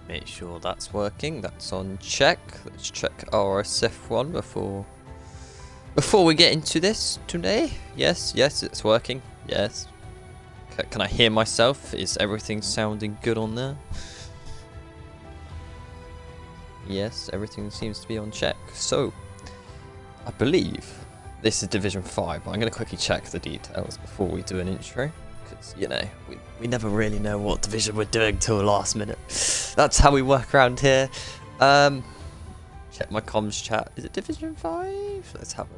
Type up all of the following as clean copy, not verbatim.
Make sure that's working. That's on check. Let's check RSF1 before we get into this today. Yes, it's working. Yes. Can I hear myself? Is everything sounding good on there? Yes, everything seems to be on check. So, I believe this is Division 5. I'm going to quickly check the details before we do an intro. Because, you know, we never really know what division we're doing till the last minute. That's how we work around here. Check my comms chat. Is it Division 5? Let's have a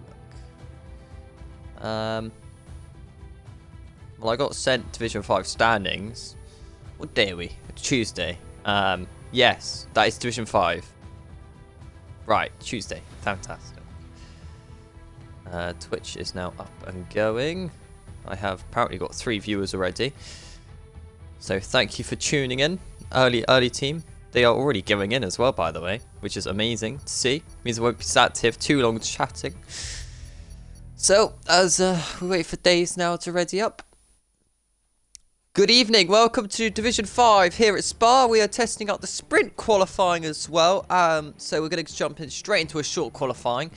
look. Well, I got sent Division 5 standings. What day are we? It's Tuesday. Yes, that is Division 5. Right, Tuesday. Fantastic. Twitch is now up and going. I have apparently got 3 viewers already. So thank you for tuning in. Early team. They are already going in as well, by the way, which is amazing to see. Means I won't be sat here for too long chatting. So, as we wait for days now to ready up. Good evening, welcome to Division 5 here at Spa. We are testing out the sprint qualifying as well. So we're going to jump in straight into a short qualifying.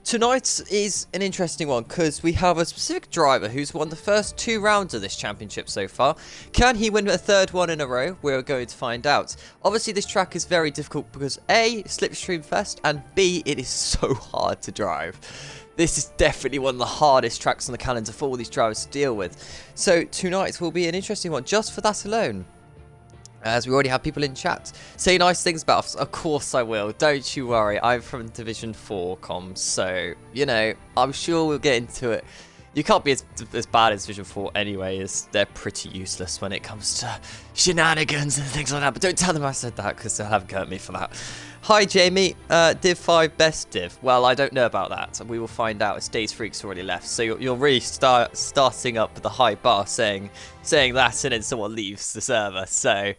Tonight is an interesting one because we have a specific driver who's won the first 2 rounds of this championship so far. Can he win a 3rd one in a row? We're going to find out. Obviously, this track is very difficult because A, slipstream fest, and B, it is so hard to drive. This is definitely one of the hardest tracks on the calendar for all these drivers to deal with. So tonight will be an interesting one just for that alone. As we already have people in chat. Say nice things about us. Of course I will. Don't you worry. I'm from Division 4 comms. So, you know, I'm sure we'll get into it. You can't be as bad as Division 4 anyway, as they're pretty useless when it comes to shenanigans and things like that. But don't tell them I said that because they'll have got me for that. Hi Jamie, Div 5 best Div. Well, I don't know about that. We will find out as Days Freak's already left. So you're really starting up the high bar saying that and then someone leaves the server. So,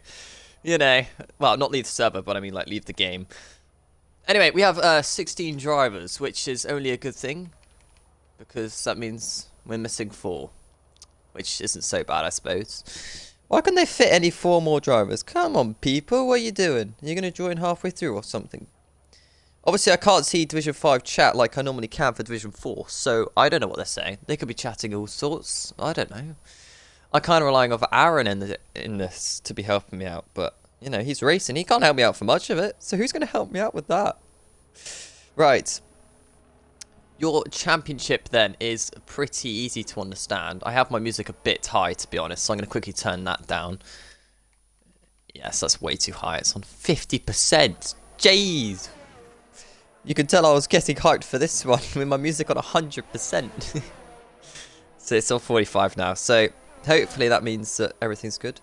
you know, well, not leave the server, but I mean like leave the game. Anyway, we have 16 drivers, which is only a good thing. Because that means we're missing 4. Which isn't so bad, I suppose. Why couldn't they fit any 4 more drivers? Come on, people. What are you doing? Are you going to join halfway through or something? Obviously, I can't see Division 5 chat like I normally can for Division 4. So, I don't know what they're saying. They could be chatting all sorts. I don't know. I'm kind of relying on Aaron in this to be helping me out. But, you know, he's racing. He can't help me out for much of it. So, who's going to help me out with that? Right. Your championship, then, is pretty easy to understand. I have my music a bit high, to be honest, so I'm going to quickly turn that down. Yes, that's way too high. It's on 50%. Jeez! You can tell I was getting hyped for this one with my music on 100%. So it's on 45 now, so hopefully that means that everything's good.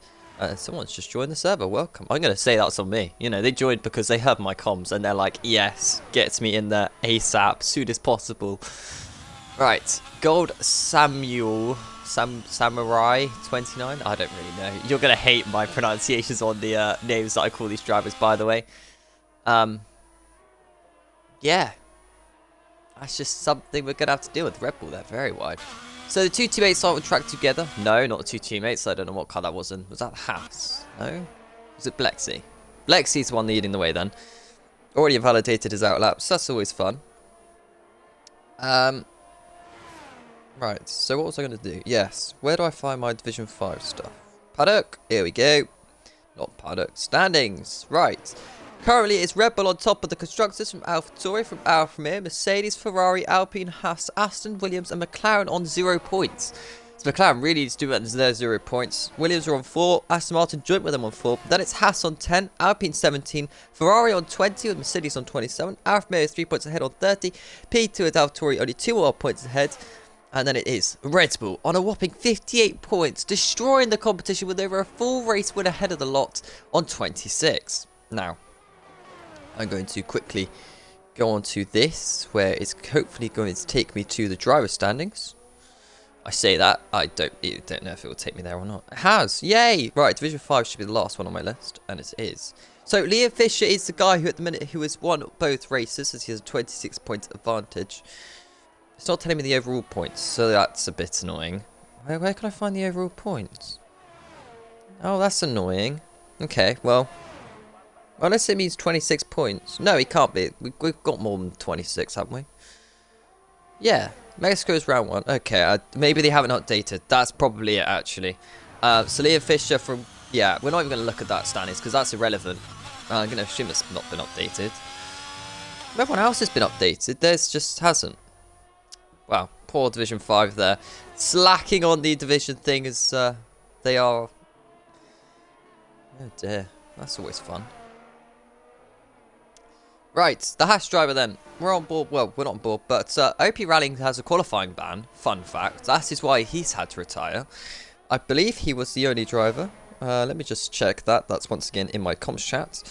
Someone's just joined the server. Welcome. I'm going to say that's on me. You know, they joined because they heard my comms and they're like, yes, get me in there ASAP, soon as possible. Right. Gold Samurai 29. I don't really know. You're going to hate my pronunciations on the names that I call these drivers, by the way. Yeah. That's just something we're going to have to deal with. Red Bull, they're very wide. So the 2 teammates aren't on track together. No, not the 2 teammates. I don't know what car that was in. Was that Haas? No? Was it Blexy? Blexy's the one leading the way then. Already validated his outlaps. That's always fun. Right, so what was I going to do? Yes, where do I find my Division 5 stuff? Paddock. Here we go. Not paddock. Standings. Right. Currently, it's Red Bull on top of the constructors from AlphaTauri, from Alfa Romeo, Mercedes, Ferrari, Alpine, Haas, Aston, Williams, and McLaren on 0 points. So McLaren really needs to do their 0 points. Williams are on 4, Aston Martin joint with them on 4. Then it's Haas on 10, Alpine 17, Ferrari on 20, with Mercedes on 27. Alfa Romeo is 3 points ahead on 30. P2 with AlphaTauri only 2 more points ahead. And then it is Red Bull on a whopping 58 points, destroying the competition with over a full race win ahead of the lot on 26. Now, I'm going to quickly go on to this, where it's hopefully going to take me to the driver standings. I say that, I don't know if it will take me there or not. It has! Yay! Right, Division 5 should be the last one on my list, and it is. So, Liam Fisher is the guy who at the minute who has won both races, as he has a 26 point advantage. It's not telling me the overall points, so that's a bit annoying. Where can I find the overall points? Oh, that's annoying. Okay, well, Unless it means 26 points. No, he can't be. We've got more than 26, haven't we? Yeah, Mexico's round 1. Okay, maybe they haven't updated. That's probably it, actually. Celia Fisher from... Yeah, we're not even going to look at that standings because that's irrelevant. I'm going to assume it's not been updated. Everyone else has been updated. Theirs just hasn't. Wow, poor Division 5 there. Slacking on the Division thing as they are... Oh dear, that's always fun. Right, the Hash driver then. We're on board. Well, we're not on board, but OP Rallying has a qualifying ban. Fun fact. That is why he's had to retire. I believe he was the only driver. Let me just check that. That's once again in my comms chat.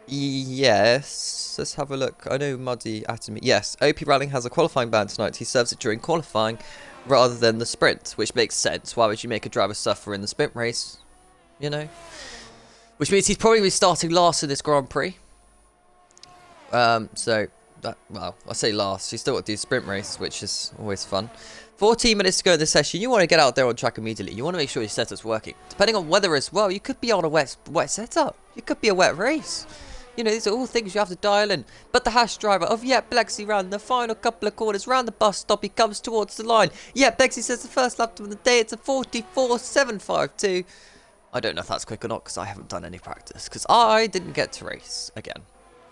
Yes. Let's have a look. I know Muddy Atomy. Yes, OP Rallying has a qualifying ban tonight. He serves it during qualifying rather than the sprint, which makes sense. Why would you make a driver suffer in the sprint race? You know? Which means he's probably starting last in this Grand Prix. So, that, well, I say last. You still got to do sprint race, which is always fun. 14 minutes to go in this session. You want to get out there on track immediately. You want to make sure your setup's working. Depending on weather as well, you could be on a wet setup. It could be a wet race. You know, these are all things you have to dial in. But the Hash driver of Blexy ran the final couple of corners round the bus stop. He comes towards the line. Blexy says the first lap of the day, it's a 44.752. I don't know if that's quick or not because I haven't done any practice. Because I didn't get to race again.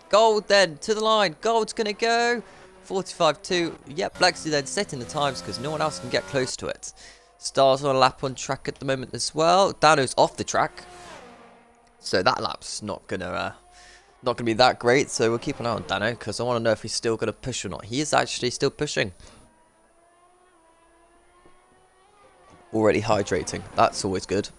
Gold then to the line. Gold's going to go. 45.2. Blexy then setting the times because no one else can get close to it. Stars on a lap on track at the moment as well. Dano's off the track. So that lap's not going to be that great. So we'll keep an eye on Dano because I want to know if he's still going to push or not. He is actually still pushing. Already hydrating. That's always good.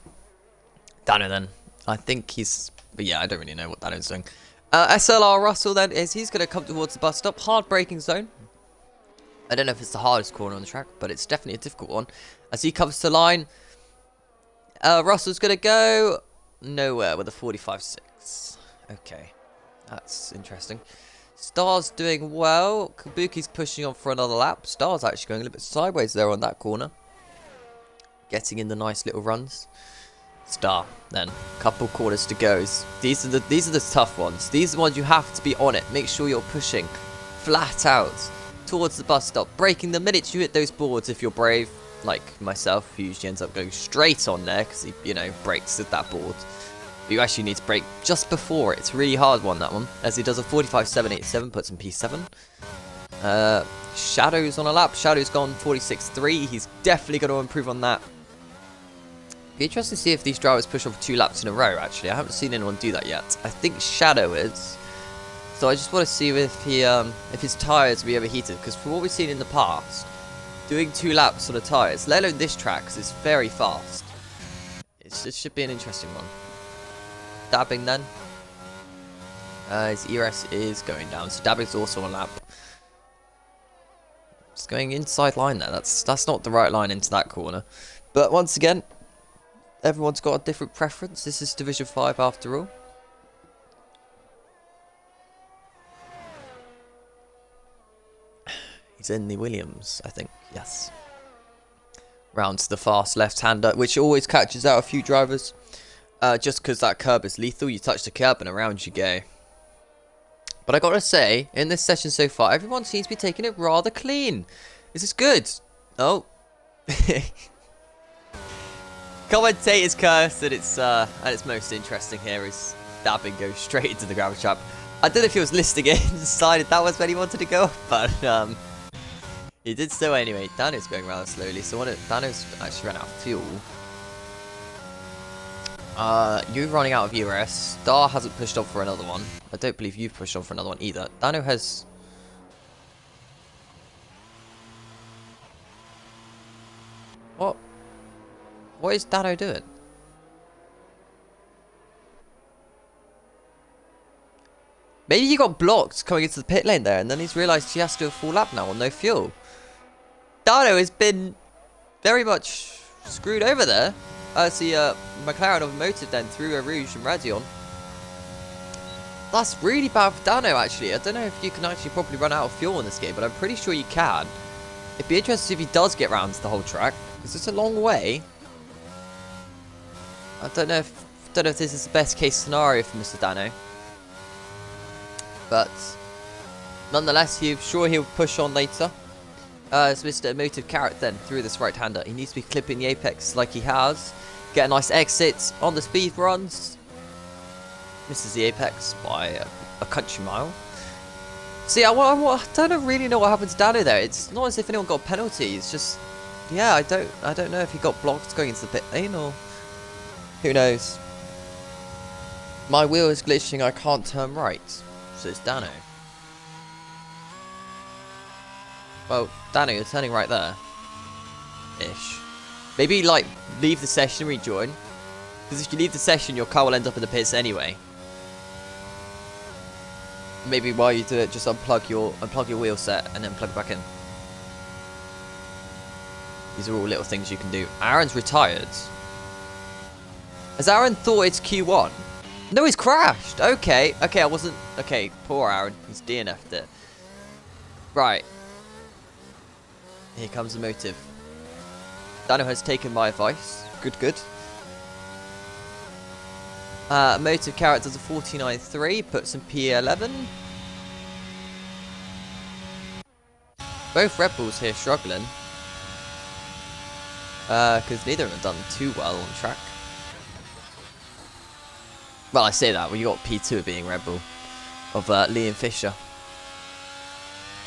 Dano then. I think he's... But yeah, I don't really know what Dano's doing. SLR Russell then is he's going to come towards the bus stop. Hard braking zone. I don't know if it's the hardest corner on the track, but it's definitely a difficult one. As he comes to line, Russell's going to go nowhere with a 45.6. Okay, that's interesting. Star's doing well. Kabuki's pushing on for another lap. Star's actually going a little bit sideways there on that corner. Getting in the nice little runs. Star then couple quarters to go. These are the tough ones. These are the ones you have to be on it. Make sure you're pushing flat out towards the bus stop, braking the minute you hit those boards if you're brave, like myself, who usually ends up going straight on there because he, you know, brakes at that board. But you actually need to brake just before it. It's a really hard one, that one, as he does a 45.787, puts in P7. Shadow's on a lap. Shadow's gone 46.3. He's definitely going to improve on that. Be interesting to see if these drivers push off 2 laps in a row, actually. I haven't seen anyone do that yet. I think Shadow is. So I just want to see if he, if his tyres will be overheated. Because from what we've seen in the past, doing 2 laps on the tyres, let alone this track, because it's very fast. It should be an interesting one. Dabbing then. His ERS is going down. So Dabbing's also on a lap. Just going inside line there. That's not the right line into that corner. But once again, everyone's got a different preference. This is Division 5 after all. He's in the Williams, I think. Yes. Round to the fast left-hander, which always catches out a few drivers. Just because that curb is lethal. You touch the curb and around you go. But I gotta say, in this session so far, everyone seems to be taking it rather clean. This is good. Oh. Commentator's curse at its most interesting here is Dabbing goes straight into the gravel trap. I don't know if he was listening in and decided that was when he wanted to go, but he did so anyway. Dano's going rather slowly, so Dano's actually ran out of fuel. You're running out of ERS. Star hasn't pushed on for another one. I don't believe you've pushed on for another one either. Dano has... What? What is Dano doing? Maybe he got blocked coming into the pit lane there, and then he's realised he has to do a full lap now on no fuel. Dano has been very much screwed over there. See, McLaren Automotive then through a Rouge and Radeon. That's really bad for Dano, actually. I don't know if you can actually probably run out of fuel in this game, but I'm pretty sure you can. It'd be interesting if he does get round to the whole track, because it's a long way. I don't know if don't know if this is the best case scenario for Mr. Dano. But nonetheless, sure he'll push on later. As Mr. Emotive Carrot then through this right-hander. He needs to be clipping the apex like he has. Get a nice exit on the speed runs. Misses the apex by a country mile. See, I don't really know what happened to Dano there. It's not as if anyone got a penalty. It's just, yeah, I don't know if he got blocked going into the pit lane or who knows. My wheel is glitching. I can't turn right. So it's Dano. Well, Dano, you're turning right there. Ish. Maybe, like, leave the session and rejoin. Because if you leave the session, your car will end up in the pits anyway. Maybe while you do it, just unplug your wheel set and then plug it back in. These are all little things you can do. Aaron's retired. Has Aaron thought it's Q1? No, he's crashed. Okay, I wasn't... Okay, poor Aaron. He's DNF'd it. Right. Here comes the motive. Dano has taken my advice. Good. Motive Carrot does a 49.3, puts in P11. Both Red Bulls here struggling. Because neither of them have done too well on track. Well, I say that, well, you got P2 being Red Bull of Liam Fisher.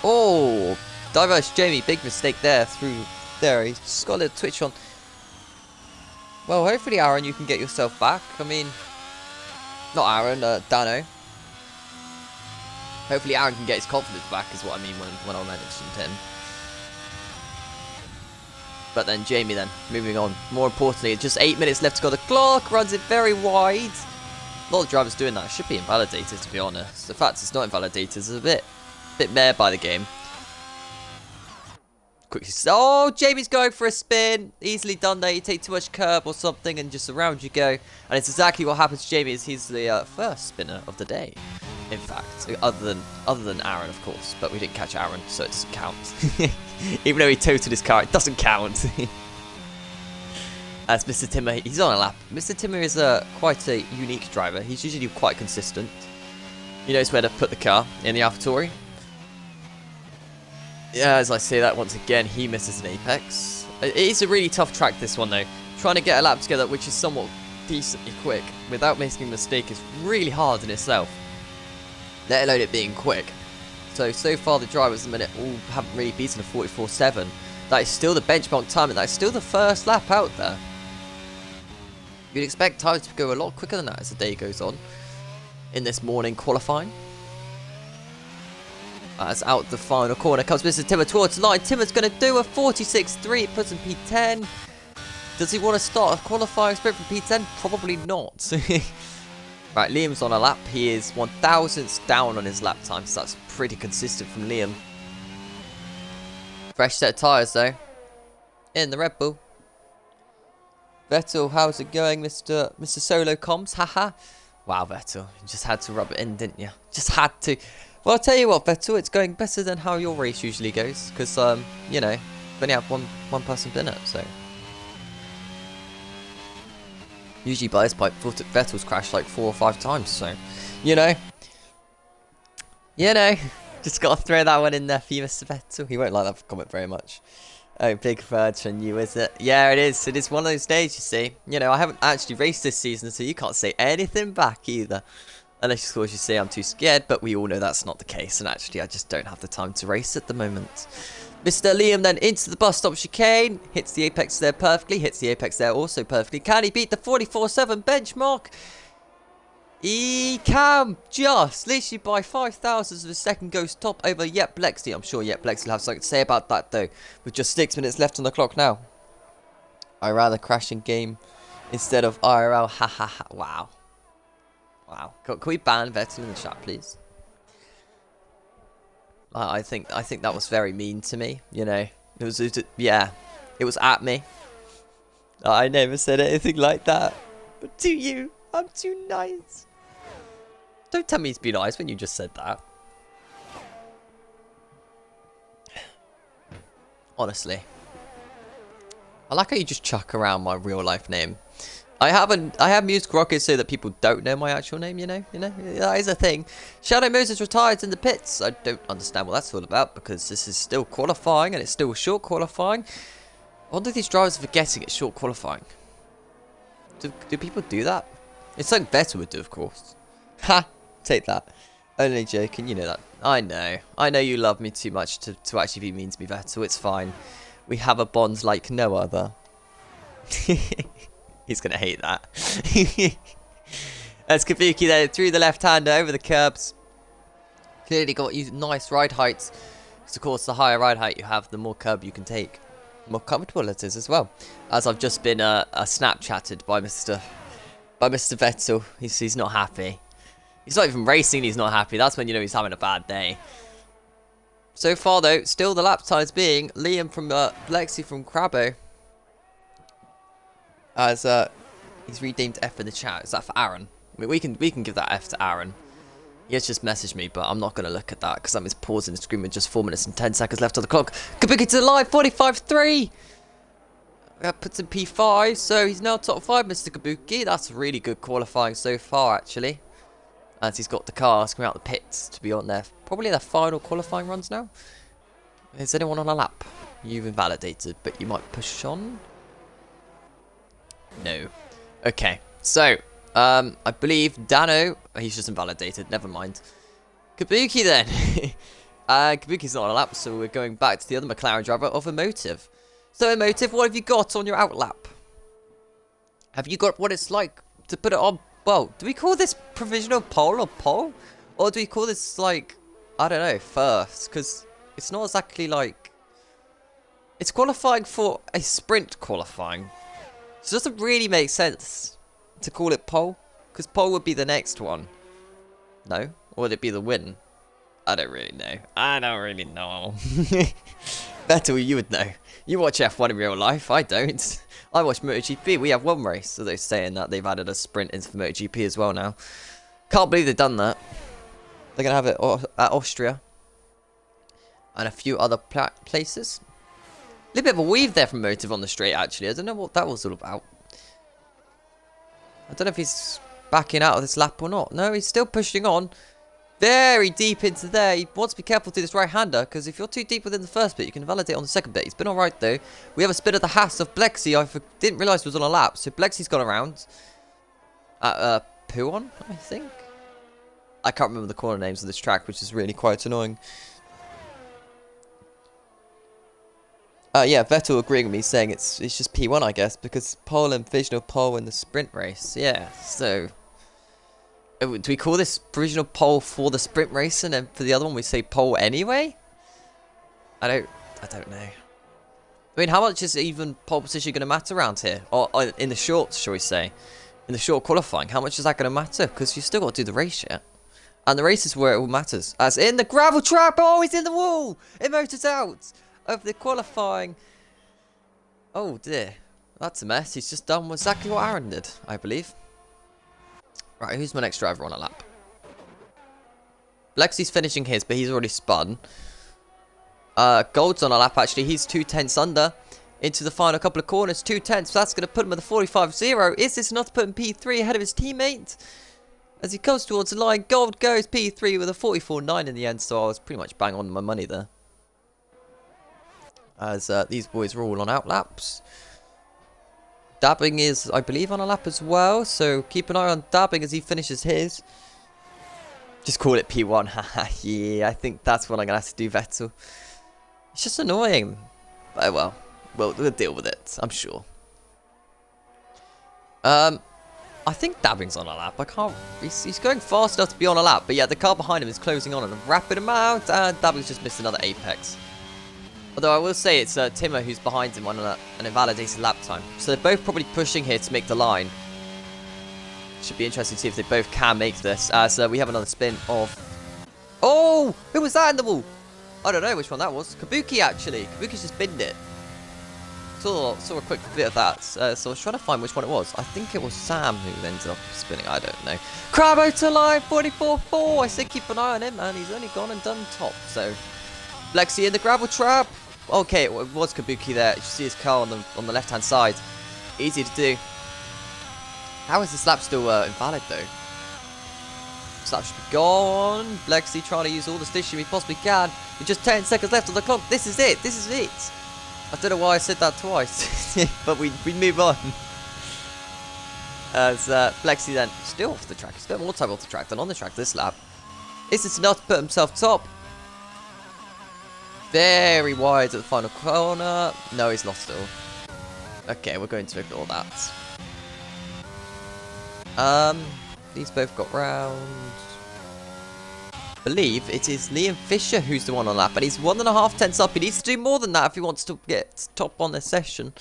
Oh! Diverse Jamie, big mistake there through there. He's just got a little twitch on. Well, hopefully, Aaron, you can get yourself back. I mean, not Aaron, Dano. Hopefully, Aaron can get his confidence back, is what I mean when I mentioned him. But then Jamie, then moving on. More importantly, just 8 minutes left to go. The clock runs it very wide. A lot of drivers doing that. It should be invalidated, to be honest. The fact it's not invalidated is a bit meh by the game. Quickly, oh, Jamie's going for a spin. Easily done there. You take too much curb or something and just around you go. And it's exactly what happens to Jamie. Is he's the first spinner of the day. In fact, other than Aaron, of course. But we didn't catch Aaron, so it doesn't count. Even though he totaled his car, it doesn't count. As Mr. Timmer, he's on a lap. Mr. Timmer is quite a unique driver. He's usually quite consistent. He knows where to put the car in the AlphaTauri. Yeah, as I say that once again, he misses an apex. It is a really tough track, this one, though. Trying to get a lap together, which is somewhat decently quick, without making a mistake is really hard in itself. Let alone it being quick. So far the drivers at the minute all haven't really beaten a 44.7. That is still the benchmark time, and that is still the first lap out there. You'd expect times to go a lot quicker than that as the day goes on in this morning qualifying. As out the final corner comes Mr. Timmer towards the line. Timmer's going to do a 46.3, puts in P10. Does he want to start a qualifying sprint from P10? Probably not. Right, Liam's on a lap. He is 1,000ths down on his lap time, so that's pretty consistent from Liam. Fresh set of tyres, though. In the Red Bull. Vettel, how's it going, Mr. Solo Comms? Haha. Wow, Vettel. You just had to rub it in, didn't you? Just had to. Well, I'll tell you what, Vettel, it's going better than how your race usually goes. Because, you know, you only have one person in it, so. Usually by this point, Vettel's crashed like 4 or 5 times, so. You know. Just got to throw that one in there for you, Mr. Vettel. He won't like that comment very much. Oh, big verge on you, is it? Yeah, it is. It is one of those days, you see. You know, I haven't actually raced this season, so you can't say anything back either. Unless, of course, you say I'm too scared, but we all know that's not the case. And actually, I just don't have the time to race at the moment. Mr. Liam then into the bus stop chicane. Hits the apex there perfectly. Hits the apex there also perfectly. Can he beat the 44.7 benchmark? He can, just literally by 5,000ths of a second goes top over Yep Lexi. I'm sure Yep Lexi will have something to say about that though, with just 6 minutes left on the clock now. I rather crash in game instead of IRL. Ha ha ha. Wow. Wow. Can we ban Vettel in the chat, please? I think that was very mean to me. You know, it was at me. I never said anything like that, but to you, I'm too nice. Don't tell me to be nice when you just said that. Honestly. I like how you just chuck around my real life name. I have music rockets so that people don't know my actual name, you know, that is a thing. Shadow Moses retired in the pits. I don't understand what that's all about because this is still qualifying and it's still short qualifying. I wonder if these drivers are forgetting it's short qualifying. Do people do that? It's like Vettel would do, of course. Ha! Take that. Only joking, you know that. I know you love me too much to actually be mean to me, Vettel. It's fine. We have a bond like no other. He's going to hate that. That's Kabuki there through the left-hander over the curbs. Clearly got you nice ride heights. Because of course the higher ride height you have, the more curb you can take. The more comfortable it is as well. As I've just been Snapchatted by Mr. Vettel. He's not happy. He's not even racing, he's not happy. That's when you know he's having a bad day. So far though, still the lap times being Liam from Lexi from Crabbo. As he's redeemed F in the chat. Is that for Aaron? I mean, we can give that F to Aaron. He has just messaged me, but I'm not going to look at that because that means pausing the screen with just 4 minutes and 10 seconds left on the clock. Kabuki to the line, 45.3. Puts in P5, so he's now top 5, Mr. Kabuki. That's really good qualifying so far, actually. As he's got the cars coming out the pits to be on their probably their final qualifying runs now. Is anyone on a lap? You've invalidated, but you might push on. No. Okay, so, I believe Dano, he's just invalidated, never mind. Kabuki then. Kabuki's not on a lap, so we're going back to the other McLaren driver of Emotive. So Emotive, what have you got on your out lap? Have you got what it's like to put it on, well, do we call this provisional pole or pole? Or do we call this like, I don't know, first? Because it's not exactly like, it's qualifying for a sprint qualifying. So it doesn't really make sense to call it pole, because pole would be the next one. No? Or would it be the win? I don't really know. I don't really know. Vettel, you would know. You watch F1 in real life. I don't. I watch MotoGP. We have one race. So they're saying that they've added a sprint into the MotoGP as well now. Can't believe they've done that. They're going to have it at Austria. And a few other places. A little bit of a weave there from Motive on the straight, actually. I don't know what that was all about. I don't know if he's backing out of this lap or not. No, he's still pushing on. Very deep into there. He wants to be careful to this right-hander, because if you're too deep within the first bit, you can validate on the second bit. He's been alright, though. We have a spin of the Haas of Blexi. I didn't realise he was on a lap. So Blexi's gone around. Puon, I think? I can't remember the corner names of this track, which is really quite annoying. Yeah, Vettel agreeing with me, saying it's just P1, I guess, because pole and provisional pole in the sprint race. Yeah, so do we call this provisional pole for the sprint race, and then for the other one we say pole anyway? I don't know. I mean, how much is even pole position going to matter around here, or in the shorts, shall we say, in the short qualifying? How much is that going to matter? Because you still got to do the race yet, and the race is where it all matters. As in the gravel trap, oh, he's in the wall. It motors out of the qualifying. Oh dear, that's a mess. He's just done exactly what Aaron did, I believe. Right, who's my next driver on a lap? Lexi's finishing his, but he's already spun. Gold's on a lap, actually. He's 2/10 under into the final couple of corners. 2/10, so that's going to put him with a 45.0. Is this enough to put him P3 ahead of his teammate? As he comes towards the line, Gold goes P3 with a 44.9 in the end, so I was pretty much bang on my money there. As these boys are all on out laps. Dabbing is, I believe, on a lap as well, so keep an eye on Dabbing as he finishes his. Just call it P1. Haha, yeah, I think that's what I'm going to have to do, Vettel. It's just annoying. But well, we'll deal with it, I'm sure. I think Dabbing's on a lap. I can't... He's going fast enough to be on a lap, but yeah, the car behind him is closing on at a rapid amount, and Dabbing's just missed another apex. Although I will say it's Timo who's behind him on an invalidated lap time. So they're both probably pushing here to make the line. Should be interesting to see if they both can make this. As we have another spin of... Oh! Who was that in the wall? I don't know which one that was. Kabuki, actually. Kabuki's just binned it. Saw a quick bit of that. So I was trying to find which one it was. I think it was Sam who ended up spinning. I don't know. Crabbo to line 44.4. I said keep an eye on him, and he's only gone and done top. So Lexi in the gravel trap. Okay, it was Kabuki there. You see his car on the left-hand side. Easy to do. How is this lap still invalid though? This lap should be gone. Lexi trying to use all the station we possibly can. With just 10 seconds left on the clock. This is it. This is it. I don't know why I said that twice. But we move on. As Lexi then still off the track. He's spent more time off the track than on the track this lap. Is this enough to put himself top? Very wide at the final corner. No, he's lost it all. Okay, we're going to ignore that. These both got round. I believe it is Liam Fisher who's the one on lap, and he's 1.5 tenths up. He needs to do more than that if he wants to get top on this session.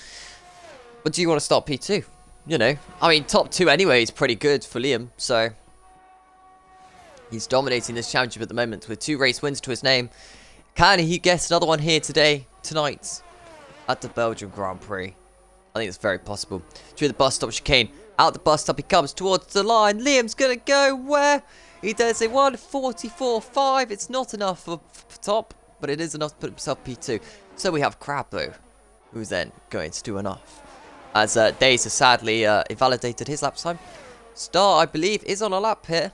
But do you want to start P2? You know, I mean, top 2 anyway is pretty good for Liam, so he's dominating this championship at the moment with 2 race wins to his name. Can he get another one here tonight, at the Belgium Grand Prix? I think it's very possible. Through the bus stop chicane, out the bus stop he comes towards the line. Liam's gonna go where? He does a 1:44.5. It's not enough for top, but it is enough to put himself P2. So we have Crab though, who's then going to do enough. As Days has sadly invalidated his lap time. Star, I believe, is on a lap here.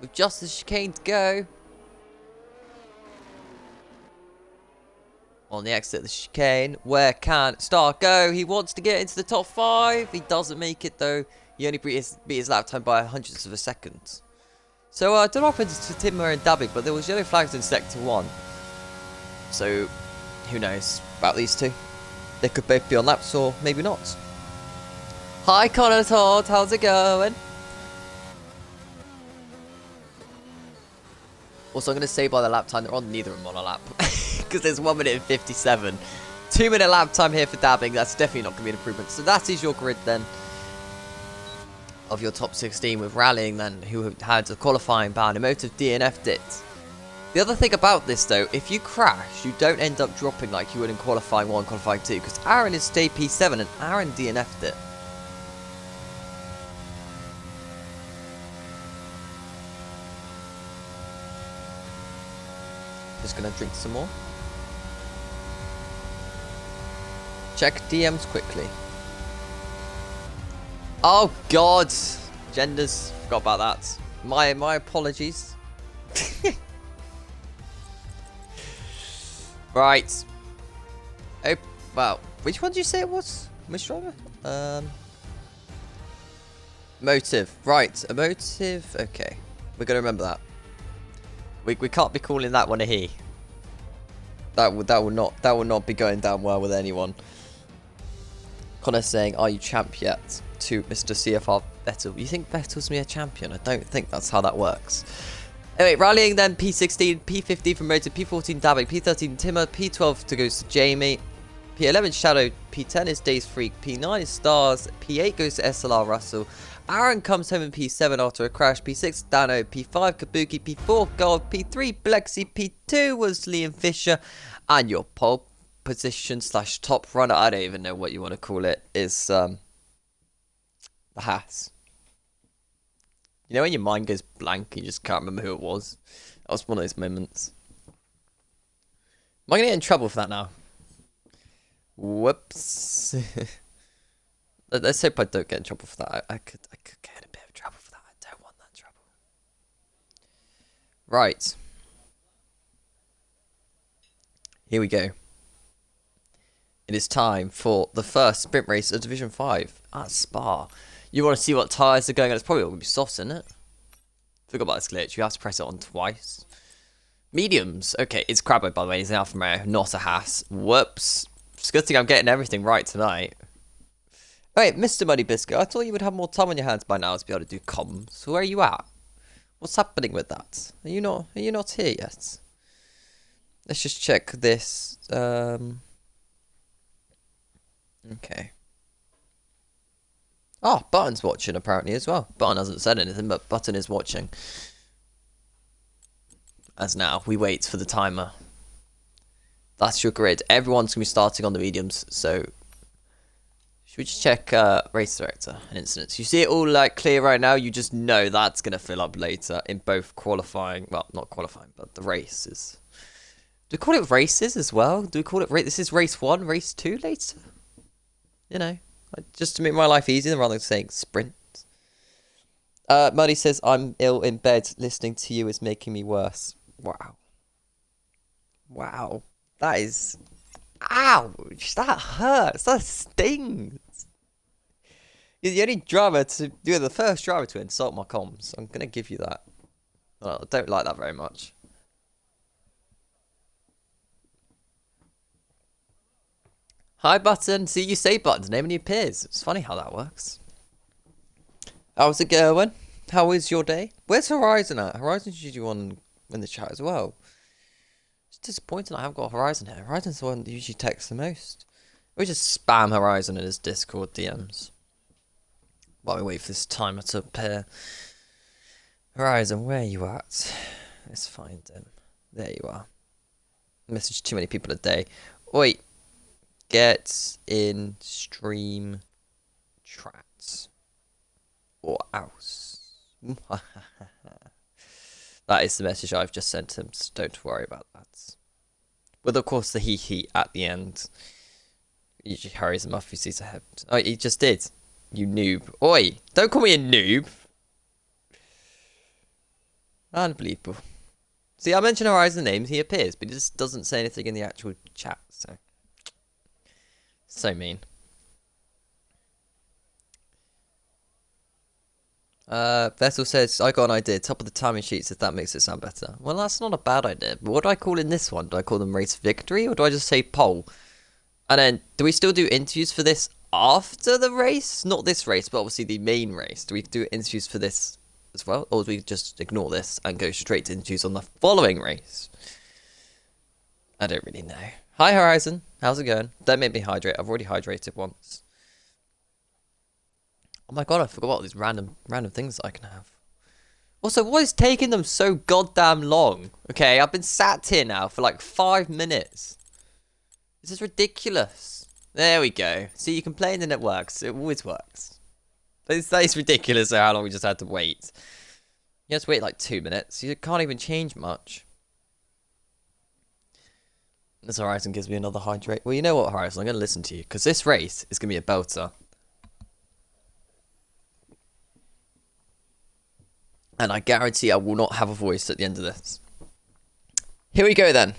With just the chicane to go. On the exit of the chicane, where can Star go? He wants to get into the top 5. He doesn't make it though. He only beat his lap time by hundredths of a second. So I don't know what happened to Timmer and Dabbing, but there was yellow flags in sector 1. So who knows about these two? They could both be on laps or maybe not. Hi Connor Todd, how's it going? Also, I'm going to say by the lap time, they're on neither of them on a lap. Because there's 1 minute and 57. 2 minute lap time here for Dabbing. That's definitely not going to be an improvement. So that is your grid then. Of your top 16 with Rallying then. Who had a qualifying ban. Emotive DNF'd it. The other thing about this though. If you crash, you don't end up dropping like you would in qualifying 1, qualifying 2. Because Aaron is stay P7 and Aaron DNF'd it. Just going to drink some more. Check DMs quickly. Oh God, genders. Forgot about that. My apologies. Right. Oh wow. Which one did you say it was? Which driver? Motive. Right. Emotive. Okay. We're gonna remember that. We can't be calling that one a he. That will not be going down well with anyone. Connor saying, "Are you champ yet?" To Mr. CFR Vettel. You think Vettel's me a champion? I don't think that's how that works. Anyway, Rallying then P16, P15 from Motive, P14 Dabbing, P13 Timmer, P12 to goes to Jamie, P11 Shadow, P10 is Days Freak, P9 is Stars, P8 goes to SLR Russell. Aaron comes home in P7 after a crash, P6 Dano, P5 Kabuki, P4 Gold, P3 Blexi, P2 was Liam Fisher, and your pole position slash top runner, I don't even know what you want to call it, is the Haas. You know when your mind goes blank, you just can't remember who it was? That was one of those moments. Am I going to get in trouble for that now? Whoops. Let's hope I don't get in trouble for that. I could get in a bit of trouble for that. I don't want that trouble. Right. Here we go. It is time for the first sprint race of Division 5 at Spa. You want to see what tyres are going on. It's probably going to be soft, isn't it? Forgot about this glitch. You have to press it on twice. Mediums. Okay, it's Crabbo, by the way. He's an Alfa Romeo, not a Haas. Whoops. It's a good thing I'm getting everything right tonight. Wait, Mr. Muddy Biscuit, I thought you would have more time on your hands by now to be able to do comms. So where are you at? What's happening with that? Are you not here yet? Let's just check this. Okay. Oh, Button's watching apparently as well. Button hasn't said anything, but Button is watching. As now, we wait for the timer. That's your grid. Everyone's going to be starting on the mediums, so... Should we just check race director and incidents? You see it all like clear right now, you just know that's going to fill up later in both qualifying, well, not qualifying, but the races. Do we call it races as well? Do we call it, this is race 1, race 2 later? You know, Just to make my life easier rather than saying sprint. Muddy says, I'm ill in bed. Listening to you is making me worse. Wow. Wow. That is... Ouch! That hurts. That stings. You're the only driver to... You're the first driver to insult my comms. I'm going to give you that. Well, I don't like that very much. Hi, Button. See, you say Button's name and he appears. It's funny how that works. How's it going? How is your day? Where's Horizon at? Horizon's usually on in the chat as well. It's disappointing I haven't got Horizon here. Horizon's the one that usually texts the most. We just spam Horizon in his Discord DMs. While we wait for this timer to appear. Horizon, where are you at? Let's find him. There you are. Message too many people a day. Oi. Get in stream chats. Or else. That is the message I've just sent him, so don't worry about that. With, of course, the he at the end. Usually hurries him up if he sees a head. Oh, he just did. You noob. Oi! Don't call me a noob! Unbelievable. See, I mention Horizon names, he appears, but he just doesn't say anything in the actual chat, so... So mean. Vessel says, I got an idea. Top of the timing sheets if that makes it sound better. Well, that's not a bad idea. But what do I call in this one? Do I call them race victory or do I just say poll? And then, do we still do interviews for this after the race? Not this race, but obviously the main race. Do we do interviews for this as well? Or do we just ignore this and go straight to interviews on the following race? I don't really know. Hi, Horizon. How's it going? Don't make me hydrate. I've already hydrated once. Oh my god, I forgot all these random things that I can have. Also, what is taking them so goddamn long? Okay, I've been sat here now for like 5 minutes. This is ridiculous. There we go. See, you complain and it works. It always works. That is ridiculous how long we just had to wait. You have to wait like 2 minutes. You can't even change much. This Horizon gives me another hydrate. Well, you know what, Horizon? I'm going to listen to you. Because this race is going to be a belter. And I guarantee I will not have a voice at the end of this. Here we go then.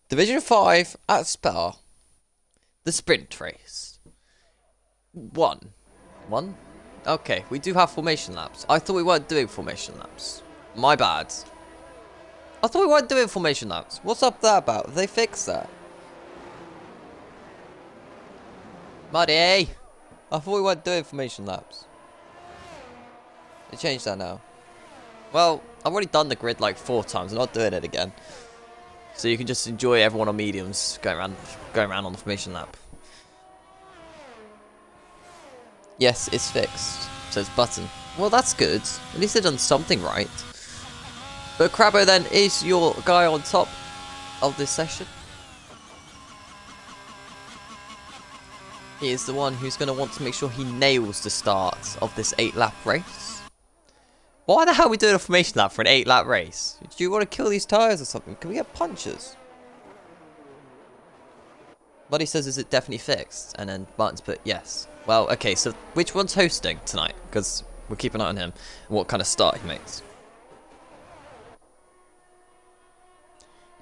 Division 5 at Spa. The sprint race. 1. Okay, we do have formation laps. I thought we weren't doing formation laps. My bad. I thought we weren't doing formation laps. What's up that about? Have they fixed that? Muddy! I thought we weren't doing formation laps. They changed that now. Well, I've already done the grid like 4 times. I'm not doing it again. So you can just enjoy everyone on mediums going around on the formation lap. Yes, it's fixed. Says Button. Well, that's good. At least they've done something right. But Crabbo then is your guy on top of this session. He is the one who's going to want to make sure he nails the start of this 8-lap race. Why the hell are we doing a formation lap for an 8-lap race? Do you want to kill these tyres or something? Can we get punches? Buddy says, is it definitely fixed? And then Buttons put yes. Well, okay, so which one's hosting tonight? Because we'll keep an eye on him and what kind of start he makes.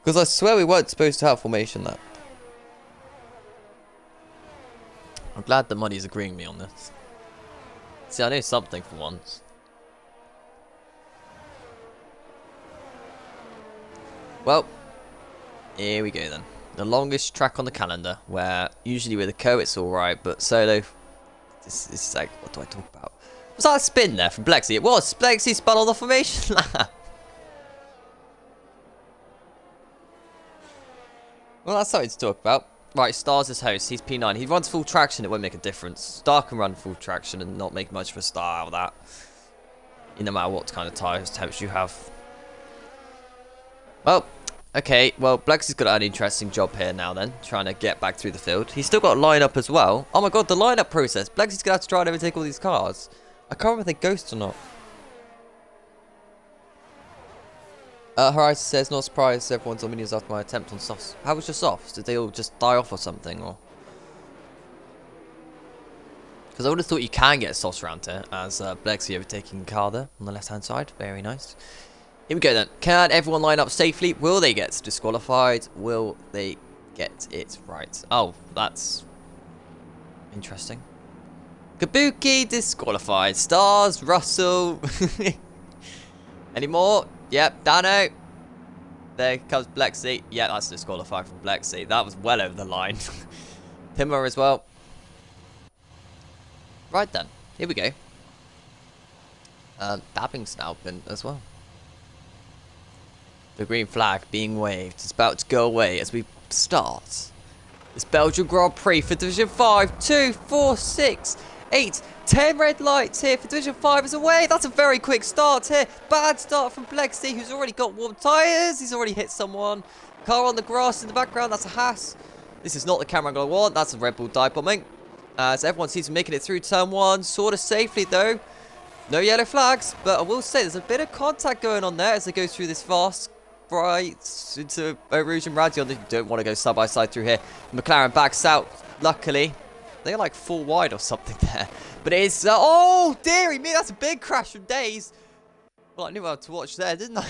Because I swear we weren't supposed to have formation lap. I'm glad that Muddy's agreeing with me on this. See, I know something for once. Well, here we go then. The longest track on the calendar, where usually with a co it's alright, but solo, this is like, what do I talk about? Was that a spin there from Blexy? It was! Blexy spun on the formation lap! Well, that's something to talk about. Right, Stars is host. He's P9. He runs full traction. It won't make a difference. Star can run full traction and not make much of a star out of that. No matter what kind of tyres temps you have. Well, okay. Well, Blexy's got an interesting job here now then. Trying to get back through the field. He's still got a lineup as well. Oh my god, the lineup process. Blexy's going to have to try and overtake all these cars. I can't remember if they ghost or not. Horizon says, not surprised everyone's on minions after my attempt on softs. How was your softs? Did they all just die off or something? Or Because I would have thought you can get a sauce around here, as Blexy overtaking Carter on the left-hand side. Very nice. Here we go then. Can everyone line up safely? Will they get disqualified? Will they get it right? Oh, that's interesting. Kabuki disqualified. Stars, Russell. Any more? Yep, Dano. There comes Blexy. Yeah, that's disqualified from Blexy. That was well over the line. Timmer as well. Right then, here we go. Dabbing's now been as well. The green flag being waved is about to go away as we start this Belgium Grand Prix for Division 5. 2, 4, 6, 8, 10 red lights here for Division 5 is away. That's a very quick start here. Bad start from Blexy, who's already got warm tyres. He's already hit someone. Car on the grass in the background, that's a Haas. This is not the camera angle I want. That's a Red Bull dive bombing. So everyone seems to be making it through turn 1, sort of safely though. No yellow flags, but I will say there's a bit of contact going on there as they go through this fast right into Rouge and Radion. They don't want to go side by side through here. McLaren backs out, luckily. They're like 4 wide or something there. But it is, oh dearie me, that's a big crash from Days. Well, I knew how to watch there, didn't I?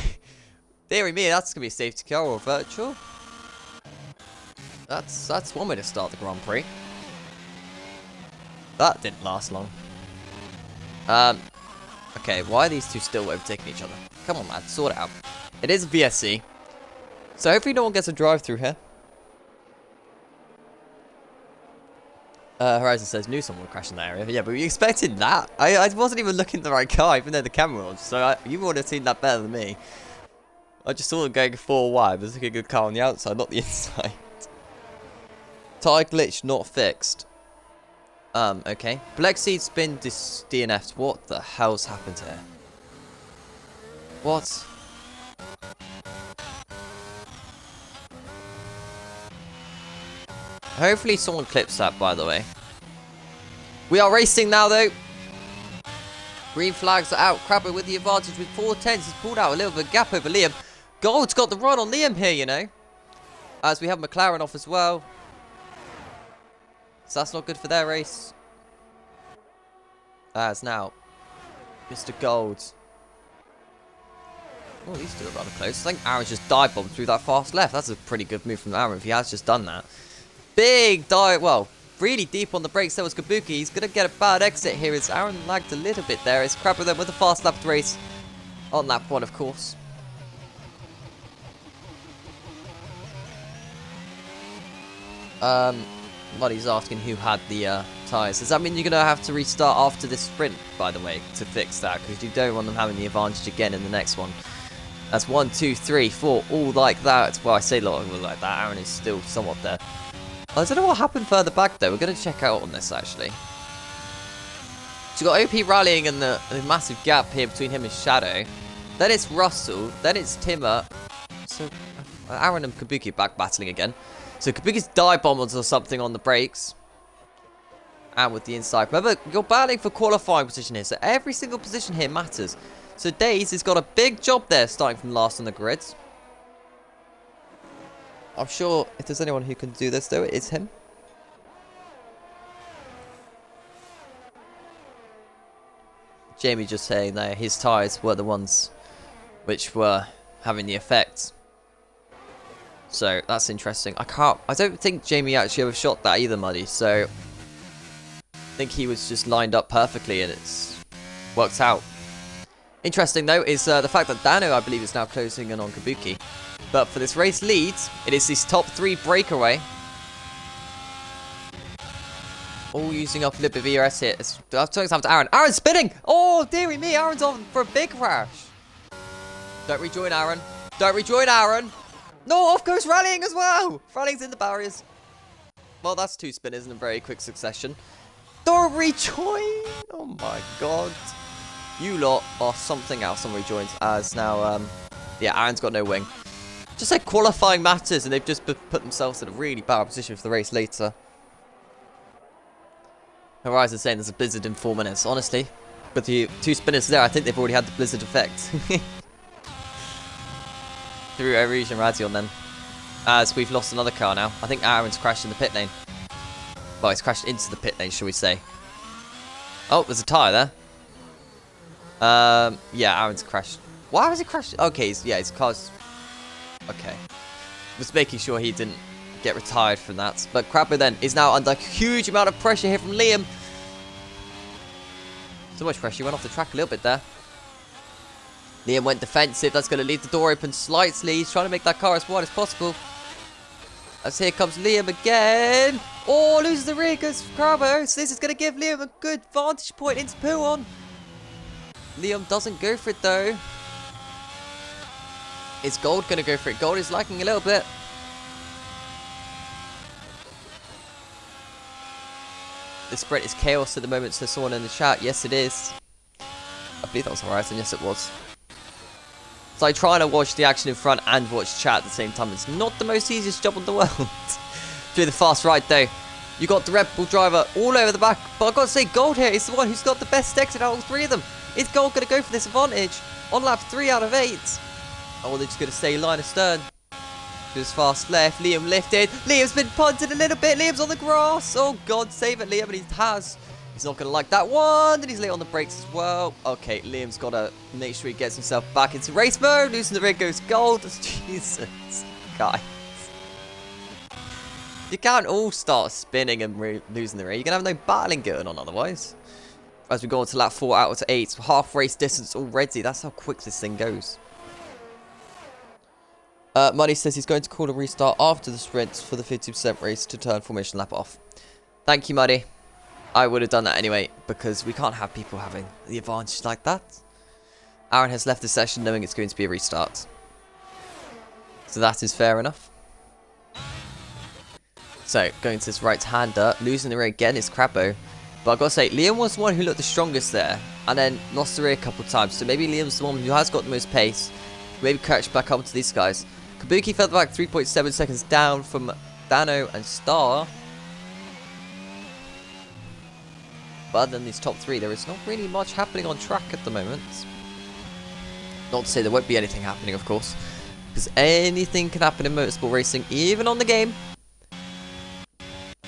Dearie me, that's going to be a safety car or virtual. That's one way to start the Grand Prix. That didn't last long. Okay, why are these two still overtaking each other? Come on, man, sort it out. It is a VSC. So hopefully no one gets a drive through here. Horizon says, knew someone would crash in that area. Yeah, but we expected that. I wasn't even looking at the right car, even though the camera was. So you would have seen that better than me. I just saw them going 4 wide, but it's like a good car on the outside, not the inside. Tire glitch not fixed. Okay. Blexy's been DNF'd. What the hell's happened here? What? Hopefully someone clips that, by the way. We are racing now, though. Green flags are out. Crabber with the advantage with 410s. He's pulled out a little bit of gap over Liam. Gold's got the run on Liam here, you know. As we have McLaren off as well. So that's not good for their race. As now, Mr. Gold. Oh, these two are rather close. I think Aaron's just dive bombed through that fast left. That's a pretty good move from Aaron if he has just done that. Big dive, well, really deep on the brakes. There was Kabuki. He's going to get a bad exit here as Aaron lagged a little bit there. It's Crabber then with a fast lap race on lap 1, of course. Muddy's asking who had the tyres. Does that mean you're going to have to restart after this sprint, by the way, to fix that? Because you don't want them having the advantage again in the next one. That's 1, 2, 3, 4, all like that. Well, I say a lot of people like that. Aaron is still somewhat there. I don't know what happened further back, though. We're going to check out on this, actually. So you've got OP rallying and the massive gap here between him and Shadow. Then it's Russell. Then it's Timmer. So Aaron and Kabuki back battling again. So Kabuki's dive bombers or something on the brakes. And with the inside. Remember, you're battling for qualifying position here. So every single position here matters. So Days has got a big job there starting from last on the grids. I'm sure if there's anyone who can do this, though, it is him. Jamie just saying that his tyres were the ones which were having the effect. So that's interesting. I don't think Jamie actually ever shot that either, Muddy. So I think he was just lined up perfectly and it's worked out. Interesting though is the fact that Dano, I believe, is now closing in on Kabuki. But for this race leads, it is this top 3 breakaway. All using up a little bit of ERS here. I'm talking to Aaron. Aaron's spinning! Oh, dearie me, Aaron's on for a big crash. Don't rejoin Aaron. Don't rejoin Aaron. No, off goes rallying as well. Rallying's in the barriers. Well, that's 2 spinners in a very quick succession. Don't rejoin. Oh my god. You lot are something else on rejoins. As now, yeah, Aaron's got no wing. Just like qualifying matters, and they've just put themselves in a really bad position for the race later. Horizon saying there's a blizzard in 4 minutes. Honestly, with the 2 spinners there, I think they've already had the blizzard effect. Through Rouge and Radion then. As we've lost another car now. I think Aaron's crashed in the pit lane. Well, he's crashed into the pit lane, shall we say. Oh, there's a tyre there. Yeah, Aaron's crashed. Why was he crashed? Okay, his car's... Okay. Was making sure he didn't get retired from that. But Crabbo then is now under a huge amount of pressure here from Liam. So much pressure, he went off the track a little bit there. Liam went defensive, that's going to leave the door open slightly. He's trying to make that car as wide as possible. As here comes Liam again. Oh, loses the rear, goes Crabbo. So this is going to give Liam a good vantage point into Puon. Liam doesn't go for it though. Is Gold going to go for it? Gold is lagging a little bit. The sprint is chaos at the moment, so someone in the chat. Yes, it is. I believe that was Horizon. Yes, it was. It's like trying to watch the action in front and watch chat at the same time. It's not the most easiest job in the world. Through the fast right though. You got the Red Bull driver all over the back. But I've got to say, Gold here is the one who's got the best exit out of all three of them. Is Gold going to go for this advantage? On lap 3 out of 8. Oh, they're just going to stay line astern. Just fast left. Liam lifted. Liam's been punted a little bit. Liam's on the grass. Oh, God, save it, Liam. And he has. He's not going to like that one. And he's late on the brakes as well. Okay, Liam's got to make sure he gets himself back into race mode. Losing the rig goes Gold. Jesus. Guys. You can't all start spinning and losing the rig. You're going to have no battling going on otherwise. As we go on to lap 4 out of 8. Half race distance already. That's how quick this thing goes. Muddy says he's going to call a restart after the sprint for the 50% race to turn formation lap off. Thank you, Muddy. I would have done that anyway, because we can't have people having the advantage like that. Aaron has left the session knowing it's going to be a restart. So that is fair enough. So, going to this right-hander, losing the rear again is Crabbo. But I've got to say, Liam was the one who looked the strongest there, and then lost the rear a couple of times. So maybe Liam's the one who has got the most pace. Maybe catch back up to these guys. Kabuki fell back 3.7 seconds down from Dano and Star. But other than these top 3, there is not really much happening on track at the moment. Not to say there won't be anything happening, of course. Because anything can happen in motorsport racing, even on the game.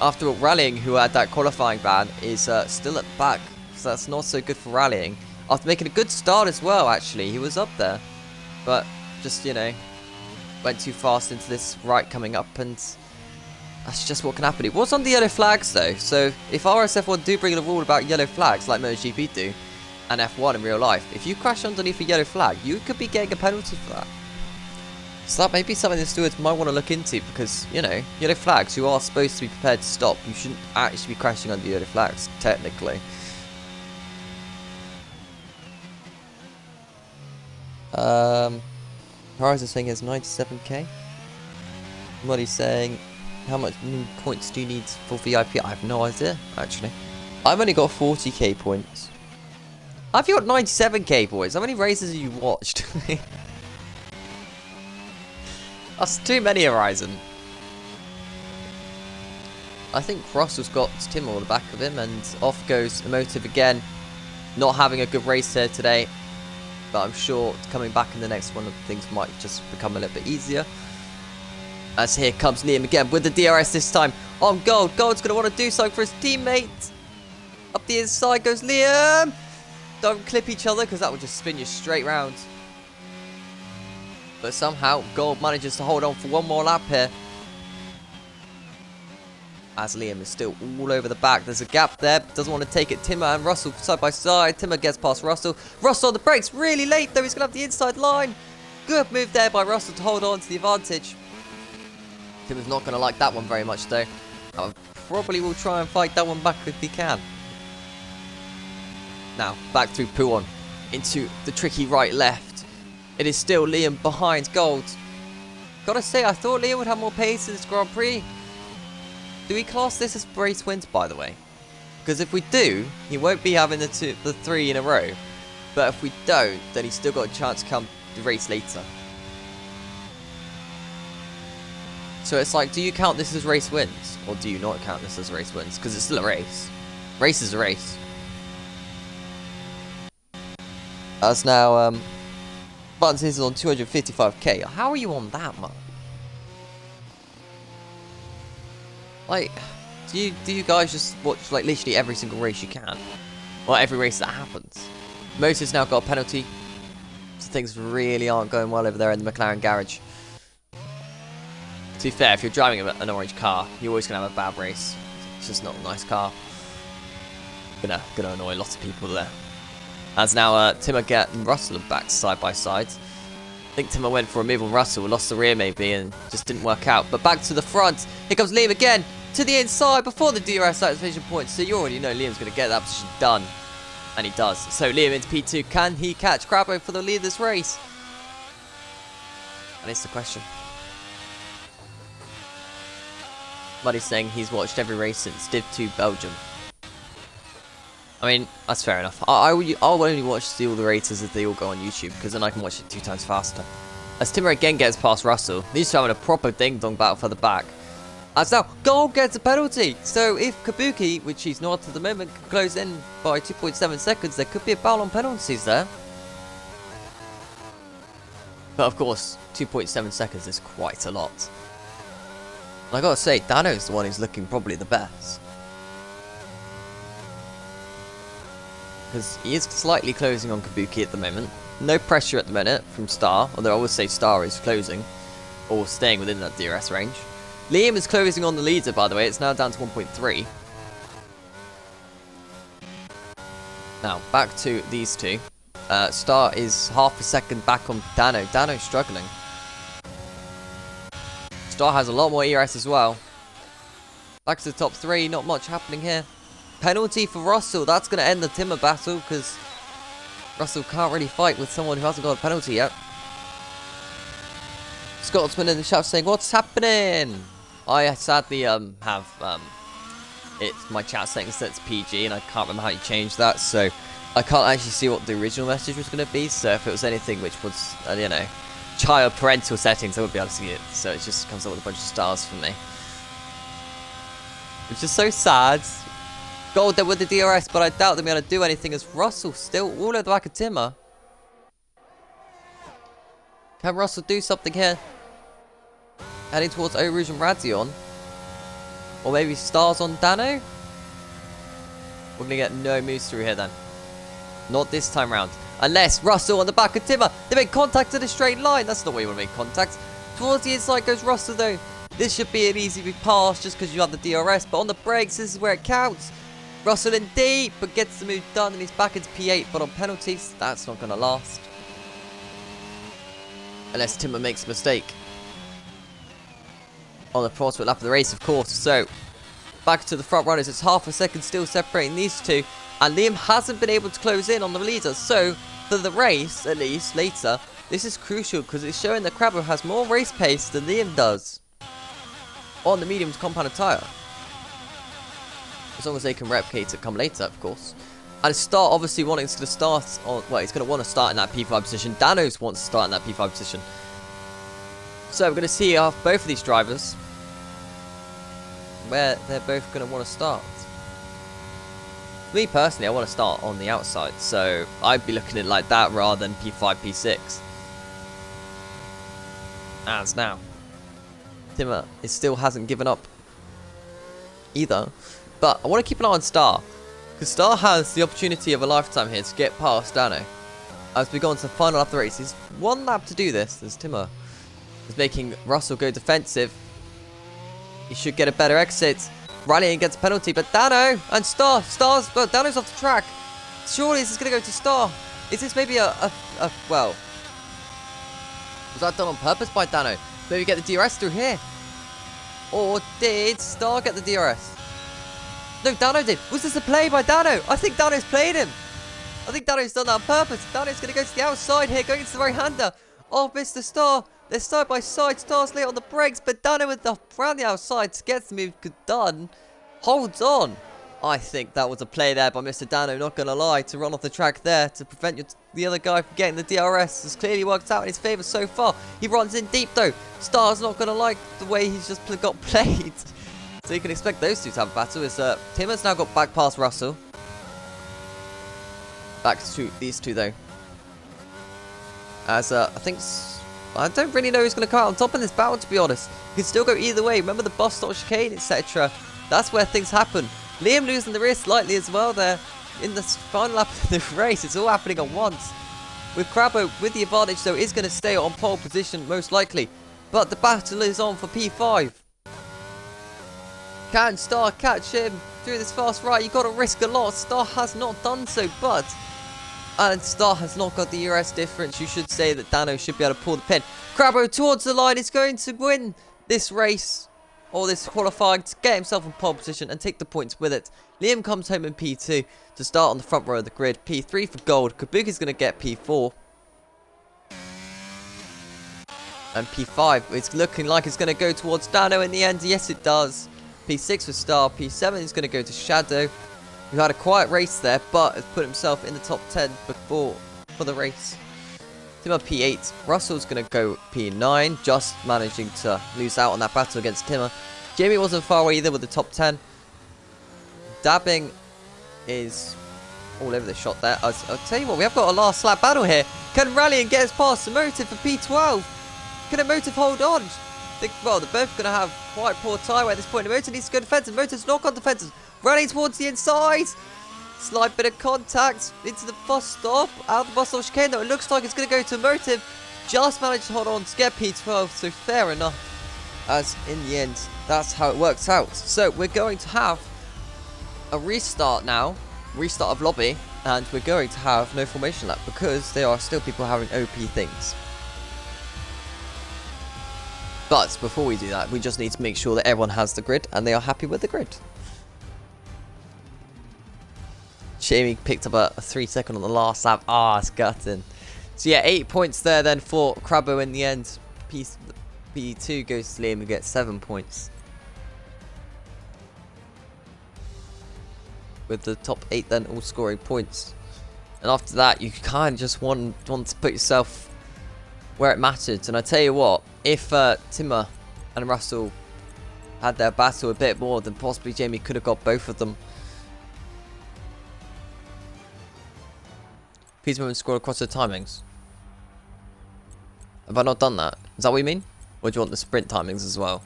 After all, Rallying, who had that qualifying ban, is still at the back. So that's not so good for Rallying. After making a good start as well, actually. He was up there. But just, you know, went too fast into this right coming up, and that's just what can happen. It was on the yellow flags though, so if RSF1 do bring a rule about yellow flags like MotoGP do, and F1 in real life, if you crash underneath a yellow flag, you could be getting a penalty for that. So that may be something the stewards might want to look into, because, you know, yellow flags, you are supposed to be prepared to stop. You shouldn't actually be crashing under yellow flags, technically. Horizon saying he has 97k. Muddy's saying, how much points do you need for VIP? I have no idea, actually. I've only got 40k points. I've got 97k, boys. How many races have you watched? That's too many, Horizon. I think Russell's got Tim on the back of him, and off goes Emotive again. Not having a good race here today. But I'm sure coming back in the next one, things might just become a little bit easier. As here comes Liam again with the DRS this time on Gold. Gold's going to want to do something for his teammate. Up the inside goes Liam. Don't clip each other because that will just spin you straight round. But somehow Gold manages to hold on for one more lap here. As Liam is still all over the back. There's a gap there. Doesn't want to take it. Timmer and Russell side by side. Timmer gets past Russell. Russell on the brakes. Really late though. He's going to have the inside line. Good move there by Russell to hold on to the advantage. Timmer's not going to like that one very much though. I probably will try and fight that one back if he can. Now, back through Puon. Into the tricky right-left. It is still Liam behind Gold. Gotta say, I thought Liam would have more pace in this Grand Prix. Do we class this as race wins, by the way? Because if we do, he won't be having the 3 in a row. But if we don't, then he's still got a chance to come the race later. So it's like, do you count this as race wins? Or do you not count this as race wins? Because it's still a race. Race is a race. As now, Buttons is on 255k. How are you on that much? Like, do you guys just watch like literally every single race you can? Well, every race that happens. Motor's now got a penalty. So things really aren't going well over there in the McLaren garage. To be fair, if you're driving an orange car, you're always going to have a bad race. It's just not a nice car. Gonna annoy lots of people there. As now Timmer and Russell are back side by side. I think Timmer went for a move on Russell, lost the rear maybe, and just didn't work out. But back to the front. Here comes Liam again, to the inside before the DRS activation point. So you already know Liam's going to get that position done. And he does. So Liam into P2. Can he catch Crabbo for the lead of this race? And it's the question. Buddy's saying he's watched every race since Div 2 Belgium. I mean, that's fair enough. I'll only watch all the races as they all go on YouTube, because then I can watch it 2 times faster. As Timmer again gets past Russell, these two having a proper ding-dong battle for the back. As now, Gold gets a penalty. So if Kabuki, which he's not at the moment, can close in by 2.7 seconds, there could be a battle on penalties there. But of course, 2.7 seconds is quite a lot. And I gotta say, Dano's the one who's looking probably the best. Because he is slightly closing on Kabuki at the moment. No pressure at the minute from Star, although I would say Star is closing, or staying within that DRS range. Liam is closing on the leader, by the way. It's now down to 1.3. Now, back to these two. Star is half a second back on Dano. Dano's struggling. Star has a lot more ERS as well. Back to the top 3. Not much happening here. Penalty for Russell. That's going to end the Timmer battle, because Russell can't really fight with someone who hasn't got a penalty yet. Scotsman in the chat saying, "What's happening?" I sadly have it's my chat saying that it's PG, and I can't remember how you change that, so I can't actually see what the original message was going to be. So if it was anything which was you know, child parental settings, I wouldn't be able to see it. So it just comes up with a bunch of stars for me, which is so sad. Gold there with the DRS, but I doubt they'll be able to do anything, as Russell still all over the back of Timmer. Can Russell do something here? Heading towards Eau Rouge and Radion. Or maybe Stars on Dano? We're going to get no moves through here then. Not this time round. Unless Russell on the back of Timmer. They make contact in a straight line. That's not where you want to make contact. Towards the inside goes Russell though. This should be an easy pass just because you have the DRS. But on the brakes, this is where it counts. Russell in deep, but gets the move done, and he's back into P8. But on penalties, that's not going to last. Unless Timmer makes a mistake. On the penultimate lap of the race, of course. So, back to the front runners. It's half a second still separating these two. And Liam hasn't been able to close in on the leader. So, for the race, at least, later, this is crucial because it's showing that Crabbo has more race pace than Liam does. On the medium compounded tyre. As long as they can replicate it come later, of course. And Star obviously wanting to start on, well, he's going to want to start in that P5 position. Danos wants to start in that P5 position. So we're going to see both of these drivers where they're both going to want to start. For me personally, I want to start on the outside, so I'd be looking at it like that rather than P5, P6. As now, Timmer still hasn't given up either. But I want to keep an eye on Star, because Star has the opportunity of a lifetime here to get past Dano. As we go on to the final lap of the race, he's one lap to do this, as Timmer is making Russell go defensive. He should get a better exit. Rallying against penalty, but Dano and Star's, well, Dano's off the track. Surely this is going to go to Star. Is this maybe well, was that done on purpose by Dano? Maybe get the DRS through here. Or did Star get the DRS? No, Dano did. Was this a play by Dano? I think Dano's played him. I think Dano's done that on purpose. Dano's going to go to the outside here, going into the right-hander of Mr. Star. They're side by side. Star's late on the brakes, but Dano with the around the outside gets the move done. Holds on. I think that was a play there by Mr. Dano, not going to lie, to run off the track there to prevent the other guy from getting the DRS. It's clearly worked out in his favour so far. He runs in deep though. Star's not going to like the way he's just got played. So you can expect those two to have a battle. As Timmer's now got back past Russell. Back to these two though. As I don't really know who's going to come out on top in this battle, to be honest. You can still go either way. Remember the bus stop chicane, etc. That's where things happen. Liam losing the rear slightly as well there. in the final lap of the race. It's all happening at once. With Crabbo with the advantage, though, is going to stay on pole position most likely. But the battle is on for P5. Can Star catch him through this fast right? You've got to risk a lot. Star has not done so, and Star has not got the ERS difference. You should say that Dano should be able to pull the pin. Crabbo towards the line is going to win this race, or this qualifying, to get himself in pole position and take the points with it. Liam comes home in P2 to start on the front row of the grid. P3 for gold. Kabuki's going to get P4. And P5, it's looking like it's going to go towards Dano in the end. Yes, it does. P6 for Star. P7 is going to go to Shadow, who had a quiet race there, but has put himself in the top 10 for the race. Timmer P8. Russell's going to go P9, just managing to lose out on that battle against Timmer. Jamie wasn't far away either with the top 10. Dabbing is all over the shot there. I'll tell you what, we have got a last lap battle here. Can Rally and get us past the Motive for P12? Can a Motive hold on? Well, they're both going to have quite poor tyre at this point. The Motive needs to go defensive. Motive's knock on defensive. Rally towards the inside. Slight bit of contact into the bus stop. Out the bus stop chicane, though. It looks like it's going to go to Motive. Just managed to hold on to get P12, so fair enough. As in the end, that's how it works out. So we're going to have a restart now. Restart of lobby. And we're going to have no formation lap because there are still people having OP things. But before we do that, we just need to make sure that everyone has the grid and they are happy with the grid. Jamie picked up a 3-second on the last lap. Ah, it's gutting. So yeah, 8 points there then for Crabbo in the end. P2 goes to Liam and gets 7 points. With the top 8 then all scoring points. And after that, you kind of just want to put yourself where it mattered. And I tell you what, if Timmer and Russell had their battle a bit more, then possibly Jamie could have got both of them. Please remember to scroll across the timings. Have I not done that? Is that what you mean? Or do you want the sprint timings as well?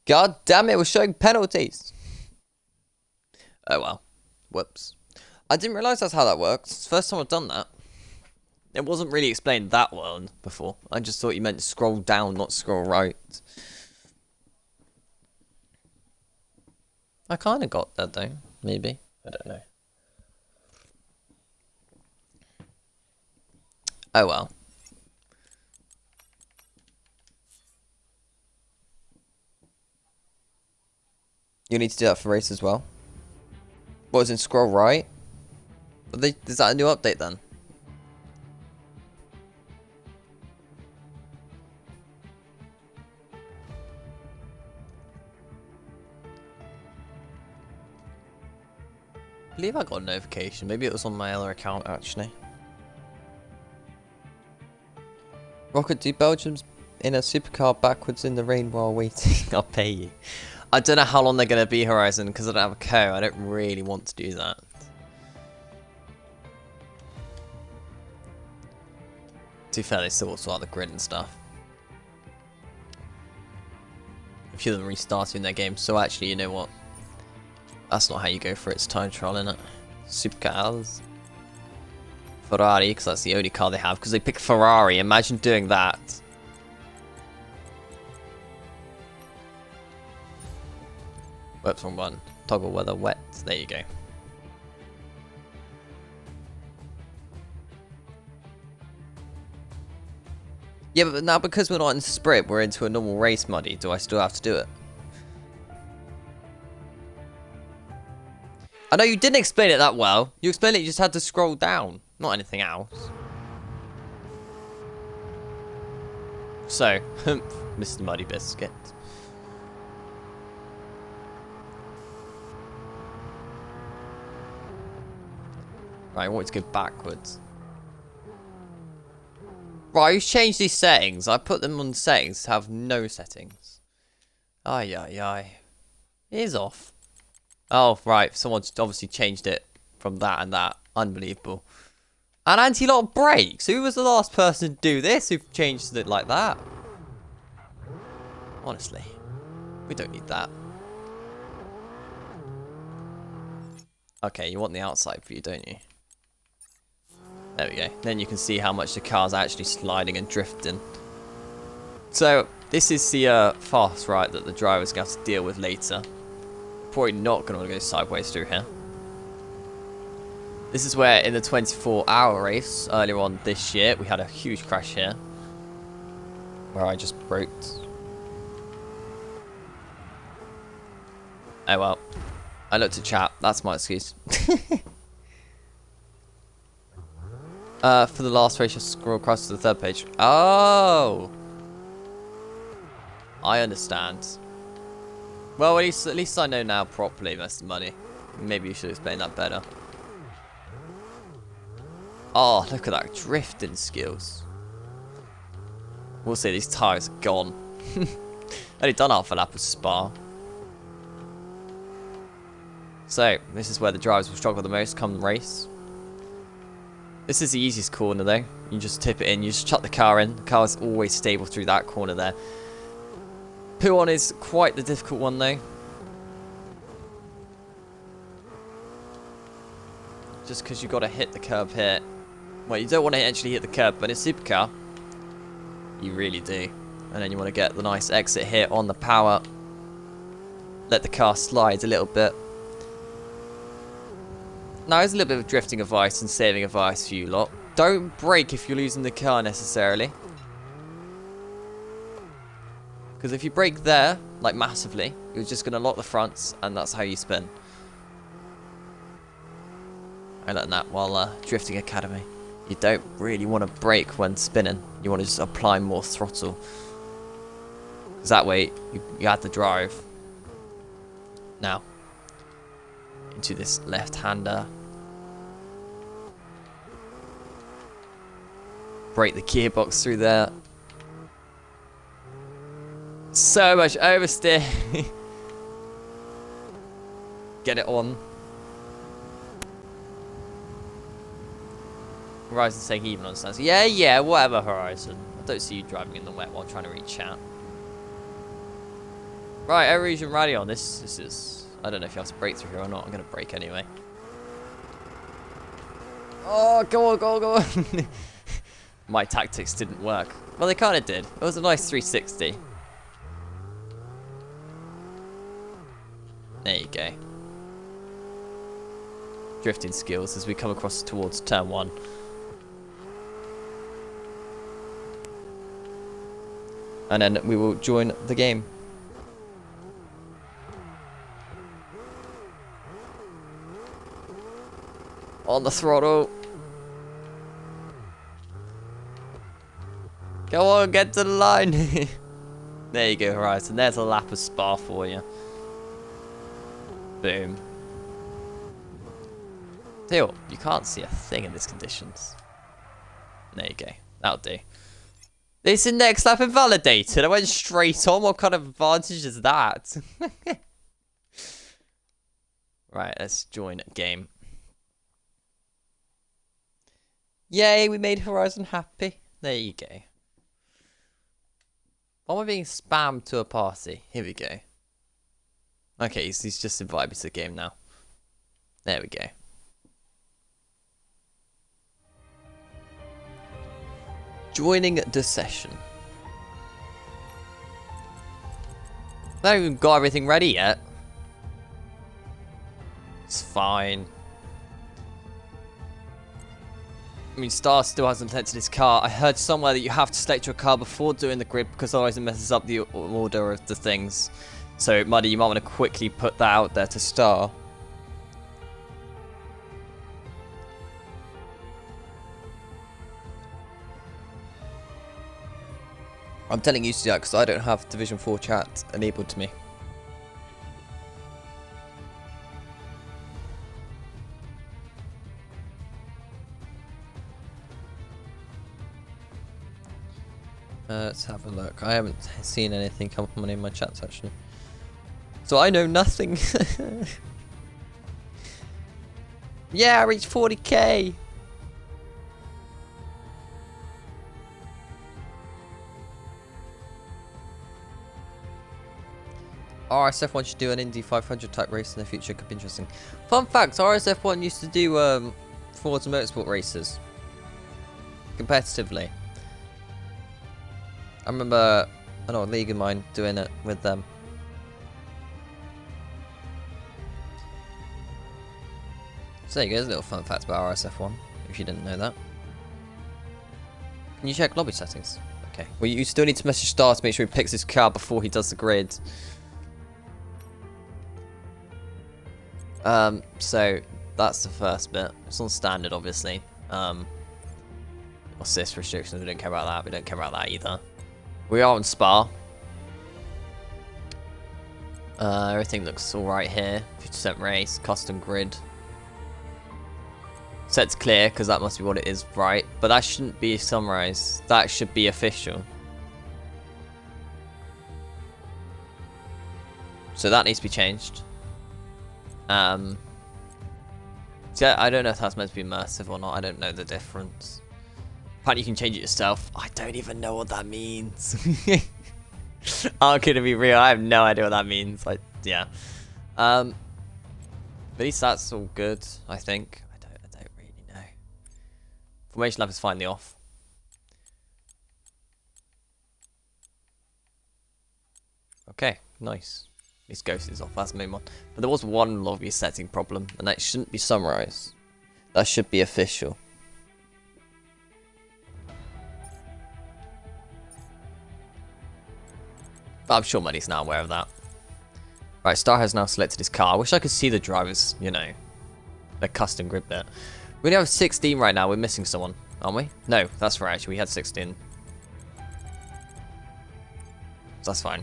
God damn it, we're showing penalties. Oh well. Whoops. I didn't realise that's how that works. It's the first time I've done that. It wasn't really explained that well before. I just thought you meant scroll down, not scroll right. I kind of got that though. Maybe. I don't know. Oh well. You need to do that for race as well. What was in scroll right? Is that a new update then? I believe I got a notification. Maybe it was on my other account actually. Rocket, do Belgium's in a supercar backwards in the rain while waiting. I'll pay you. I don't know how long they're going to be, Horizon, because I don't have a co. I don't really want to do that. To be fair, they still sort out the grid and stuff. A few of them restarting their game, so actually, you know what? That's not how you go for it. It's time trial, innit? Supercars. Ferrari, because that's the only car they have, because they pick Ferrari. Imagine doing that. Whoops, wrong one. Toggle weather wet. There you go. Yeah, but now because we're not in sprint, we're into a normal race muddy. Do I still have to do it? I know you didn't explain it that well. You explained it, you just had to scroll down. Not anything else. So, Mr. Muddy Biscuit. Right, I want it to go backwards. Right, who's changed these settings? I put them on settings to have no settings. Ay, ay, ay. It is off. Oh, right, someone's obviously changed it from that and that. Unbelievable. And anti-lock brakes. Who was the last person to do this who changed it like that? Honestly. We don't need that. Okay, you want the outside view, don't you? There we go. Then you can see how much the car's actually sliding and drifting. So, this is the fast right that the driver's going to have to deal with later. Probably not going to want to go sideways through here. This is where in the 24-hour race earlier on this year, we had a huge crash here. Where I just broke. Oh well. I looked at chat. That's my excuse. For the last race, just scroll across to the third page. Oh! I understand. Well, at least I know now properly, Mr. Money. Maybe you should explain that better. Oh, look at that drifting skills. We'll see, these tyres are gone. Only done half a lap of Spa. So, this is where the drivers will struggle the most come the race. This is the easiest corner though. You just tip it in, you just chuck the car in. The car is always stable through that corner there. P1 is quite the difficult one though. Just because you've got to hit the curb here. Well, you don't want to actually hit the curb, but in a supercar, you really do. And then you want to get the nice exit here on the power. Let the car slide a little bit. Now, there's a little bit of drifting advice and saving advice for you lot. Don't brake if you're losing the car necessarily. Because if you brake there, like massively, you're just going to lock the fronts, and that's how you spin. I learned that while drifting academy. You don't really want to brake when spinning. You want to just apply more throttle. Because that way, you add the drive. Now, into this left-hander. Break the gearbox through there. So much oversteer. Get it on. Horizon saying he even understands. Yeah, whatever, Horizon. I don't see you driving in the wet while trying to reach out. Right, Eurasian Rally on. This is... I don't know if you have to brake through here or not. I'm going to brake anyway. Oh, go on. My tactics didn't work. Well, they kind of did. It was a nice 360. There you go. Drifting skills as we come across towards turn 1. And then we will join the game. On the throttle. Go on, get to the line. There you go, Horizon. There's a lap of Spa for you. Boom. Tell you what, you can't see a thing in these conditions. There you go. That'll do. This next lap invalidated. I went straight on. What kind of advantage is that? Right, let's join game. Yay, we made Horizon happy. There you go. Why am I being spammed to a party? Here we go. Okay, he's just invited me to the game now. There we go. Joining the session. I haven't even got everything ready yet. It's fine. I mean, Star still hasn't selected his car. I heard somewhere that you have to select your car before doing the grid because otherwise it messes up the order of the things. So, Muddy, you might want to quickly put that out there to Star. I'm telling you to do that because I don't have Division 4 chat enabled to me. Let's have a look. I haven't seen anything come up on any of my chats actually. So I know nothing. Yeah, I reached 40k. RSF1 should do an Indy 500 type race in the future. Could be interesting. Fun fact: RSF1 used to do Forza Motorsport races competitively. I remember an old league of mine doing it with them. So there you go, there's a little fun fact about RSF1, if you didn't know that. Can you check lobby settings? Okay. Well, you still need to message Star to make sure he picks his car before he does the grid. So that's the first bit. It's on standard, obviously. Assist restrictions, we don't care about that. We don't care about that either. We are on Spa. Everything looks alright here. 50% race, custom grid. Set's clear, because that must be what it is, right? But that shouldn't be summarized. That should be official. So that needs to be changed. So I don't know if that's meant to be immersive or not. I don't know the difference. Apparently you can change it yourself. I don't even know what that means. I'm gonna be real. I have no idea what that means. Yeah. At least that's all good, I think. I don't really know. Formation lap is finally off. Okay, nice. At least Ghost is off. That's the main one. But there was one lobby setting problem, and that shouldn't be summarized. That should be official. But I'm sure Money's now aware of that. Right, Star has now selected his car. I wish I could see the drivers, you know, the custom grid bit. We only have 16 right now. We're missing someone, aren't we? No, that's right, actually. We had 16. That's fine.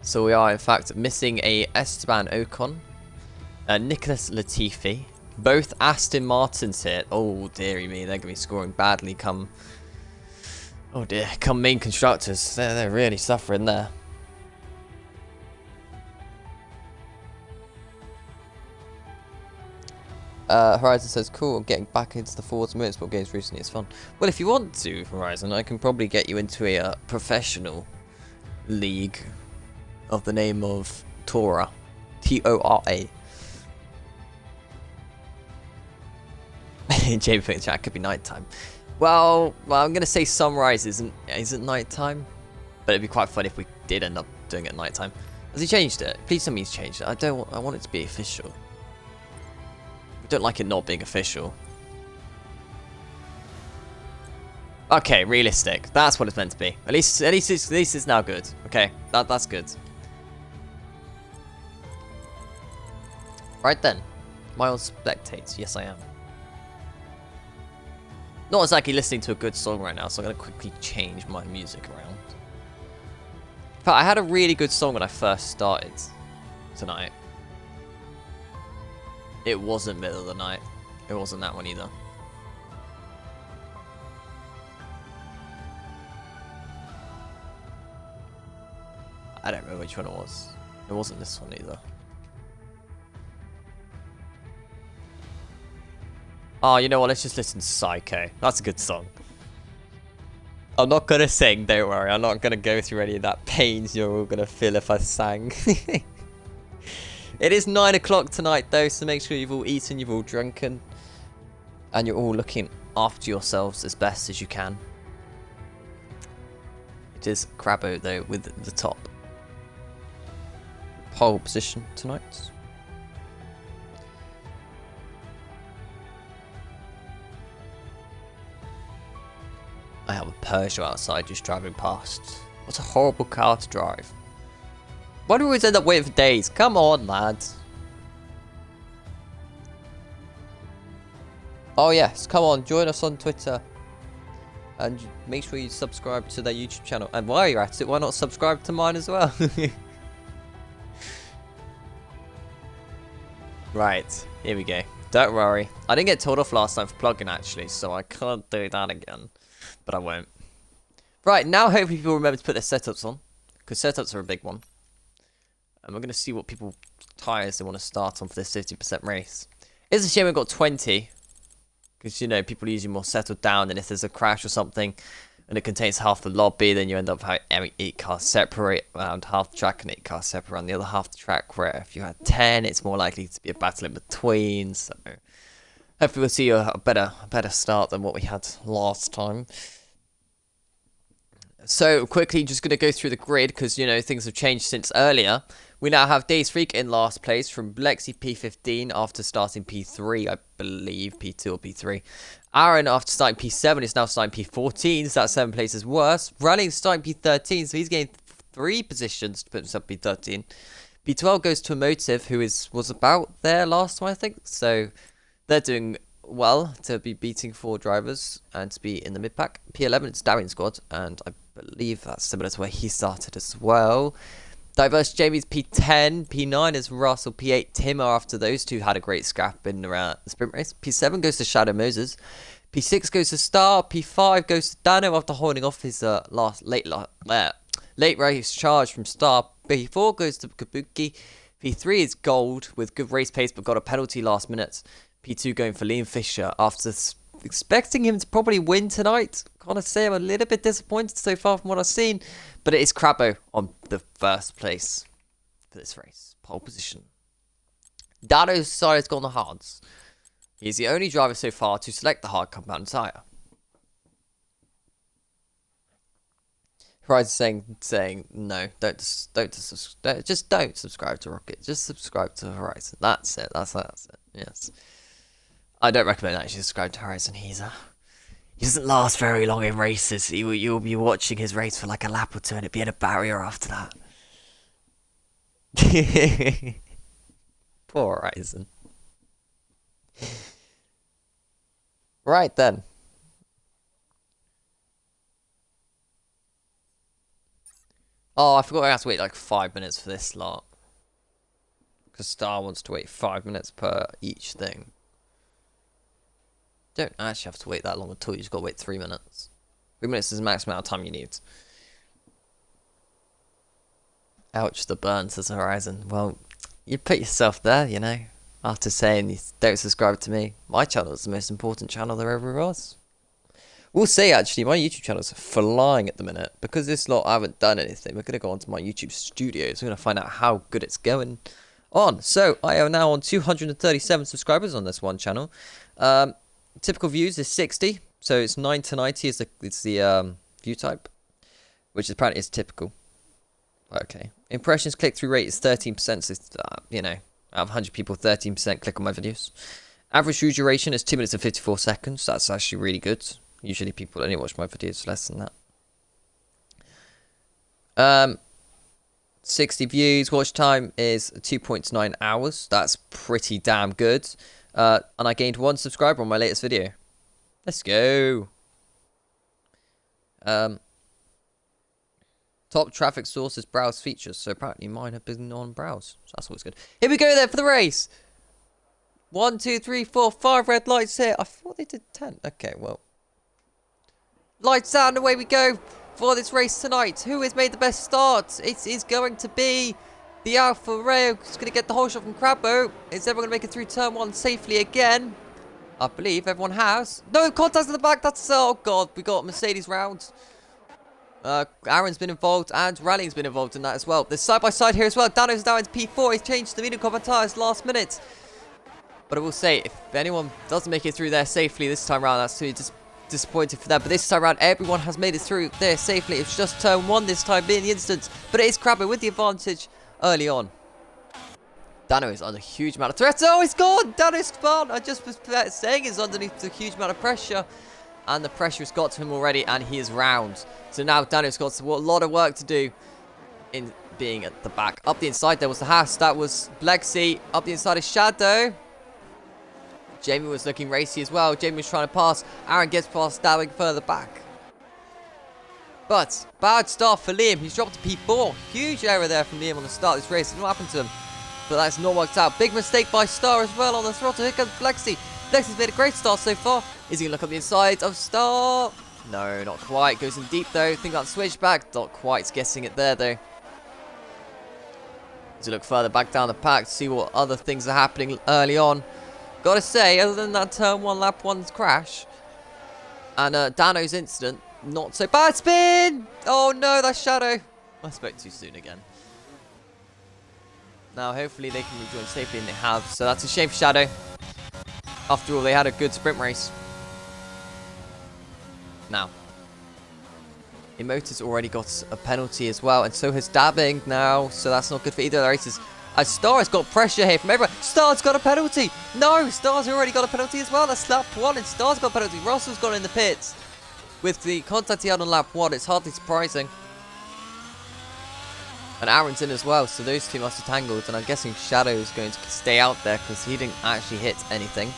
So we are, in fact, missing a Esteban Ocon, Nicholas Latifi, both Aston Martins here. Oh, dearie me, they're going to be scoring badly come... Oh dear, come main constructors. They're really suffering there. Horizon says, cool, getting back into the Forza Motorsport games recently is fun. Well, if you want to, Horizon, I can probably get you into a professional league of the name of Tora. T-O-R-A. Jamie put in the chat, could be nighttime. Well, I'm gonna say sunrise isn't nighttime, but it'd be quite fun if we did end up doing it at nighttime. Has he changed it? Please tell me he's changed it. I want it to be official. I don't like it not being official. Okay, realistic. That's what it's meant to be. At least it's now good. Okay, that's good. Right then, am I on spectate? Yes, I am. Not exactly listening to a good song right now, so I'm going to quickly change my music around. But I had a really good song when I first started tonight. It wasn't middle of the night. It wasn't that one either. I don't remember which one it was. It wasn't this one either. Oh, you know what? Let's just listen to Psycho. That's a good song. I'm not gonna sing, don't worry. I'm not gonna go through any of that pains you're all gonna feel if I sang. It is 9 o'clock tonight though, so make sure you've all eaten, you've all drunken, and you're all looking after yourselves as best as you can. It is Crabbo though with the top pole position tonight. I have a Peugeot outside just driving past. What a horrible car to drive. Why do we always end up waiting for days? Come on, lads. Oh yes, come on, join us on Twitter. And make sure you subscribe to their YouTube channel. And while you're at it, why not subscribe to mine as well? Right, here we go. Don't worry. I didn't get told off last time for plugging actually, so I can't do that again. But I won't. Right, now hopefully people remember to put their setups on. Because setups are a big one. And we're going to see what people tyres they want to start on for this 50% race. It's a shame we've got 20. Because, you know, people are usually more settled down. And if there's a crash or something, and it contains half the lobby, then you end up having 8 cars separate around half the track and 8 cars separate around the other half the track, where if you had 10, it's more likely to be a battle in between. So hopefully we'll see a better start than what we had last time. So quickly, just going to go through the grid because, you know, things have changed since earlier. We now have Days Freak in last place from Lexi P15 after starting P3, I believe, P2 or P3. Aaron, after starting P7, is now starting P14, so that's 7 places worse. Rally's starting P13, so he's gained 3 positions to put himself P13. P12 goes to Emotive, who was about there last time, I think. So they're doing well to be beating 4 drivers and to be in the mid-pack. P11, it's Darian's squad, and I believe that's similar to where he started as well. Diverse Jamie's P10, P9 is Russell, P8 Timmer after those two had a great scrap in the sprint race. P7 goes to Shadow Moses. P6 goes to Star. P5 goes to Dano after holding off his late race charge from Star. P4 goes to Kabuki. P3 is Gold with good race pace but got a penalty last minute. P2 going for Liam Fisher after expecting him to probably win tonight. Gotta say I'm a little bit disappointed so far from what I've seen. But it is Crabbo on the first place for this race. Pole position. Dano's decided to go on the hards. He's the only driver so far to select the hard compound tyre. Horizon saying no, just don't subscribe to Rocket. Just subscribe to Horizon. That's it. That's it. Yes. I don't recommend actually subscribe to Horizon. He doesn't last very long in races. You'll be watching his race for like a lap or two and it'll be in a barrier after that. Poor Horizon. Right then. Oh, I forgot I have to wait like 5 minutes for this slot. Because Star wants to wait 5 minutes per each thing. Don't actually have to wait that long at all. You just got to wait 3 minutes. 3 minutes is the maximum amount of time you need. Ouch, the burn, says Horizon. Well, you put yourself there, you know. After saying you don't subscribe to me. My channel is the most important channel there ever was. We'll see, actually. My YouTube channel is flying at the minute. Because this lot I haven't done anything. We're going to go onto my YouTube studios. We're going to find out how good it's going on. So, I am now on 237 subscribers on this one channel. Typical views is 60. So, it's 9 to 90 is the view type. Which apparently is typical. Okay. Impressions click-through rate is 13%. So, you know, out of 100 people, 13% click on my videos. Average view duration is 2 minutes and 54 seconds. That's actually really good. Usually people only watch my videos less than that. 60 views. Watch time is 2.9 hours. That's pretty damn good. And I gained 1 subscriber on my latest video. Let's go. Top traffic source is browse features. So apparently mine have been on browse. So that's always good. Here we go then for the race. 1, 2, 3, 4, 5 red lights here. I thought they did 10. Okay, well. Lights out and away we go for this race tonight. Who has made the best start? It is going to be the Alfa Romeo. It's going to get the whole shot from Crabbo. Is everyone going to make it through turn 1 safely again? I believe everyone has. No, contacts in the back. That's, oh god, we got Mercedes round. Aaron's been involved and Rallying's been involved in that as well. There's side by side here as well. Dano's now in P4. He's changed the medium compound tyres last minute. But I will say, if anyone doesn't make it through there safely this time around, that's too disappointing for them. But this time around, everyone has made it through there safely. It's just turn 1 this time being the instance. But it is Crabbo with the advantage early on. Dano is under a huge amount of threat. Oh, it's gone! Dano's gone! I just was saying he's underneath a huge amount of pressure. And the pressure has got to him already, and he is round. So now Dano's got a lot of work to do in being at the back. Up the inside, there was the house. That was Lexi. Up the inside is Shadow. Jamie was looking racy as well. Jamie was trying to pass. Aaron gets past, Dowling further back. But, bad start for Liam. He's dropped to P4. Huge error there from Liam on the start of this race. What happened to him? But that's not worked out. Big mistake by Star as well on the throttle. Here comes Lexi. Lexi's made a great start so far. Is he going to look up the inside of Star? No, not quite. Goes in deep though. Think about switchback. Not quite guessing it there though. To look further back down the pack to see what other things are happening early on. Gotta say, other than that turn 1 lap 1's crash and Dano's incident, not so bad. Spin! Oh no, that's Shadow. I spoke too soon again. Now, hopefully they can rejoin safely, and they have. So that's a shame for Shadow. After all, they had a good sprint race. Now, Emota's already got a penalty as well, and so has Dabbing now. So that's not good for either of the races. As Star's got pressure here from everyone. Star's got a penalty. No, Star's already got a penalty as well. That's lap 1, and Star's got a penalty. Russell's gone in the pits. With the contact he had on lap 1, it's hardly surprising. And Aaron's in as well, so those two must have tangled. And I'm guessing Shadow is going to stay out there because he didn't actually hit anything.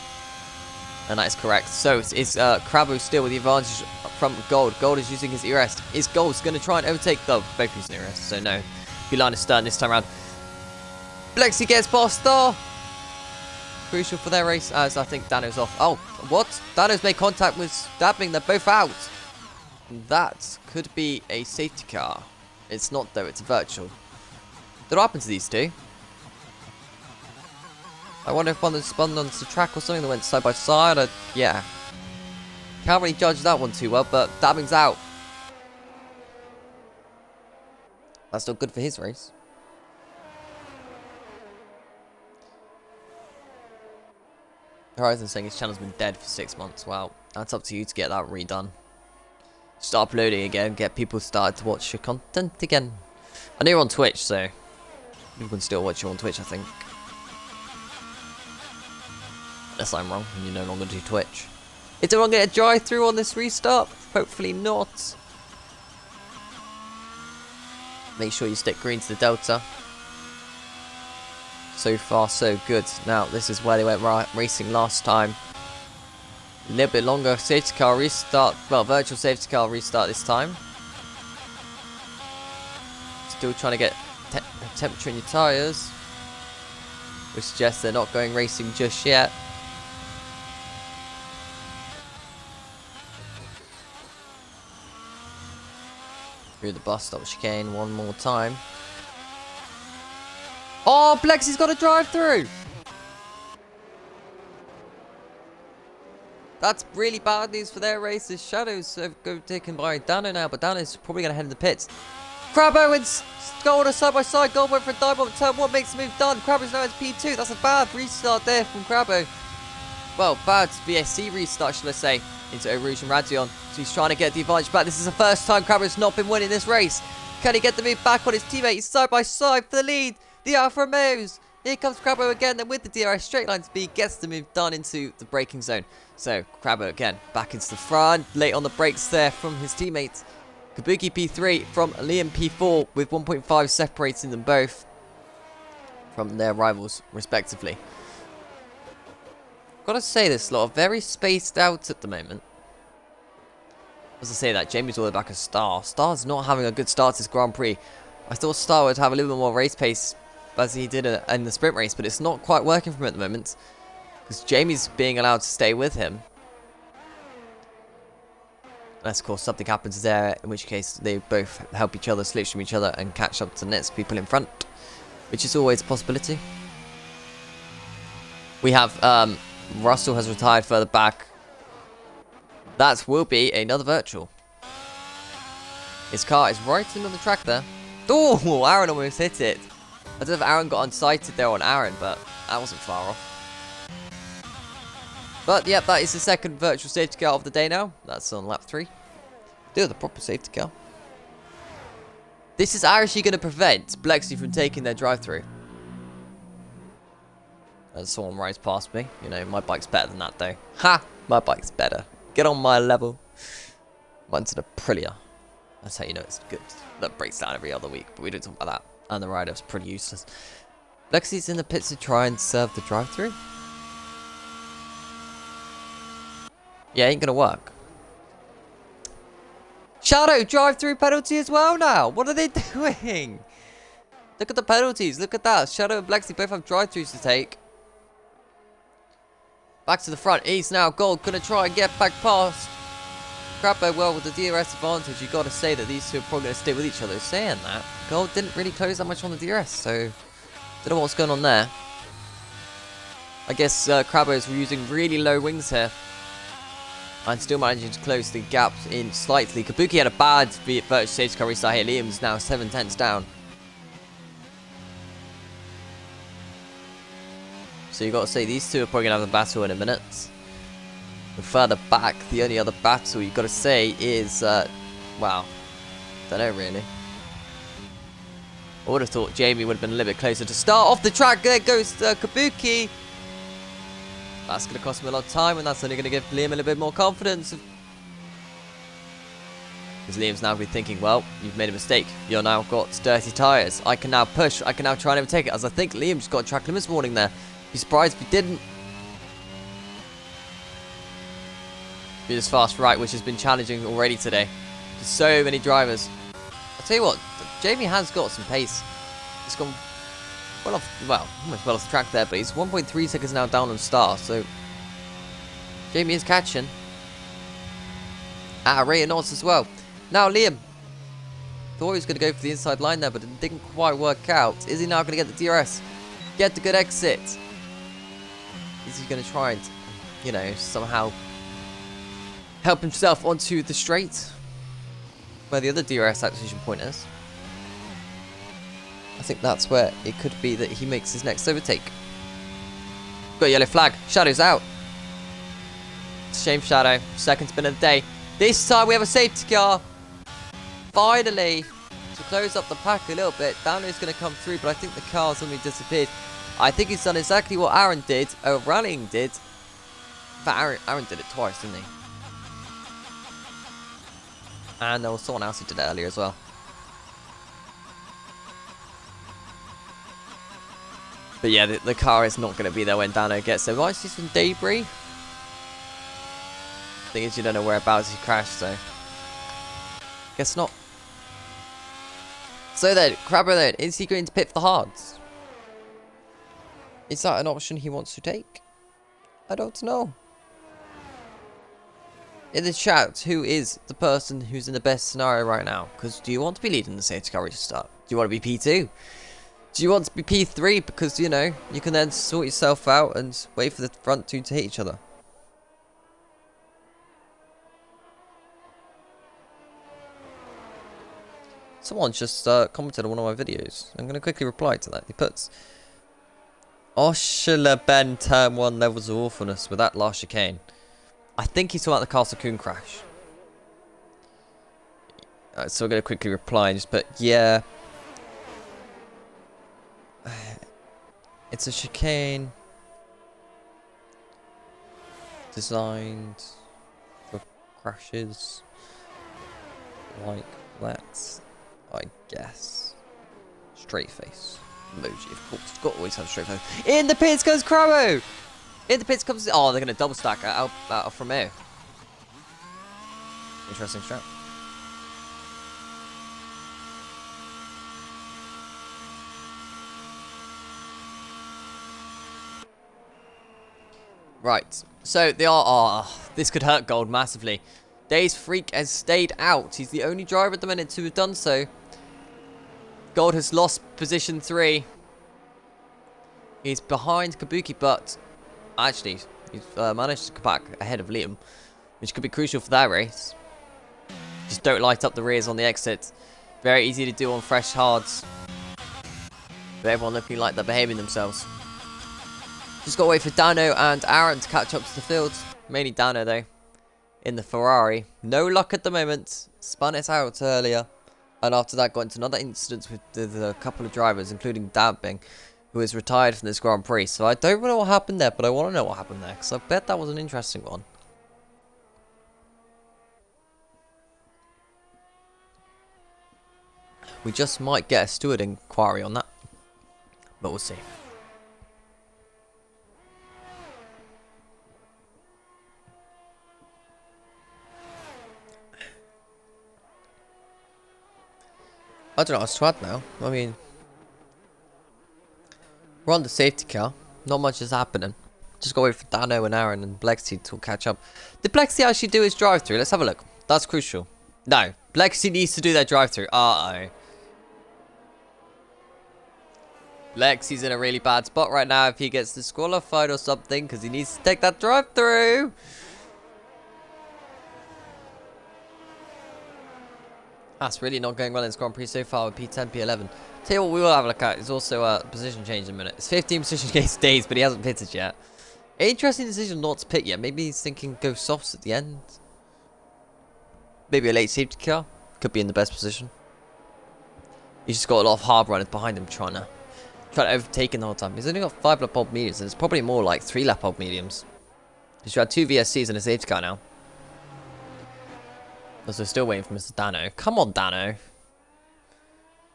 And that is correct. So it's Crabbo still with the advantage from Gold. Gold is using his ERS. Is Gold's going to try and overtake the both using ERS? So no. Be line of stern this time around. Blexy gets past Star. Crucial for their race as I think Dano's off. Oh, what? Dano's made contact with Dabbing. They're both out. That could be a safety car. It's not though, it's virtual. What happened to these two? I wonder if one of them spun onto the track or something that went side by side. Yeah. Can't really judge that one too well, but Dabbing's out. That's not good for his race. Horizon saying his channel's been dead for 6 months. Wow, that's up to you to get that redone. Start uploading again, get people started to watch your content again. I know you're on Twitch, so people can still watch you on Twitch, I think. Unless I'm wrong and you no longer do Twitch. Is everyone going to drive through on this restart? Hopefully not. Make sure you stick green to the Delta. So far, so good. Now, this is where they went racing last time. A little bit longer safety car restart. Well, virtual safety car restart this time. Still trying to get temperature in your tyres. Which suggests they're not going racing just yet. Through the bus stop chicane one more time. Oh, Blexy's got a drive through. That's really bad news for their races. Shadows have taken by Dano now, but Dano's probably going to head in the pits. Crabbo and Gold are side by side. Gold went for a dive bomb turn. What makes the move done? Crabbo's now at P2. That's a bad restart there from Crabbo. Well, bad VSC restart, should I say, into Erosion Radion. So he's trying to get the advantage back. This is the first time Crabbo's not been winning this race. Can he get the move back on his teammate? He's side by side for the lead. The Alfa Romeos. Here comes Crabbo again, then with the DRS straight line speed, gets the move done into the braking zone. So, Crabbo again, back into the front, late on the brakes there from his teammates. Kabuki P3 from Liam P4 with 1.5 separating them both from their rivals, respectively. Gotta say, this lot are very spaced out at the moment. As I say that, Jamie's all the way back at Star. Star's not having a good start to this Grand Prix. I thought Star would have a little bit more race pace as he did in the sprint race, but it's not quite working for him at the moment because Jamie's being allowed to stay with him. Unless, of course, something happens there, in which case they both help each other, slipstream each other, and catch up to the next people in front, which is always a possibility. We have Russell has retired further back. That will be another virtual. His car is right in on the track there. Oh, Aaron almost hit it. I don't know if Aaron got unsighted there on Aaron, but that wasn't far off. But, yep, that is the second virtual safety car of the day now. That's on lap 3. Do the proper safety car. This is actually going to prevent Blexy from taking their drive-through. As someone rides past me. You know, my bike's better than that, though. Ha! My bike's better. Get on my level. Mine's an Aprilia. That's how you know it's good. That breaks down every other week, but we don't talk about that. And the rider's pretty useless. Blexy's in the pits to try and serve the drive-through. Yeah, ain't gonna work. Shadow, drive-through penalty as well now. What are they doing? Look at the penalties. Look at that. Shadow and Blexy both have drive-throughs to take. Back to the front. He's now Gold. Gonna try and get back past Crabbo. Well, with the DRS advantage, you got to say that these two are probably going to stick with each other. Saying that, Gold didn't really close that much on the DRS, so don't know what's going on there. I guess Crabbo's using really low wings here. And still managing to close the gap in slightly. Kabuki had a bad virtual safety car restart here. Liam's now 7/10 down. So you got to say these two are probably going to have a battle in a minute. And further back, the only other battle you got to say is, wow, don't know really. I would have thought Jamie would have been a little bit closer to start off the track. There goes Kabuki. That's going to cost him a lot of time, and that's only going to give Liam a little bit more confidence. Because Liam's now be thinking, well, you've made a mistake. You've now got dirty tyres. I can now push. I can now try and overtake it. As I think Liam just got a track limits warning there. Be surprised if he didn't. Be this fast right, which has been challenging already today. There's so many drivers. I'll tell you what, Jamie has got some pace. He's gone well off, well, almost well off the track there, but he's 1.3 seconds now down on start, so Jamie is catching at a rate of knots as well. Now Liam thought he was going to go for the inside line there, but it didn't quite work out. Is he now going to get the DRS? Get the good exit? Is he going to try and, you know, somehow help himself onto the straight where the other DRS acquisition point is? I think that's where it could be that he makes his next overtake. Got a yellow flag. Shadow's out. Shame, Shadow. Second spin of the day. This time we have a safety car. Finally, to close up the pack a little bit. Dano's going to come through, but I think the car suddenly disappeared. I think he's done exactly what Aaron did, Rallying did. In fact, Aaron did it twice, didn't he? And there was someone else who did it earlier as well. But yeah, the car is not going to be there when Dano gets there. Might see some debris. Thing is, you don't know whereabouts he crashed, so guess not. So then, Crabber then, is he going to pit for the hards? Is that an option he wants to take? I don't know. In the chat, who is the person who's in the best scenario right now? Because do you want to be leading the safety car race to start? Do you want to be P2? Do you want to be P3? Because, you know, you can then sort yourself out and wait for the front two to hit each other. Someone just commented on one of my videos. I'm going to quickly reply to that. He puts, Oshula Ben turn 1 levels of awfulness with that last chicane. I think he's talking about the Castle Coon crash. So I'm going to quickly reply and just put, yeah. It's a chicane designed for crashes like that, I guess. Straight face emoji, of course. Got to always have a straight face. In the pits goes Crow! In the pits comes... Oh, they're going to double stack out from here. Interesting strat. Right, so they are... Oh, this could hurt Gold massively. Days Freak has stayed out. He's the only driver at the minute to have done so. Gold has lost position 3. He's behind Kabuki, but actually, he's managed to come back ahead of Liam, which could be crucial for that race. Just don't light up the rears on the exit. Very easy to do on fresh hards. But everyone looking like they're behaving themselves. Just got to wait for Dano and Aaron to catch up to the field. Mainly Dano, though, in the Ferrari. No luck at the moment. Spun it out earlier. And after that, got into another incident with a couple of drivers, including Damping, who is retired from this Grand Prix. So I don't know what happened there, but I want to know what happened there, because I bet that was an interesting one. We just might get a steward inquiry on that, but we'll see. I don't know what's to add now. I mean, we're on the safety car. Not much is happening. Just gotta wait for Dano and Aaron and Blexy to catch up. Did Blexy actually do his drive-through? Let's have a look. That's crucial. No. Blexy needs to do their drive-through. Uh-oh. Lexi's in a really bad spot right now if he gets disqualified or something, because he needs to take that drive-through. That's really not going well in this Grand Prix so far with P10, P11. Tell you what we will have a look at is also a position change in a minute. It's 15 position change days, but he hasn't pitted yet. Interesting decision not to pit yet. Maybe he's thinking go softs at the end. Maybe a late safety car. Could be in the best position. He's just got a lot of hard runners behind him trying to overtake him the whole time. He's only got 5 lap old mediums, and it's probably more like 3 lap old mediums. Because you had 2 VSCs and a safety car now. So we're still waiting for Mr. Dano. Come on, Dano.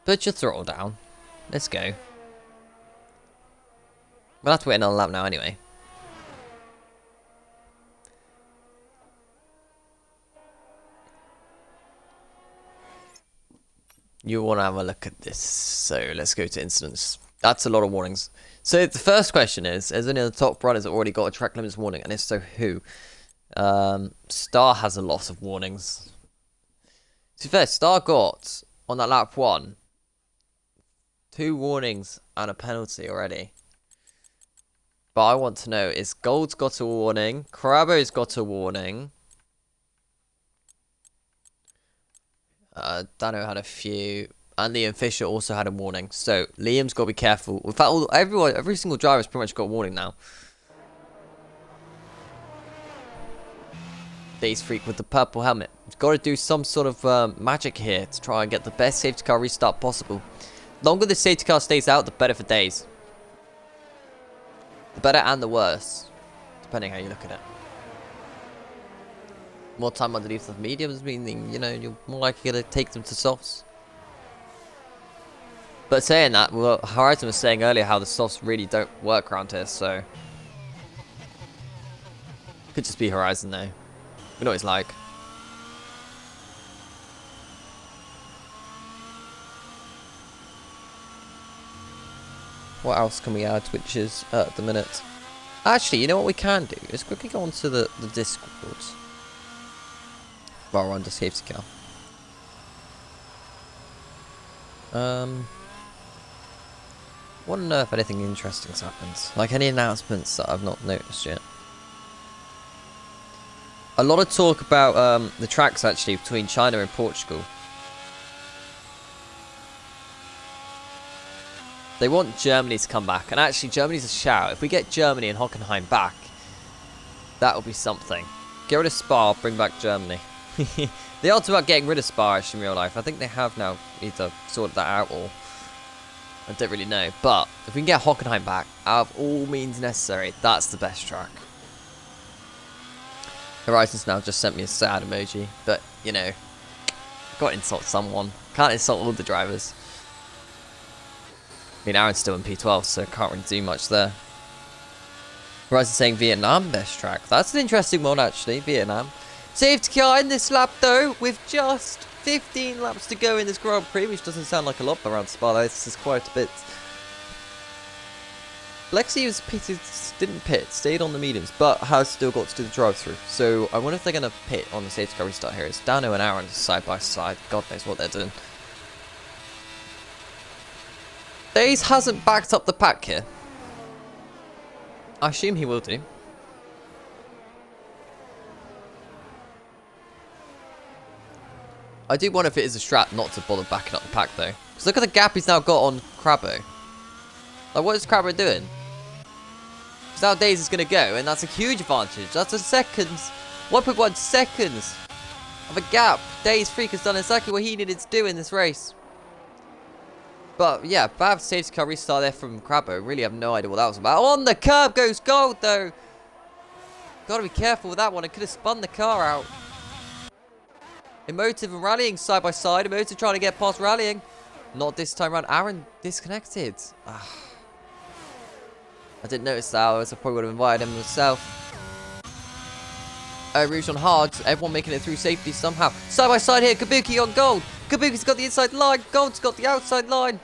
Put your throttle down. Let's go. We'll have to wait another lap now anyway. You want to have a look at this. So let's go to incidents. That's a lot of warnings. So the first question is any of the top runners already got a track limits warning? And if so, who? Star has a lot of warnings. To be fair, Star got, on that lap 1, 2 warnings and a penalty already. But I want to know, is Gold's got a warning? Crabo's got a warning. Dano had a few. And Liam Fisher also had a warning. So, Liam's got to be careful. In fact, every single driver's pretty much got a warning now. Days Freak with the purple helmet. He's got to do some sort of magic here to try and get the best safety car restart possible. The longer the safety car stays out, the better for Days. The better and the worse, depending how you look at it. More time underneath the mediums, meaning, you know, you're more likely to take them to softs. But saying that, well, Horizon was saying earlier how the softs really don't work around here, so... Could just be Horizon though. We know what it's like. What else can we add, which is at the minute? Actually, you know what we can do? Let's quickly go onto the Discord. While we're on the safety car. Want to know if anything interesting has happened. Like any announcements that I've not noticed yet. A lot of talk about the tracks actually between China and Portugal. They want Germany to come back, and actually Germany's a shout. If we get Germany and Hockenheim back, that will be something. Get rid of Spa, bring back Germany. They are talking about getting rid of Spa actually in real life. I think they have now either sorted that out or I don't really know. But if we can get Hockenheim back, out of all means necessary, that's the best track. Horizon's now just sent me a sad emoji, but you know, got to insult someone. Can't insult all the drivers. I mean, Aaron's still in P12, so can't really do much there. Horizon saying Vietnam best track. That's an interesting one actually, Vietnam. Safety car in this lap though, with just 15 laps to go in this Grand Prix, which doesn't sound like a lot, but around Spa this is quite a bit. Lexi was pitted, didn't pit, stayed on the mediums, but has still got to do the drive-through. So I wonder if they're going to pit on the safety car restart here. It's Dano and Aaron side by side. God knows what they're doing. Days hasn't backed up the pack here. I assume he will do. I do wonder if it is a strat not to bother backing up the pack though. Because look at the gap he's now got on Crabo. Like, what is Crabo doing? Because now Days is going to go, and that's a huge advantage. That's a seconds, 1.1 seconds of a gap. Days Freak has done exactly what he needed to do in this race. But yeah, bad safety car restart there from Crabo. Really have no idea what that was about. On the curb goes Gold though. Got to be careful with that one. It could have spun the car out. Emotive and Rallying side by side. Emotive trying to get past Rallying. Not this time around. Aaron disconnected. I didn't notice that. I probably would have invited him myself. Rouge on hard. Everyone making it through safety somehow. Side by side here. Kabuki on Gold. Kabuki's got the inside line. Gold's got the outside line.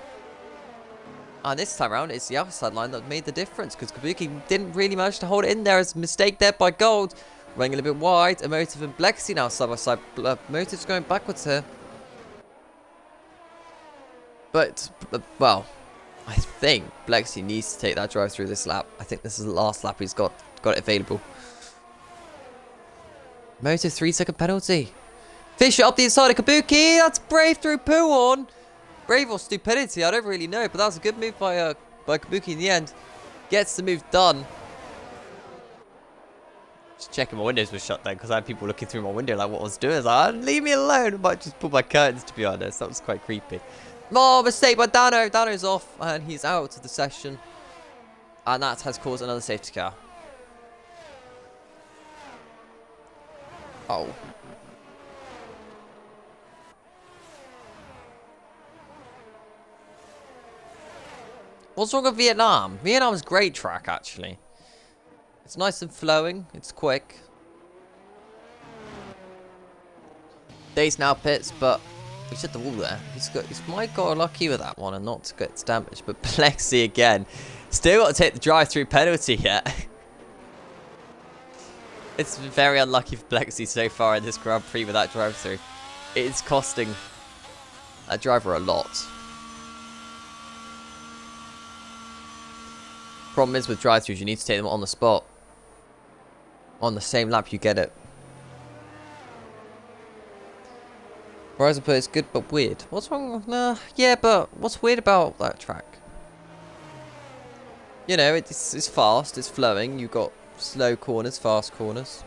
And this time around, it's the outside line that made the difference. Because Kabuki didn't really manage to hold it in there. It's a mistake there by Gold. Running a little bit wide. Emotive and Blexy now side by side. Emotive's going backwards here. But, well, I think Blexy needs to take that drive through this lap. I think this is the last lap he's got it available. Emotive 3-second penalty. Fish it up the inside of Kabuki. That's brave through Puon. Brave or stupidity, I don't really know, but that was a good move by Kabuki in the end. Gets the move done. Just checking my windows were shut then because I had people looking through my window like what I was doing. I was like, leave me alone. I might just pull my curtains, to be honest. That was quite creepy. Oh, mistake by Dano. Dano's off and he's out of the session. And that has caused another safety car. Oh. What's wrong with Vietnam? Vietnam's a great track, actually. It's nice and flowing. It's quick. Days now pits, but he's hit the wall there. He's might got lucky with that one and not to get damaged. But Plexi again. Still got to take the drive-through penalty yet. It's very unlucky for Plexi so far in this Grand Prix with that drive-through. It's costing that driver a lot. Problem is with drive-throughs, you need to take them on the spot. On the same lap you get it. Horizon play is good but weird. What's wrong? Nah, yeah, but what's weird about that track? You know, it's fast, it's flowing. You've got slow corners, fast corners.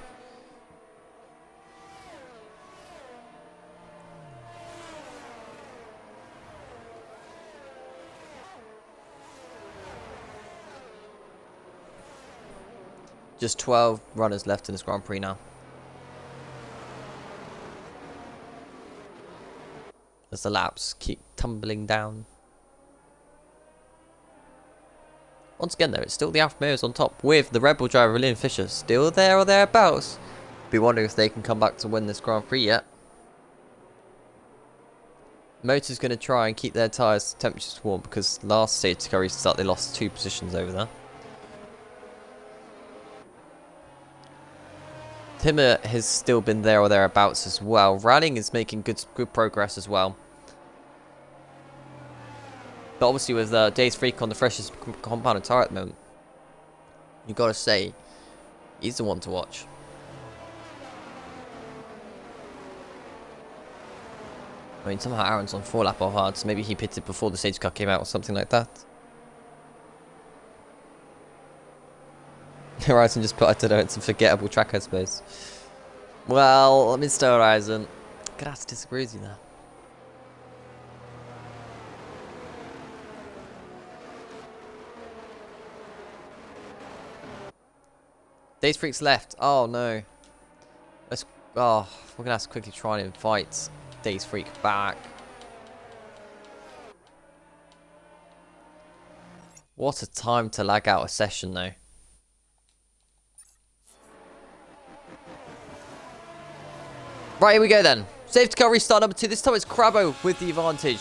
Just 12 runners left in this Grand Prix now. As the laps keep tumbling down. Once again though, it's still the Alfa Romeos on top with the Red Bull driver Lynn Fisher still there or thereabouts. Be wondering if they can come back to win this Grand Prix yet. Motor's going to try and keep their tyres temperatures warm because last stage to restart they lost 2 positions over there. Timmer has still been there or thereabouts as well. Rallying is making good progress as well. But obviously with Days Freak on the freshest compounded tyre at the moment, you got to say, he's the one to watch. I mean, somehow Aaron's on 4 lap or hard, so maybe he pitted before the safety car came out or something like that. Horizon just put, I don't know, it's a forgettable track, I suppose. Well, Mr. Horizon, gonna have to disagree with you there. Days Freak's left. Oh no. Let's. Oh, we're gonna have to quickly try and invite Days Freak back. What a time to lag out a session, though. Right, here we go then. Safety car restart number 2. This time it's Crabbo with the advantage.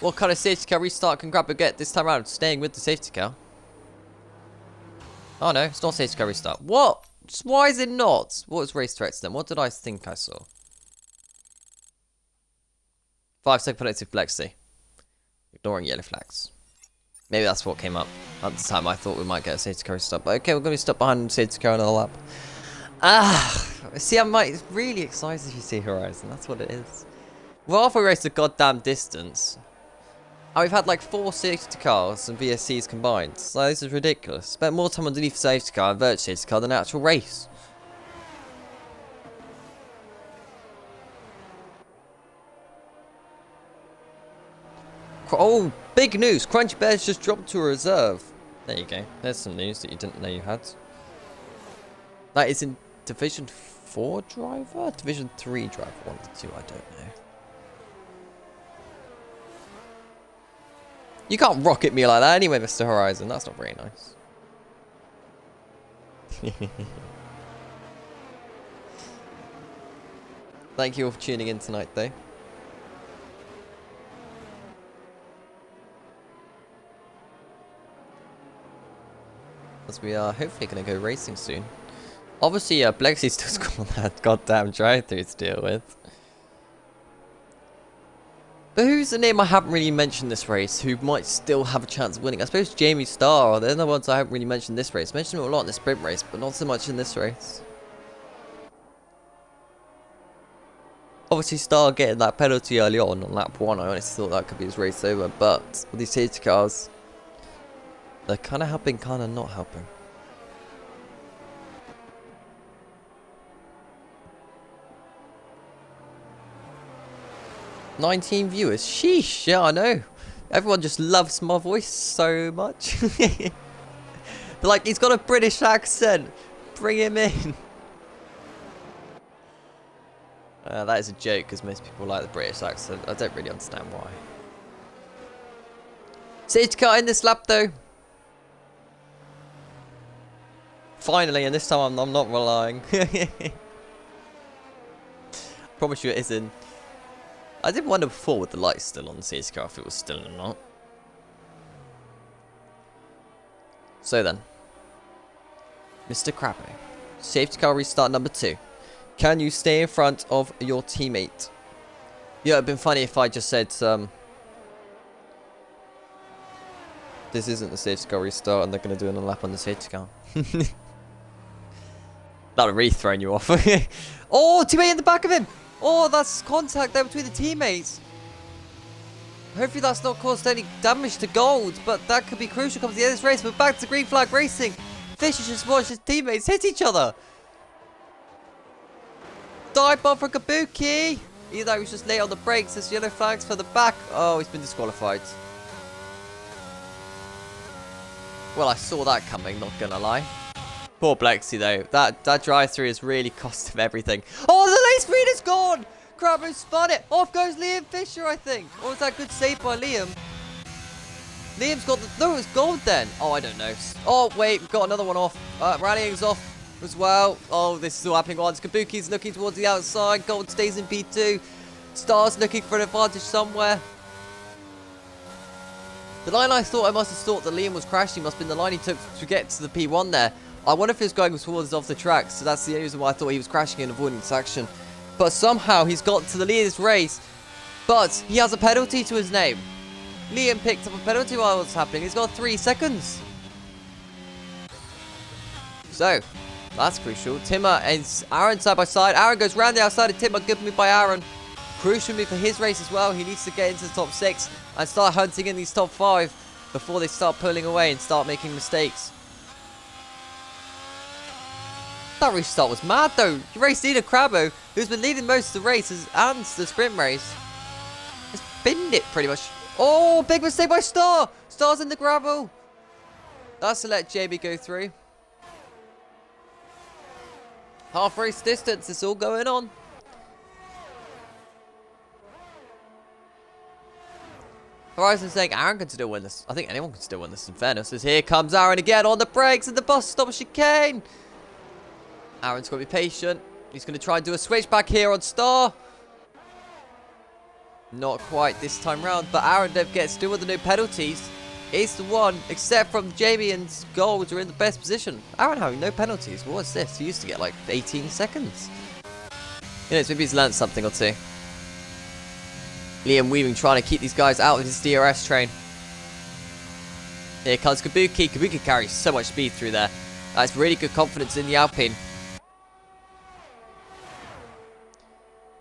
What kind of safety car restart can Crabbo get this time around? Staying with the safety car. Oh no, it's not safety car restart. What? Why is it not? What was race threats then? What did I think I saw? 5-second penalty for Plexi. Ignoring yellow flags. Maybe that's what came up. At the time I thought we might get a safety car restart. But okay, we're going to be stuck behind the safety car another lap. See, I'm really excited if you see Horizon. That's what it is. We're halfway raced a goddamn distance. And we've had like 4 safety cars and VSCs combined. So this is ridiculous. Spent more time underneath the safety car and virtual safety car than an actual race. Oh, big news. Crunchy Bears just dropped to a reserve. There you go. There's some news that you didn't know you had. That is in Division 4 driver? Division 3 driver. 1 to 2, I don't know. You can't rocket me like that anyway, Mr. Horizon. That's not very nice. Thank you all for tuning in tonight, though. As we are hopefully going to go racing soon. Obviously, Blexi's still got that goddamn drive-through to deal with. But who's the name I haven't really mentioned this race who might still have a chance of winning? I suppose Jamie Starr. They're the ones I haven't really mentioned this race. I mentioned them a lot in the sprint race, but not so much in this race. Obviously, Star getting that penalty early on lap 1, I honestly thought that could be his race over. But with these safety cars, they're kind of helping, kind of not helping. "19 viewers. Sheesh, yeah, I know. Everyone just loves my voice so much." They're like, "He's got a British accent. Bring him in." That is a joke because most people like the British accent. I don't really understand why. Safety car in this lap though. Finally, and this time I'm not relying. Promise you it isn't. I did wonder before with the lights still on the safety car if it was still or not. So then, Mr. Crabbe, safety car restart number 2. Can you stay in front of your teammate? Yeah, it'd been funny if I just said, this isn't the safety car restart and they're going to do another lap on the safety car. That would have really thrown you off. Oh, teammate in the back of him! Oh, that's contact there between the teammates. Hopefully that's not caused any damage to gold, but that could be crucial come to the end of this race. We're back to green flag racing. Fisher just watched his teammates hit each other. Dive bomb for Kabuki. Either though he was just late on the brakes. There's yellow flags for the back. Oh, he's been disqualified. Well, I saw that coming, not gonna lie. Poor Blexy though. That drive-through has really cost him everything. Oh, the lane speed is gone! Crabbo spun it. Off goes Liam Fisher, I think. Or was that good save by Liam? Liam's got the... No, it was gold then. Oh, I don't know. Oh, wait. We've got another one off. Rallying's off as well. Oh, this is all happening once. Kabuki's looking towards the outside. Gold stays in P2. Star's looking for an advantage somewhere. The line I must have thought that Liam was crashing must have been the line he took to get to the P1 there. I wonder if he was going towards off the track, so that's the only reason why I thought he was crashing and avoiding this action. But somehow he's got to the lead of this race, but he has a penalty to his name. Liam picked up a penalty while it was happening. He's got 3 seconds. So, that's crucial. Timmer and Aaron side by side. Aaron goes round the outside of Timmer. Good move by Aaron. Crucial move for his race as well. He needs to get into the top 6 and start hunting in these top 5 before they start pulling away and start making mistakes. That restart was mad though. He raced Ida Crabbo, who's been leading most of the races and the sprint race. Has binned it pretty much. Oh, big mistake by Star. Star's in the gravel. That's to let JB go through. Half race distance, it's all going on. Horizon saying Aaron can still win this. I think anyone can still win this in fairness. As here comes Aaron again on the brakes and the bus stop chicane. Aaron's got to be patient. He's going to try and do a switch back here on Star. Not quite this time round, but Aaron gets still with the no penalties. He's the one, except from Jamie and Gold, are in the best position. Aaron having no penalties. What's this? He used to get like 18 seconds. You know, maybe he's learned something or two. Liam Weaving trying to keep these guys out of his DRS train. Here comes Kabuki. Kabuki carries so much speed through there. That's really good confidence in the Alpine.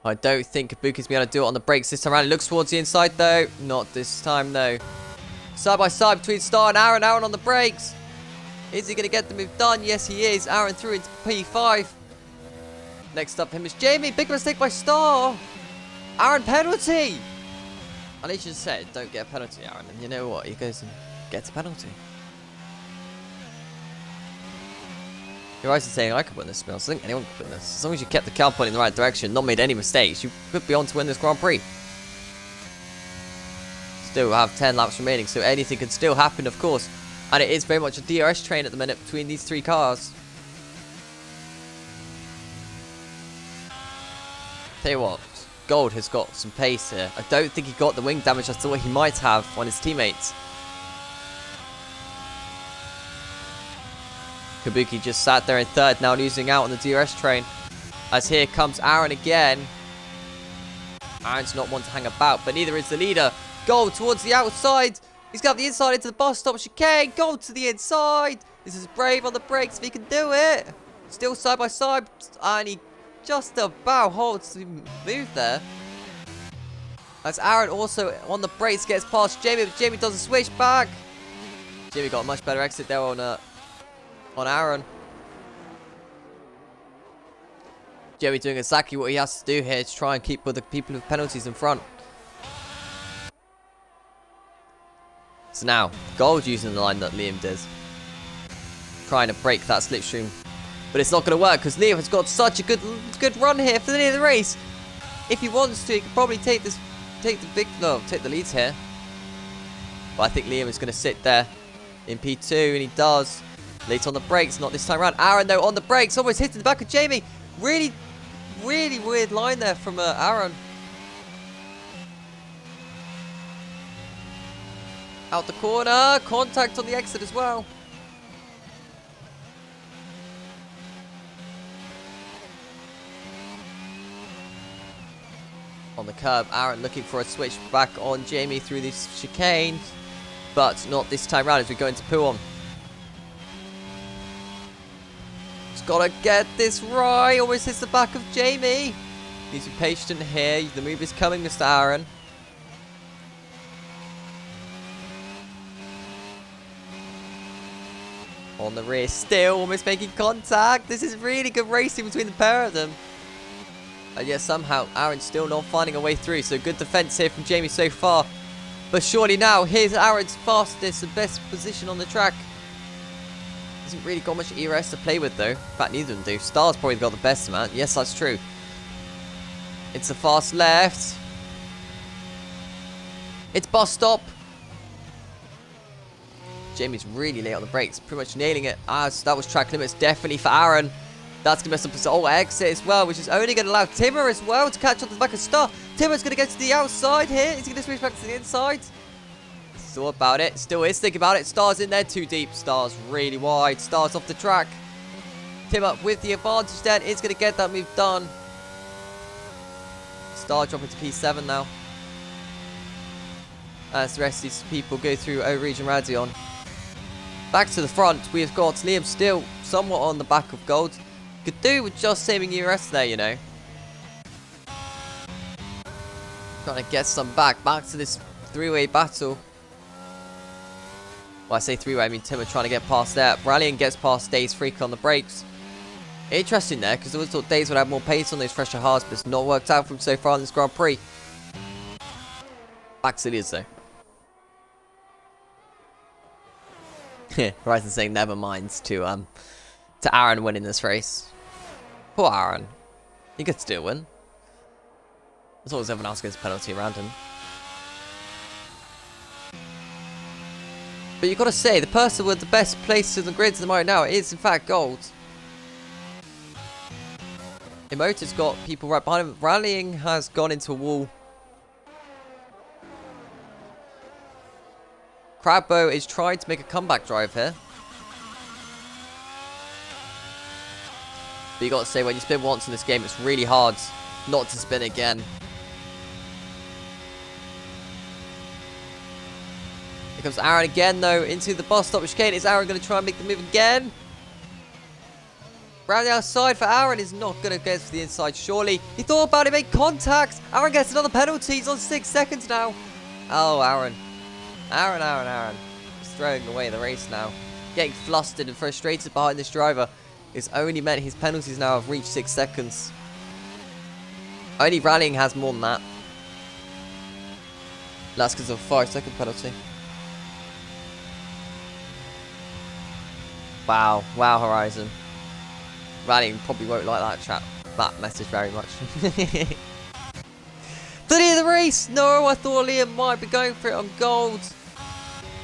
I don't think Kabuki's going to do it on the brakes this time around. He looks towards the inside though. Not this time though. Side by side between Star and Aaron. Aaron on the brakes. Is he going to get the move done? Yes, he is. Aaron through into P5. Next up him is Jamie. Big mistake by Star. Aaron penalty. At least you said don't get a penalty, Aaron. And you know what? He goes and gets a penalty. You're right in saying I could win this, Mills. I think anyone could win this. As long as you kept the car pointing in the right direction, not made any mistakes, you could be on to win this Grand Prix. Still have 10 laps remaining, so anything can still happen, of course. And it is very much a DRS train at the minute between these 3 cars. Tell you what, Gold has got some pace here. I don't think he got the wing damage I thought he might have on his teammates. Kabuki just sat there in 3rd, now losing out on the DRS train. As here comes Aaron again. Aaron's not one to hang about, but neither is the leader. Gold towards the outside. He's got the inside into the bus stop chicane. Gold to the inside. This is brave on the brakes if he can do it. Still side by side. And he just about holds the move there. As Aaron also on the brakes gets past Jamie, but Jamie does a switch back. Jamie got a much better exit there on Aaron. Jamie doing exactly what he has to do here to try and keep with the people with penalties in front. So now, Gold using the line that Liam did. Trying to break that slipstream. But it's not going to work because Liam has got such a good run here for the end of the race. If he wants to, he could probably take the leads here. But I think Liam is going to sit there in P2, and he does. Late on the brakes, not this time around. Aaron, though, on the brakes, almost hitting the back of Jamie. Really, really weird line there from Aaron. Out the corner, contact on the exit as well. On the curb, Aaron looking for a switch back on Jamie through this chicane, but not this time round as we go into Puon. Just gotta get this right. Almost hits the back of Jamie. Needs to be patient here. The move is coming, Mr. Aaron. On the rear, still almost making contact. This is really good racing between the pair of them. And yet somehow Aaron's still not finding a way through. So good defense here from Jamie so far. But surely now, here's Aaron's fastest and best position on the track. Hasn't really got much ERS to play with though. In fact, neither of them do. Star's probably got the best amount. Yes, that's true. It's a fast left. It's bus stop. Jamie's really late on the brakes, pretty much nailing it. As that was track limits definitely for Aaron. That's going to mess up his exit as well, which is only going to allow Timmer as well to catch up to the back of Star. Timmer's going to get to the outside here. He's going to switch back to the inside. Thought about it. Still is thinking about it. Star's in there too deep. Star's really wide. Star's off the track. Timmer with the advantage then is going to get that move done. Star dropping to P7 now. As the rest of these people go through O-Region Radion. Back to the front, we've got Liam still somewhat on the back of Gold. Could do with just saving ERS there, you know. Trying to get some back to this three-way battle. Well, I say three-way, I mean Timmer trying to get past there. Rallying gets past Days Freak on the brakes. Interesting there, because I always thought Days would have more pace on those fresher hards, but it's not worked out for him so far in this Grand Prix. Back to it is though. Horizon saying never mind to Aaron winning this race. Poor Aaron. He gets to win. As long as everyone else gets a penalty around him. But you've got to say, the person with the best place in the grids right now is in fact Gold. Emota's got people right behind him. Rallying has gone into a wall. Crabbo is trying to make a comeback drive here. But you got to say, when you spin once in this game, it's really hard not to spin again. Here comes Aaron again, though, into the bus stop chicane. Is Aaron going to try and make the move again? Round the outside for Aaron is not going to get to the inside, surely. He thought about it, made contact. Aaron gets another penalty. He's on 6 seconds now. Oh, Aaron. Aaron. He's throwing away the race now. Getting flustered and frustrated behind this driver. It's only meant his penalties now have reached 6 seconds. Only Rallying has more than that. That's because of a 5-second penalty. Wow, Horizon. Rallying probably won't like that message very much. The end of the race! No, I thought Liam might be going for it on Gold.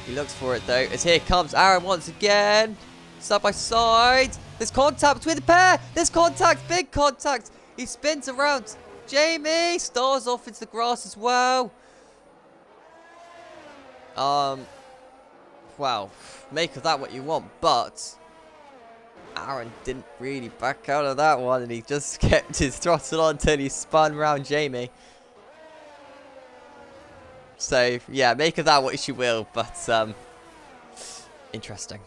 He looks for it though, as here comes Aaron once again. Side by side. There's contact between the pair. There's contact, big contact. He spins around. Jamie stars off into the grass as well. Well, make of that what you want, but Aaron didn't really back out of that one, and he just kept his throttle on until he spun around Jamie. So, yeah, make of that what you will, but, interesting.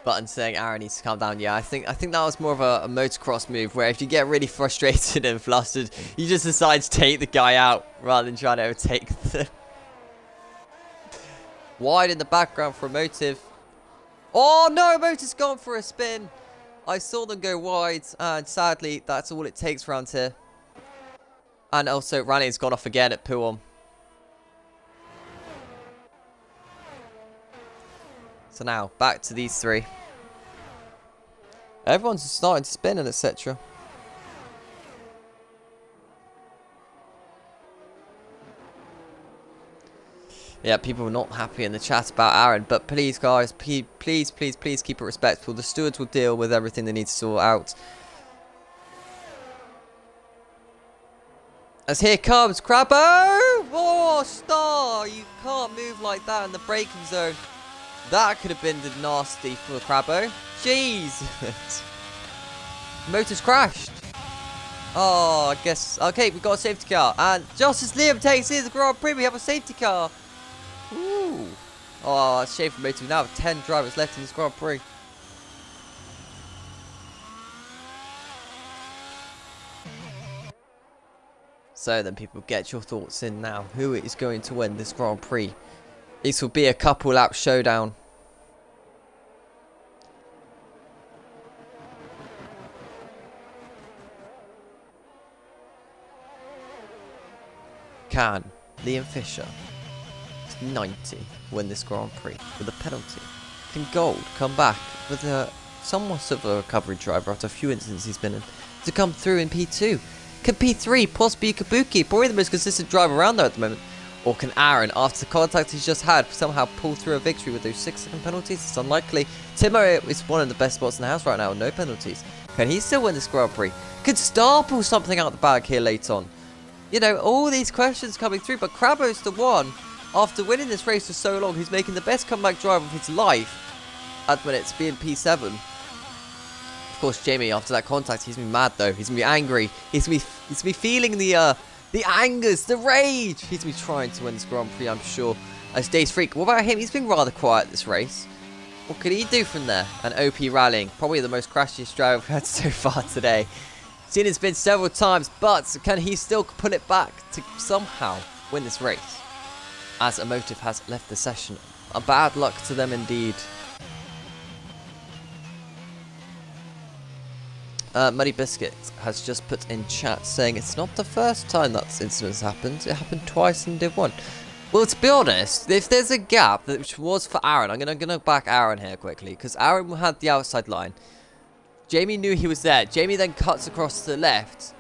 button saying Aaron needs to calm down. Yeah, I think that was more of a motocross move where if you get really frustrated and flustered, you just decide to take the guy out rather than trying to overtake them. Wide in the background for Motive. Oh no, Motive's gone for a spin. I saw them go wide, and sadly, that's all it takes around here. And also, Rani's gone off again at Puon. So now, back to these three. Everyone's starting to spin and etc. Yeah, people are not happy in the chat about Aaron, but please guys, please keep it respectful. The stewards will deal with everything they need to sort out. As here comes Crabbo! Oh, star! You can't move like that in the braking zone. That could have been nasty for Crabbo. Jeez! Motor's crashed. Oh, I guess. Okay, we've got a safety car. And just as Liam takes his Grand Prix, we have a safety car. Ooh. Oh, it's a shame for Motor. We now have 10 drivers left in this Grand Prix. So then, people, get your thoughts in now. Who is going to win this Grand Prix? This will be a couple lap showdown. Can Liam Fisher, 90, win this Grand Prix with a penalty? Can Gold come back with a somewhat of a recovery driver after a few incidents he's been in to come through in P2? Can P3 possibly Kabuki, probably the most consistent driver around there at the moment? Or can Aaron, after the contact he's just had, somehow pull through a victory with those 6-second penalties? It's unlikely. Timo is one of the best spots in the house right now with no penalties. Can he still win this Grand Prix? Could Star pull something out the bag here late on? You know, all these questions coming through, but Crabbo's the one, after winning this race for so long, who's making the best comeback drive of his life at the minute, being P7. Of course, Jamie, after that contact, he's going to be mad, though. He's going to be angry. He's going to be feeling the angers, the rage. He's going to be trying to win this Grand Prix, I'm sure. As Days Freak, what about him? He's been rather quiet this race. What could he do from there? An OP rallying. Probably the most crashiest drive we've had so far today. Seen it spin several times, but can he still pull it back to somehow win this race? As Emotive has left the session. A bad luck to them indeed. Muddy Biscuit has just put in chat saying it's not the first time that incident has happened. It happened twice and did one. Well, to be honest, if there's a gap, which was for Aaron, I'm gonna back Aaron here quickly, because Aaron had the outside line. Jamie knew he was there. Jamie then cuts across to the left,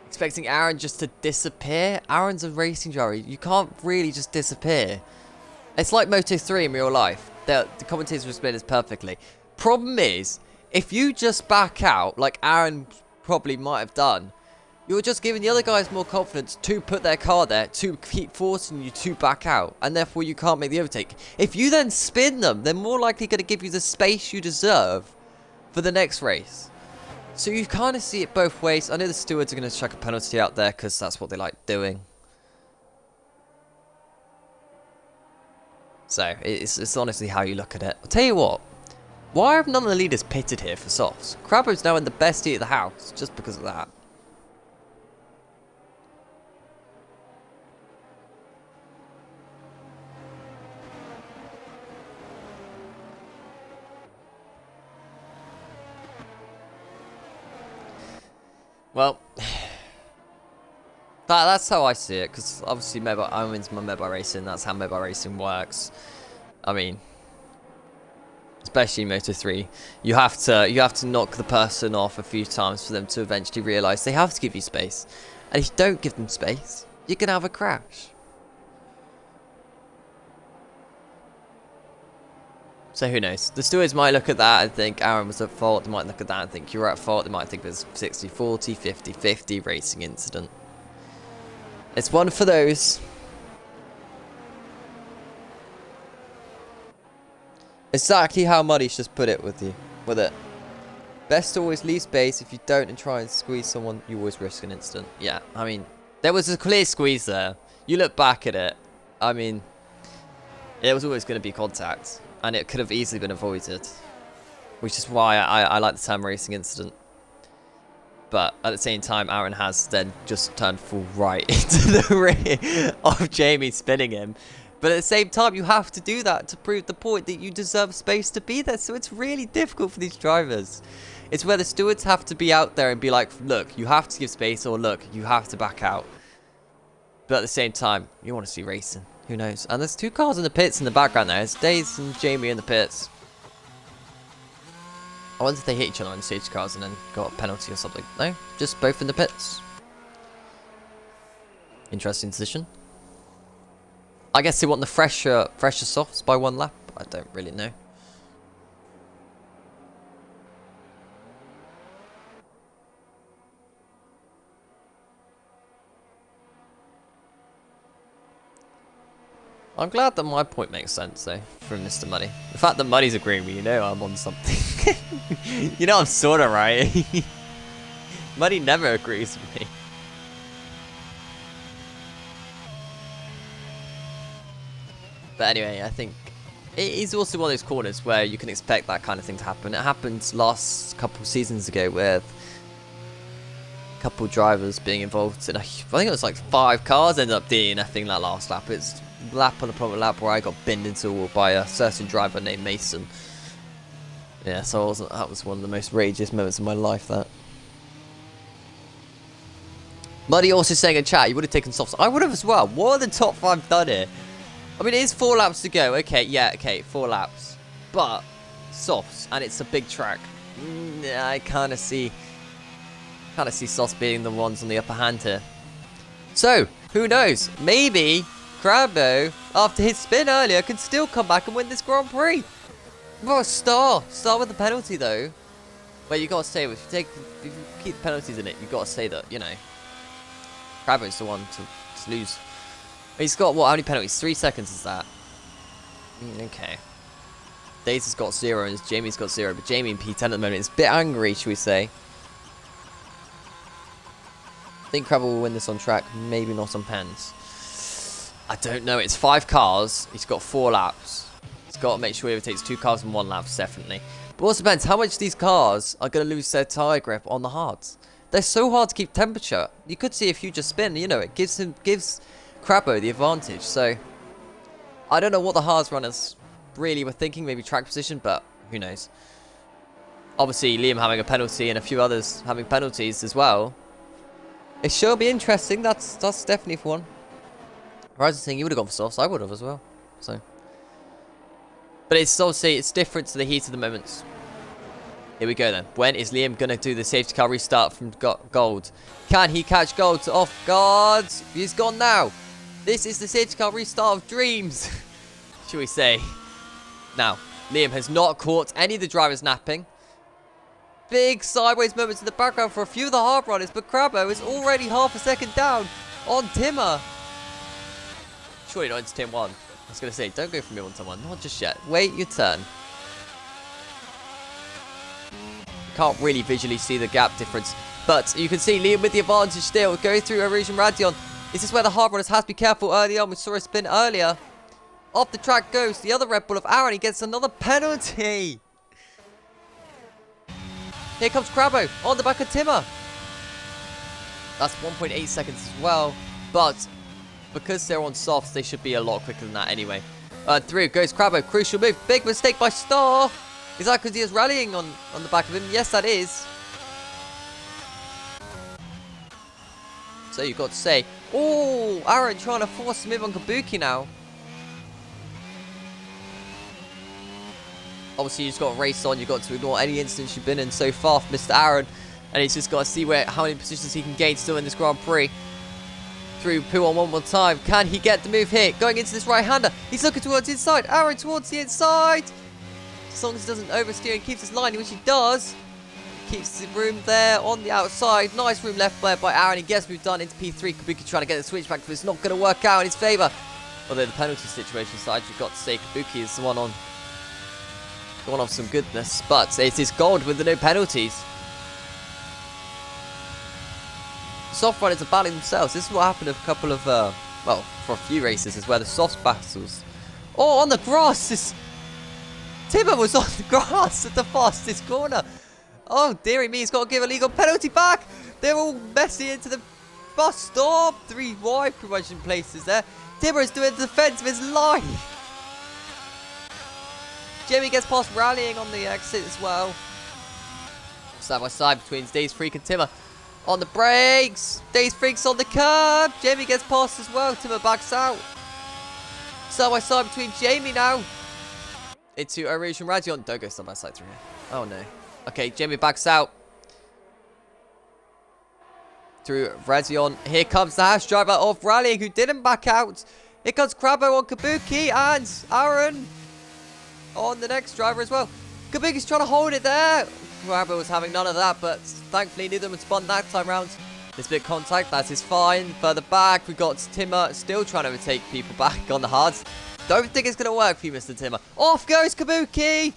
expecting Aaron just to disappear. Aaron's a racing driver. You can't really just disappear. It's like Moto3 in real life. The commentators will explain this perfectly. Problem is, if you just back out, like Aaron probably might have done, you're just giving the other guys more confidence to put their car there, to keep forcing you to back out, and therefore you can't make the overtake. If you then spin them, they're more likely going to give you the space you deserve for the next race. So you kind of see it both ways. I know the stewards are going to chuck a penalty out there because that's what they like doing. So it's honestly how you look at it. I'll tell you what. Why have none of the leaders pitted here for softs? Crabbo's now in the best seat of the house just because of that. Well, that's how I see it, because obviously Owen's my mobile racing. That's how mobile racing works. I mean, especially Moto3, you have to knock the person off a few times for them to eventually realise they have to give you space. And if you don't give them space, you're gonna have a crash. So who knows? The stewards might look at that and think Aaron was at fault. They might look at that and think you're at fault. They might think there's 60-40, 50-50 racing incident. It's one for those. Exactly how Muddy's just put it with it. Best to always leave space. If you don't and try and squeeze someone, you always risk an incident. Yeah, I mean, there was a clear squeeze there. You look back at it. I mean, it was always going to be contact. And it could have easily been avoided. which is why I like the term racing incident. But at the same time, Aaron has then just turned full right into the rear of Jamie, spinning him. But at the same time, you have to do that to prove the point that you deserve space to be there. So it's really difficult for these drivers. It's where the stewards have to be out there and be like, look, you have to give space, or look, you have to back out. But at the same time, you want to see racing. Who knows? And there's 2 cars in the pits in the background there. It's Daze and Jamie in the pits. I wonder if they hit each other on stage cars and then got a penalty or something. No, just both in the pits. Interesting decision. I guess they want the fresher softs by 1 lap. I don't really know. I'm glad that my point makes sense, though, from Mr. Muddy. The fact that Muddy's agreeing with me, you know I'm on something. You know I'm sorta right. Muddy never agrees with me. But anyway, I think it is also one of those corners where you can expect that kind of thing to happen. It happened last couple seasons ago with a couple drivers being involved in I think it was like 5 cars ended up doing nothing that last lap. It's lap on the proper lap where I got binned into a wall by a certain driver named Mason. Yeah, so that was one of the most rageous moments of my life, that. Muddy also saying in chat, you would have taken softs. I would have as well. What are the top 5 done here? I mean, it is 4 laps to go. Okay, yeah, okay, 4 laps. But, softs, and it's a big track. I kind of see softs being the ones on the upper hand here. So, who knows? Maybe Crabbo, after his spin earlier, can still come back and win this Grand Prix. Well, Star with the penalty though. Well, you gotta say, if you keep the penalties in it, you gotta say that, you know, Crabbo's the one to lose. He's got what? How many penalties? 3 seconds is that? Okay. Daze has got 0 and Jamie's got 0, but Jamie in P10 at the moment is a bit angry, should we say? I think Crabbo will win this on track, maybe not on pens. I don't know. It's 5 cars. He's got 4 laps. He's got to make sure he overtakes 2 cars in 1 lap, definitely. But also depends how much these cars are going to lose their tyre grip on the hards. They're so hard to keep temperature. You could see if you just spin, you know, it gives Crabbo the advantage. So I don't know what the hards runners really were thinking. Maybe track position, but who knows. Obviously, Liam having a penalty and a few others having penalties as well. It sure be interesting. That's definitely for one. Horizon saying you would have gone for softs. I would have as well. So, but it's obviously it's different to the heat of the moments. Here we go then. When is Liam gonna do the safety car restart from gold? Can he catch gold off guard? He's gone now. This is the safety car restart of dreams, should we say? Now, Liam has not caught any of the drivers napping. Big sideways moments in the background for a few of the hard runners, but Crabbo is already half a second down on Timmer. Surely not into Tim 1. I was going to say, don't go for me 1-to-1. Not just yet. Wait your turn. Can't really visually see the gap difference. But you can see Liam with the advantage still. Going through Erosion Radion. This is where the hard runners have to be careful early on. We saw a spin earlier. Off the track goes the other Red Bull of Aaron. He gets another penalty. Here comes Crabbo on the back of Timmer. That's 1.8 seconds as well. But because they're on softs, they should be a lot quicker than that anyway. Through goes Crabbo. Crucial move. Big mistake by Star. Is that because he is rallying on the back of him? Yes, that is. So you've got to say, oh, Aaron trying to force a move on Kabuki now. Obviously, you've just got to race on. You've got to ignore any instance you've been in so far for Mr. Aaron. And he's just got to see how many positions he can gain still in this Grand Prix. Through Poo on one more time. Can he get the move here? Going into this right-hander. He's looking towards the inside. Aaron towards the inside. As long as he doesn't oversteer and keeps his line, which he does. Keeps the room there on the outside. Nice room left there by Aaron. He gets moved done into P3. Kabuki trying to get the switchback, but it's not going to work out in his favour. Although the penalty situation side, you've got to say Kabuki is the one on some goodness. But it is gold with the no penalties. Soft runners are battling themselves. This is what happened a couple of, well, for a few races, is where the soft battles. Oh, on the grass! Timmer was on the grass at the fastest corner. Oh, dearie me, he's got to give a legal penalty back. They're all messy into the bus stop. 3 wide pretty much in places there. Timmer is doing the defense of his life. Jamie gets past rallying on the exit as well. Side by side between Days Freak and Timmer. On the brakes. Days Freak's on the curb. Jamie gets past as well. Timmer backs out. Side by side between Jamie now. Into Rouge and Radion. Don't go side by side through here. Oh no. Okay, Jamie backs out. Through Radion. Here comes the hash driver of rallying who didn't back out. Here comes Crabbo on Kabuki and Aaron on the next driver as well. Kabuki's trying to hold it there. Crabbo was having none of that, but thankfully neither of them spun that time round. This bit of contact, that is fine. Further back, we got Timmer still trying to overtake people back on the hards. Don't think it's going to work for you, Mr. Timmer. Off goes Kabuki!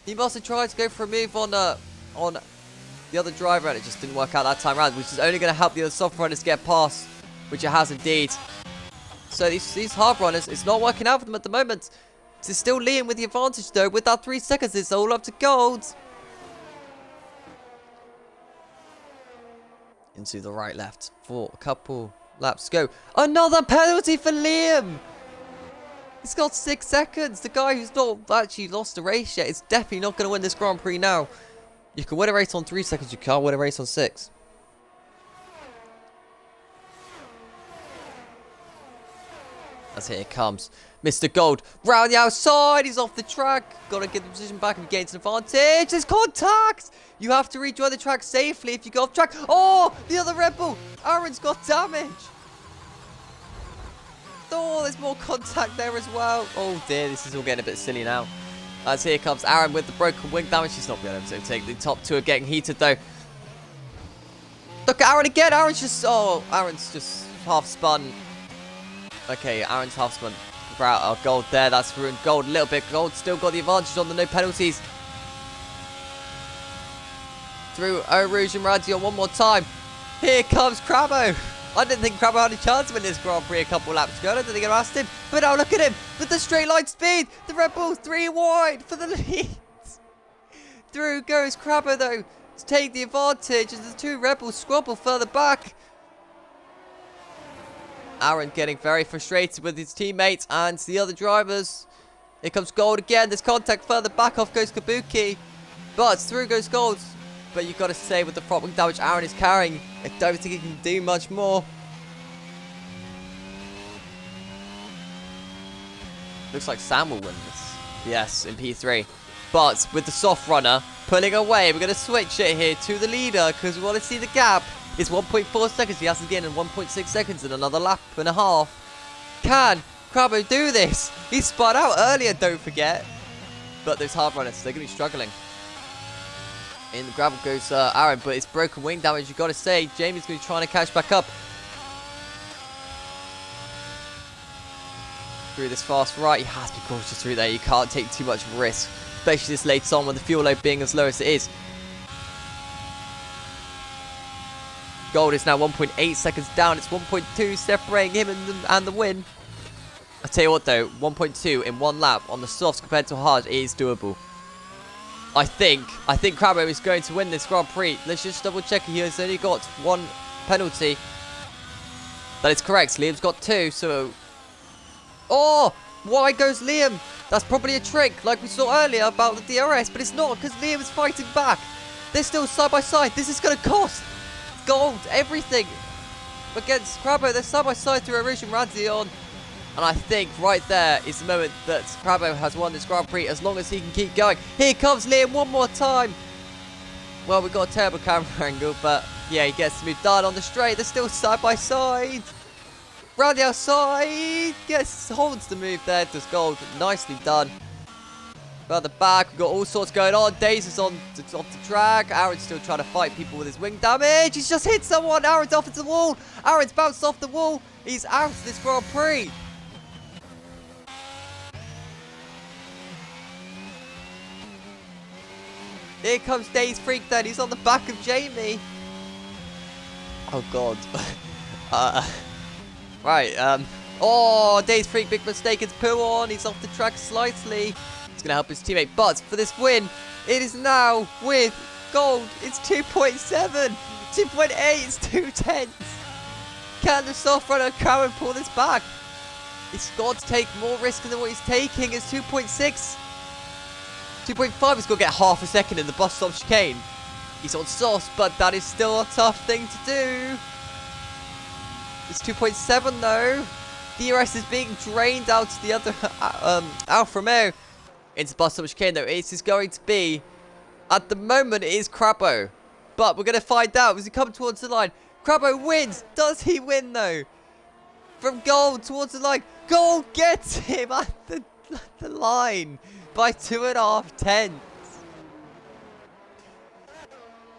He must have tried to go for a move on the other driver, and it just didn't work out that time round, which is only going to help the other soft runners get past, which it has indeed. So these hard runners, it's not working out for them at the moment. It's still Liam with the advantage, though. With that 3 seconds, it's all up to gold. Into the right, left. For a couple laps to go. Another penalty for Liam! He's got 6 seconds. The guy who's not actually lost the race yet is definitely not going to win this Grand Prix now. You can win a race on 3 seconds. You can't win a race on 6. As here it comes. Mr. Gold round the outside. He's off the track. Got to get the position back and gain an advantage. There's contact. You have to rejoin the track safely if you go off track. Oh, the other Red Bull. Aaron's got damage. Oh, there's more contact there as well. Oh dear, this is all getting a bit silly now. As here comes Aaron with the broken wing damage. He's not going to take the top 2 are getting heated though. Look at Aaron again. Aaron's just half spun. Okay, Aaron's half spun. Out our gold there. That's ruined gold a little bit. Gold still got the advantage on the no penalties. Through Rouge and Radion one more time. Here comes Crabbo. I didn't think Crabbo had a chance to win this Grand Prix a couple laps ago. I don't think I asked him. But now look at him with the straight line speed. The Red Bull 3 wide for the lead. Through goes Crabbo though to take the advantage as the 2 Red Bulls squabble further back. Aaron getting very frustrated with his teammates and the other drivers. Here comes Gold again. There's contact further back. Off goes Kabuki. But through goes Gold. But you've got to say with the front wing damage Aaron is carrying, I don't think he can do much more. Looks like Sam will win this. Yes, in P3. But with the soft runner pulling away, we're going to switch it here to the leader because we want to see the gap. It's 1.4 seconds. He has to get in 1.6 seconds in another lap and a half. Can Crabbo do this? He spun out earlier, don't forget. But those hard runners, they're going to be struggling. In the gravel goes Aaron, but it's broken wing damage. You've got to say, Jamie's going to be trying to catch back up. Through this fast right, he has to be cautious through there. You can't take too much risk, especially this late on with the fuel load being as low as it is. Gold is now 1.8 seconds down. It's 1.2 separating him and the win. I tell you what though, 1.2 in 1 lap on the softs compared to hard is doable. I think Crabbo is going to win this Grand Prix. Let's just double check. He has only got 1 penalty. That is correct. Liam's got 2, so... Oh! Why goes Liam? That's probably a trick, like we saw earlier about the DRS, but it's not, because Liam is fighting back. They're still side by side. This is going to cost Gold everything against Crabbo. They're side by side through Rouge and Radion. And I think right there is the moment that Crabbo has won this Grand Prix, as long as he can keep going. Here comes Liam one more time. Well, we've got a terrible camera angle, but yeah, he gets the move done on the straight. They're still side by side. Round the outside. Yes, holds the move there. Does Gold. Nicely done. Further back, we've got all sorts going on. Daze is on off the track. Aaron's still trying to fight people with his wing damage. He's just hit someone. Aaron's off into the wall. Aaron's bounced off the wall. He's out of this Grand Prix. Here comes Daze Freak then. He's on the back of Jamie. Oh, God. Right. Oh, Daze Freak, big mistake. It's poo on. He's off the track slightly. It's going to help his teammate. But for this win, it is now with gold. It's 2.7. 2.8. It's 2/10. Can the soft runner Karen pull this back? He's got to take more risk than what he's taking. It's 2.6. 2.5. He's got to get half a second in the bus stop chicane. He's on sauce, but that is still a tough thing to do. It's 2.7 though. DRS is being drained out to the other Alfa Romeo. Into bus stop chicane though. It is going to be, at the moment, it is Crabbo. But we're going to find out as he comes towards the line. Crabbo wins. Does he win though? From goal towards the line. Goal gets him at the line by 2.5 tenths.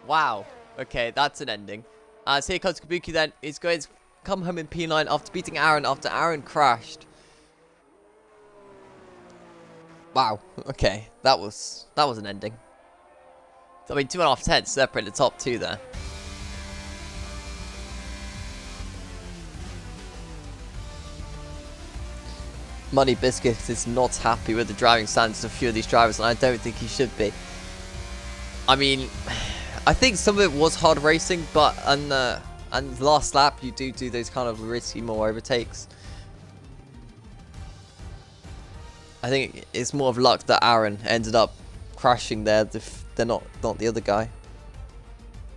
Wow. Okay, that's an ending. So here comes Kabuki then. He's going to come home in P9 after beating Aaron after Aaron crashed. Wow. Okay, that was an ending. I mean, 2.5 tenths separate the top two there. Money Biscuit is not happy with the driving standards of a few of these drivers, and I don't think he should be. I mean, I think some of it was hard racing, but on the last lap, you do those kind of risky more overtakes. I think it's more of luck that Aaron ended up crashing there. They're not the other guy.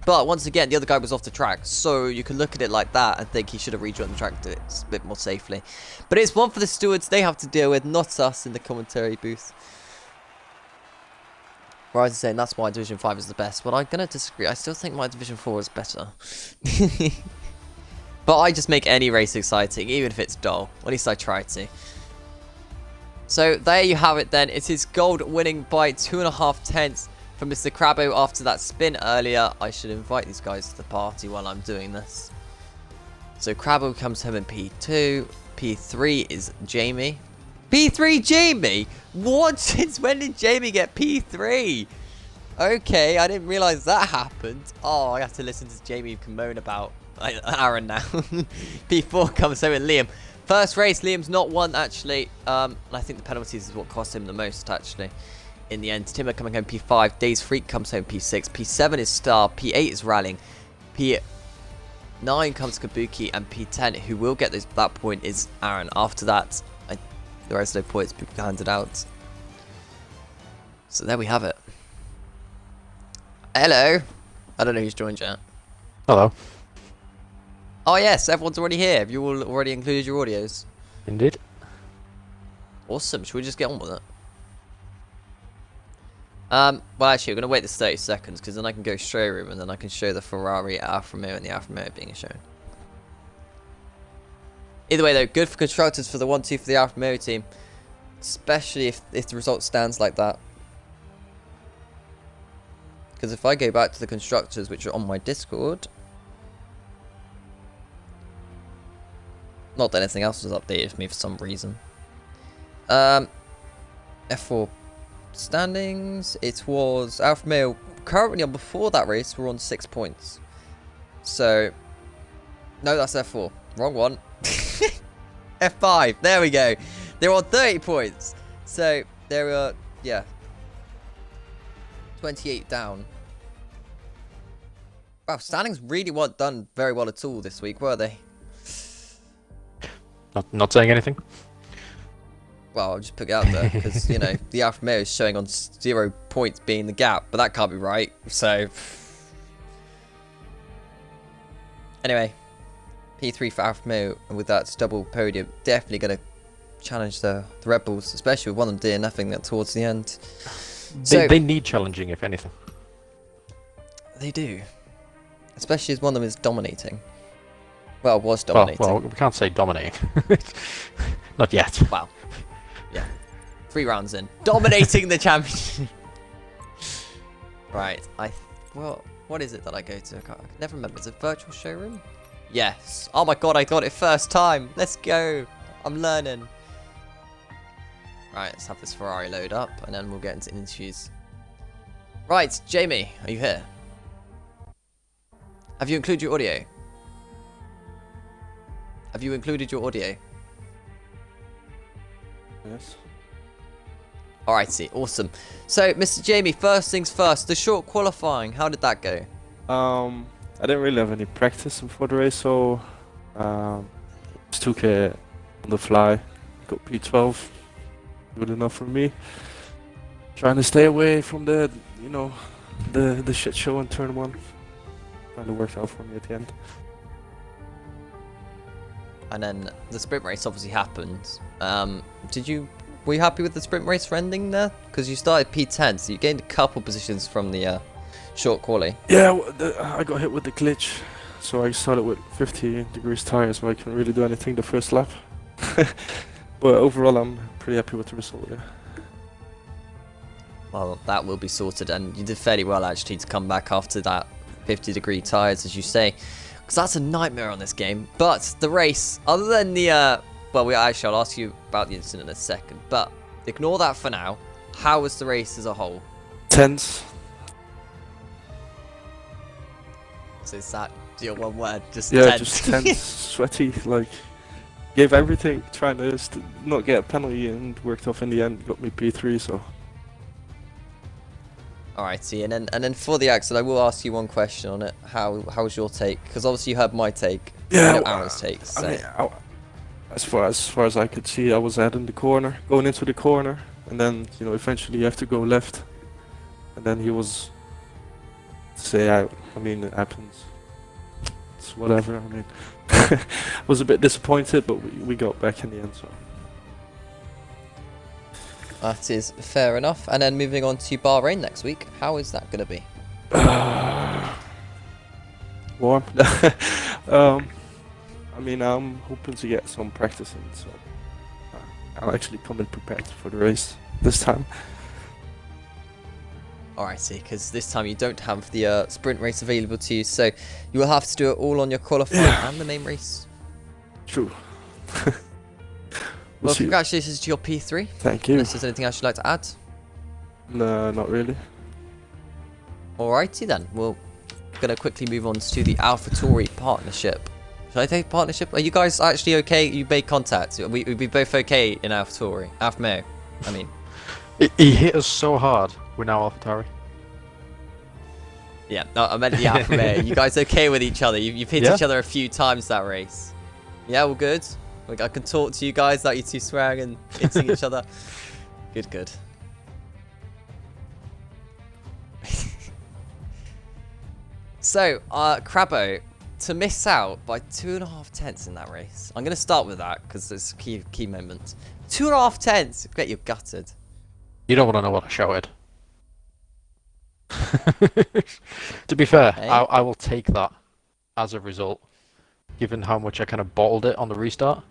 But once again, the other guy was off the track, so you can look at it like that and think he should have rejoined the track to do it a bit more safely. But it's one for the stewards they have to deal with, not us in the commentary booth. Rise saying that's why Division 5 is the best, but I'm going to disagree. I still think my Division 4 is better. But I just make any race exciting, even if it's dull. At least I try to. So there you have it then. It is gold winning by 2.5 tenths from Mr. Crabbo after that spin earlier. I should invite these guys to the party while I'm doing this. So Crabbo comes home in P2. P3 is Jamie. P3 Jamie? What? Since when did Jamie get P3? Okay, I didn't realise that happened. Oh, I have to listen to Jamie moan about Aaron now. P4 comes home with Liam. First race, Liam's not won actually. I think the penalties is what cost him the most actually. In the end, Timmer coming home P5. Days Freak comes home P6. P7 is Star. P8 is Rallying. P9 comes Kabuki. And P10, who will get that point, is Aaron. After that, the rest of the points will be handed out. So there we have it. Hello. I don't know who's joined yet. Hello. Oh yes, everyone's already here. Have you all already included your audios? Indeed. Awesome. Should we just get on with it? Well, actually, we're going to wait this 30 seconds because then I can go showroom and then I can show the Ferrari Alfa Romeo and the Alfa Romeo being shown. Either way, though, good for constructors for the 1-2 for the Alfa Romeo team, especially if the result stands like that. Because if I go back to the constructors, which are on my Discord, not that anything else was updated for me for some reason. F4 standings, it was Alfa Romeo currently on, before that race we're on 6 points. So no, that's F4, wrong one. F5, there we go. They're on 30 points, so there were 28 down. Wow, standings really weren't done very well at all this week, were they? Not saying anything. Well, I'll just put it out there because, you know, the Alfa Romeo is showing on 0 points being the gap, but that can't be right. So, anyway, P3 for Alfa Romeo, and with that double podium, definitely going to challenge the Red Bulls, especially with one of them doing nothing towards the end. They need challenging, if anything. They do, especially as one of them is dominating. Well, was dominating. Well, we can't say dominating. Not yet. Wow. Yeah. 3 rounds in. Dominating the championship. Right. Well, what is it that I go to? I can never remember. Is it virtual showroom? Yes. Oh my god, I got it first time. Let's go. I'm learning. Right, let's have this Ferrari load up and then we'll get into interviews. Right, Jamie, are you here? Have you included your audio? Have you included your audio? Yes. Alrighty, awesome. So, Mr. Jamie, first things first, the short qualifying, how did that go? I didn't really have any practice before the race, so just took it on the fly. Got P12, good enough for me. Trying to stay away from the, the shit show in turn 1. Kind of worked out for me at the end. And then the sprint race obviously happened. Were you happy with the sprint race ending there? Because you started P10, so you gained a couple positions from the short quali. Yeah, I got hit with the glitch, so I started with 50 degrees tires, so I couldn't really do anything the first lap. But overall, I'm pretty happy with the result. Yeah. Well, that will be sorted, and you did fairly well actually to come back after that 50-degree tires, as you say, because that's a nightmare on this game. But the race, other than the I'll ask you about the incident in a second, but ignore that for now. How was the race as a whole? Tense. So is that your one word? Just Yeah, tense. just tense, sweaty, like gave everything, trying to not get a penalty, and worked off in the end. Got me P3, so. Alrighty, and then for the accident, I will ask you one question on it. How was your take? Because obviously you heard my take. Yeah, you know Aaron's take. So. I mean, as far as I could see, I was ahead in the corner, going into the corner, and then eventually you have to go left, and then he was. I mean, it happens. It's whatever. I mean, I was a bit disappointed, but we got back in the end. So. That is fair enough. And then moving on to Bahrain next week. How is that going to be? Warm. I mean, I'm hoping to get some practice in, so I'll actually come in prepared for the race this time. Alrighty, because this time you don't have the sprint race available to you, so you will have to do it all on your qualifying and the main race. True. Well, congratulations to your P3. Thank you. Unless there's anything else you'd like to add. No, not really. Alrighty then, we're going to quickly move on to the AlphaTauri partnership. Should I take partnership? Are you guys actually okay? You made contact. We both okay in AlphaTauri? Alfa Romeo, I mean. He hit us so hard. We're now AlphaTauri. Yeah, no, I meant the Alfa Romeo. You guys okay with each other? You've hit each other a few times that race. Yeah, all good. Like I can talk to you guys without you two swearing and hitting each other. Good. So, Crabbo, to miss out by 2.5 tenths in that race. I'm going to start with that because it's a key moment. 2.5 tenths, get you gutted. You don't want to know what I shouted. To be fair, Hey? I will take that as a result, given how much I kind of bottled it on the restart.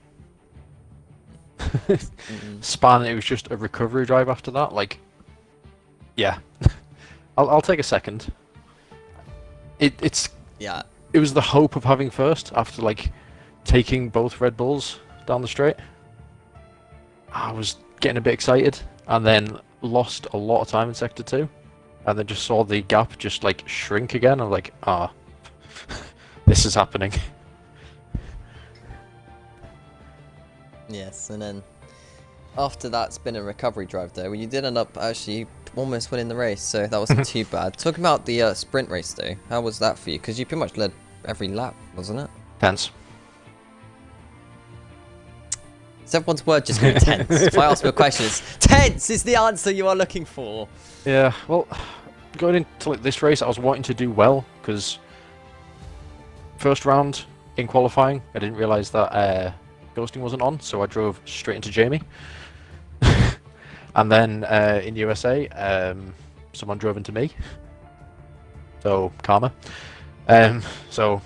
Span, it was just a recovery drive after that. Like, yeah, I'll take a second. It was the hope of having first after like taking both Red Bulls down the straight. I was getting a bit excited, and then lost a lot of time in sector 2, and then just saw the gap just like shrink again. I'm like, this is happening. Yes, and then after that spin and recovery drive though, when you did end up actually almost winning the race, so that wasn't too bad. Talking about the sprint race though, how was that for you? Because you pretty much led every lap, wasn't it? Tense. Is everyone's word just called tense? If I ask you a question, it's tense is the answer you are looking for. Yeah, well, going into like this race, I was wanting to do well because first round in qualifying, I didn't realise that ghosting wasn't on, so I drove straight into Jamie. And then in USA, someone drove into me. So karma. So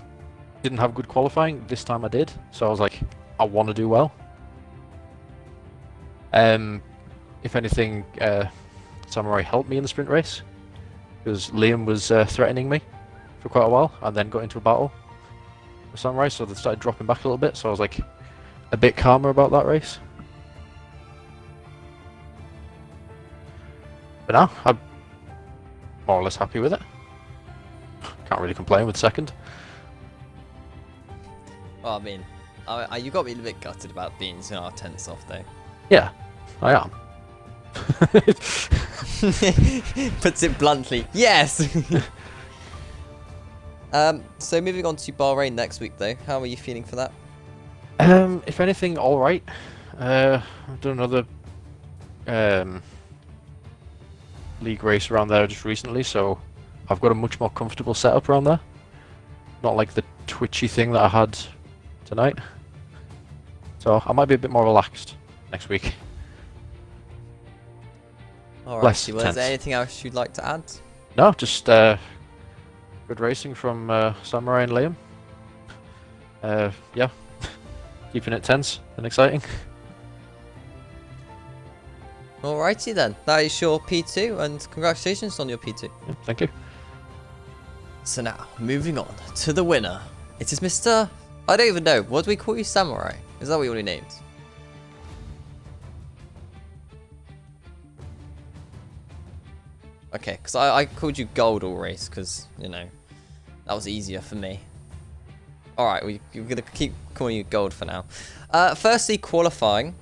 didn't have good qualifying. This time I did, so I was like, I want to do well. If anything, Samurai helped me in the sprint race because Liam was threatening me for quite a while, and then got into a battle with Samurai, so they started dropping back a little bit. So I was like a bit calmer about that race. But now I'm more or less happy with it. Can't really complain with second. Well, I mean, you got me a little bit gutted about being 2.5 tenths off though. Yeah, I am. Puts it bluntly. Yes! So moving on to Bahrain next week though. How are you feeling for that? If anything, alright. I've done another league race around there just recently, so I've got a much more comfortable setup around there. Not like the twitchy thing that I had tonight. So I might be a bit more relaxed next week. Alright, Less well, is tense. there anything else you'd like to add? No, just good racing from Samurai and Liam. Yeah, keeping it tense and exciting. Alrighty then, that is your P2 and congratulations on your P2. Yeah, thank you. So now, moving on to the winner. It is Mr. I don't even know, what do we call you, Samurai? Is that what you're named? Okay, because I called you Gold all race, because, you know, that was easier for me. Alright, we're going to keep calling you Gold for now. Firstly, qualifying.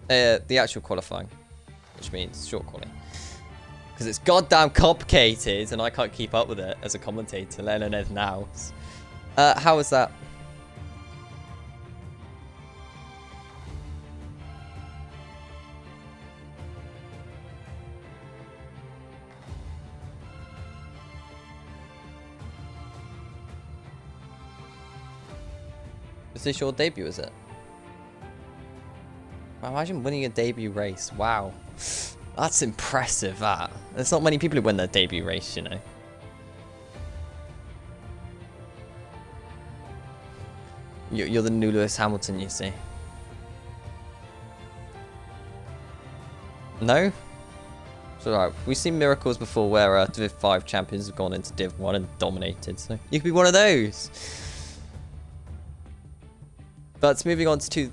The actual qualifying, which means short quality. Because it's goddamn complicated, and I can't keep up with it as a commentator, let alone anything else. How was that? Is this your debut, is it? Wow, imagine winning a debut race. Wow. That's impressive, that. There's not many people who win their debut race, you know. You're the new Lewis Hamilton, you see. No? It's alright. We've seen miracles before where Div 5 champions have gone into Div 1 and dominated, so you could be one of those. But moving on to...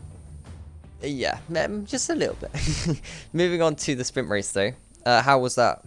Yeah, just a little bit. Moving on to the sprint race though. How was that?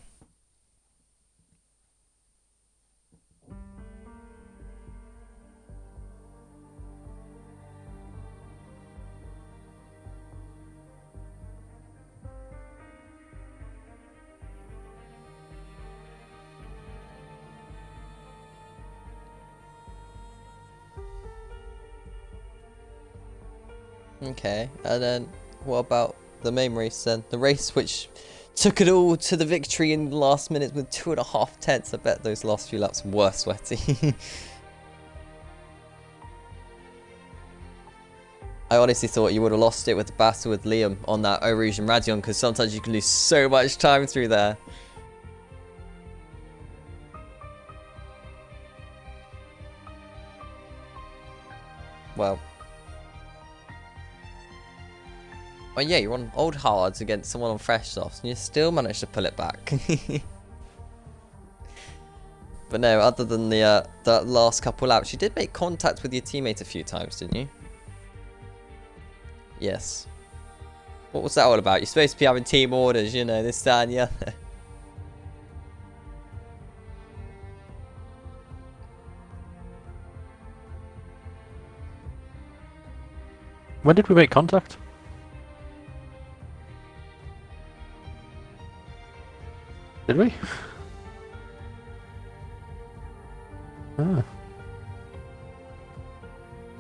Okay, and then what about the main race then? The race which took it all to the victory in the last minute with 2.5 tenths. I bet those last few laps were sweaty. I honestly thought you would have lost it with the battle with Liam on that Rouge and Radion, because sometimes you can lose so much time through there. Well. Oh yeah, you're on old hards against someone on fresh softs, and you still managed to pull it back. But no, other than the last couple laps, you did make contact with your teammate a few times, didn't you? Yes. What was that all about? You're supposed to be having team orders, you know, this, that, and the other. When did we make contact? Did we? Ah. I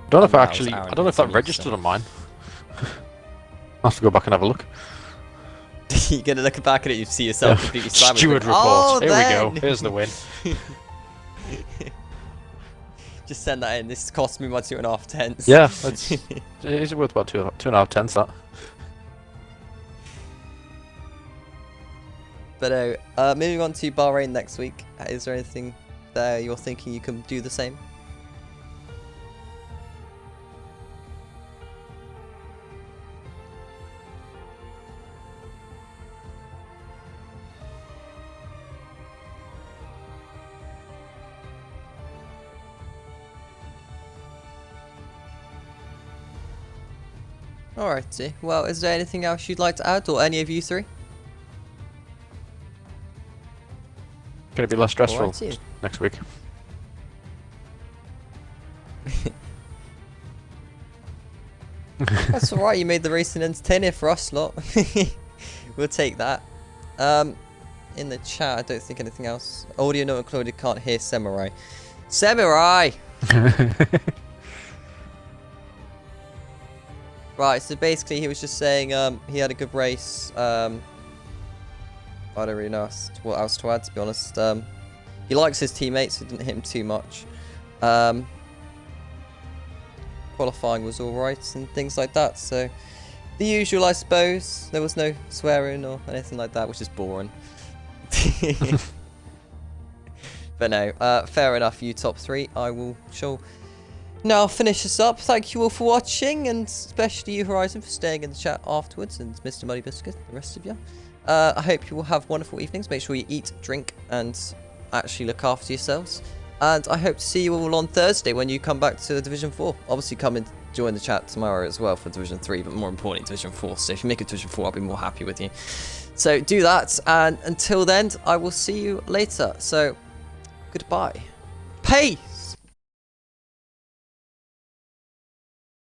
don't know if I actually. I don't know if that registered on mine. I'll have to go back and have a look. You're gonna look back at it, you see yourself completely slammed. Steward report. Oh, Here then. we go. Here's the win. Just send that in. This cost me my 2.5 tenths. Yeah, that's. Is it worth about 2.5 tenths? That. But moving on to Bahrain next week. Is there anything there you're thinking you can do the same? Alrighty. Well, is there anything else you'd like to add, or any of you three? Can it be less stressful Alrighty. next week? That's alright, you made the racing entertaining for us lot. We'll take that. In the chat, I don't think anything else. Audio not included, can't hear Samurai. Samurai! Right, so basically he was just saying he had a good race. I don't really know what else to add, to be honest. He likes his teammates, so it didn't hit him too much. Qualifying was alright and things like that, so the usual, I suppose. There was no swearing or anything like that, which is boring. But no, fair enough, you top 3. I shall now finish this up. Thank you all for watching, and especially you, Horizon, for staying in the chat afterwards, and Mr. Muddy Biscuit, the rest of you. I hope you will have wonderful evenings. Make sure you eat, drink, and actually look after yourselves. And I hope to see you all on Thursday when you come back to Division 4. Obviously, come and join the chat tomorrow as well for Division 3, but more importantly, Division 4. So if you make it Division 4, I'll be more happy with you. So do that, and until then, I will see you later. So, goodbye. Peace!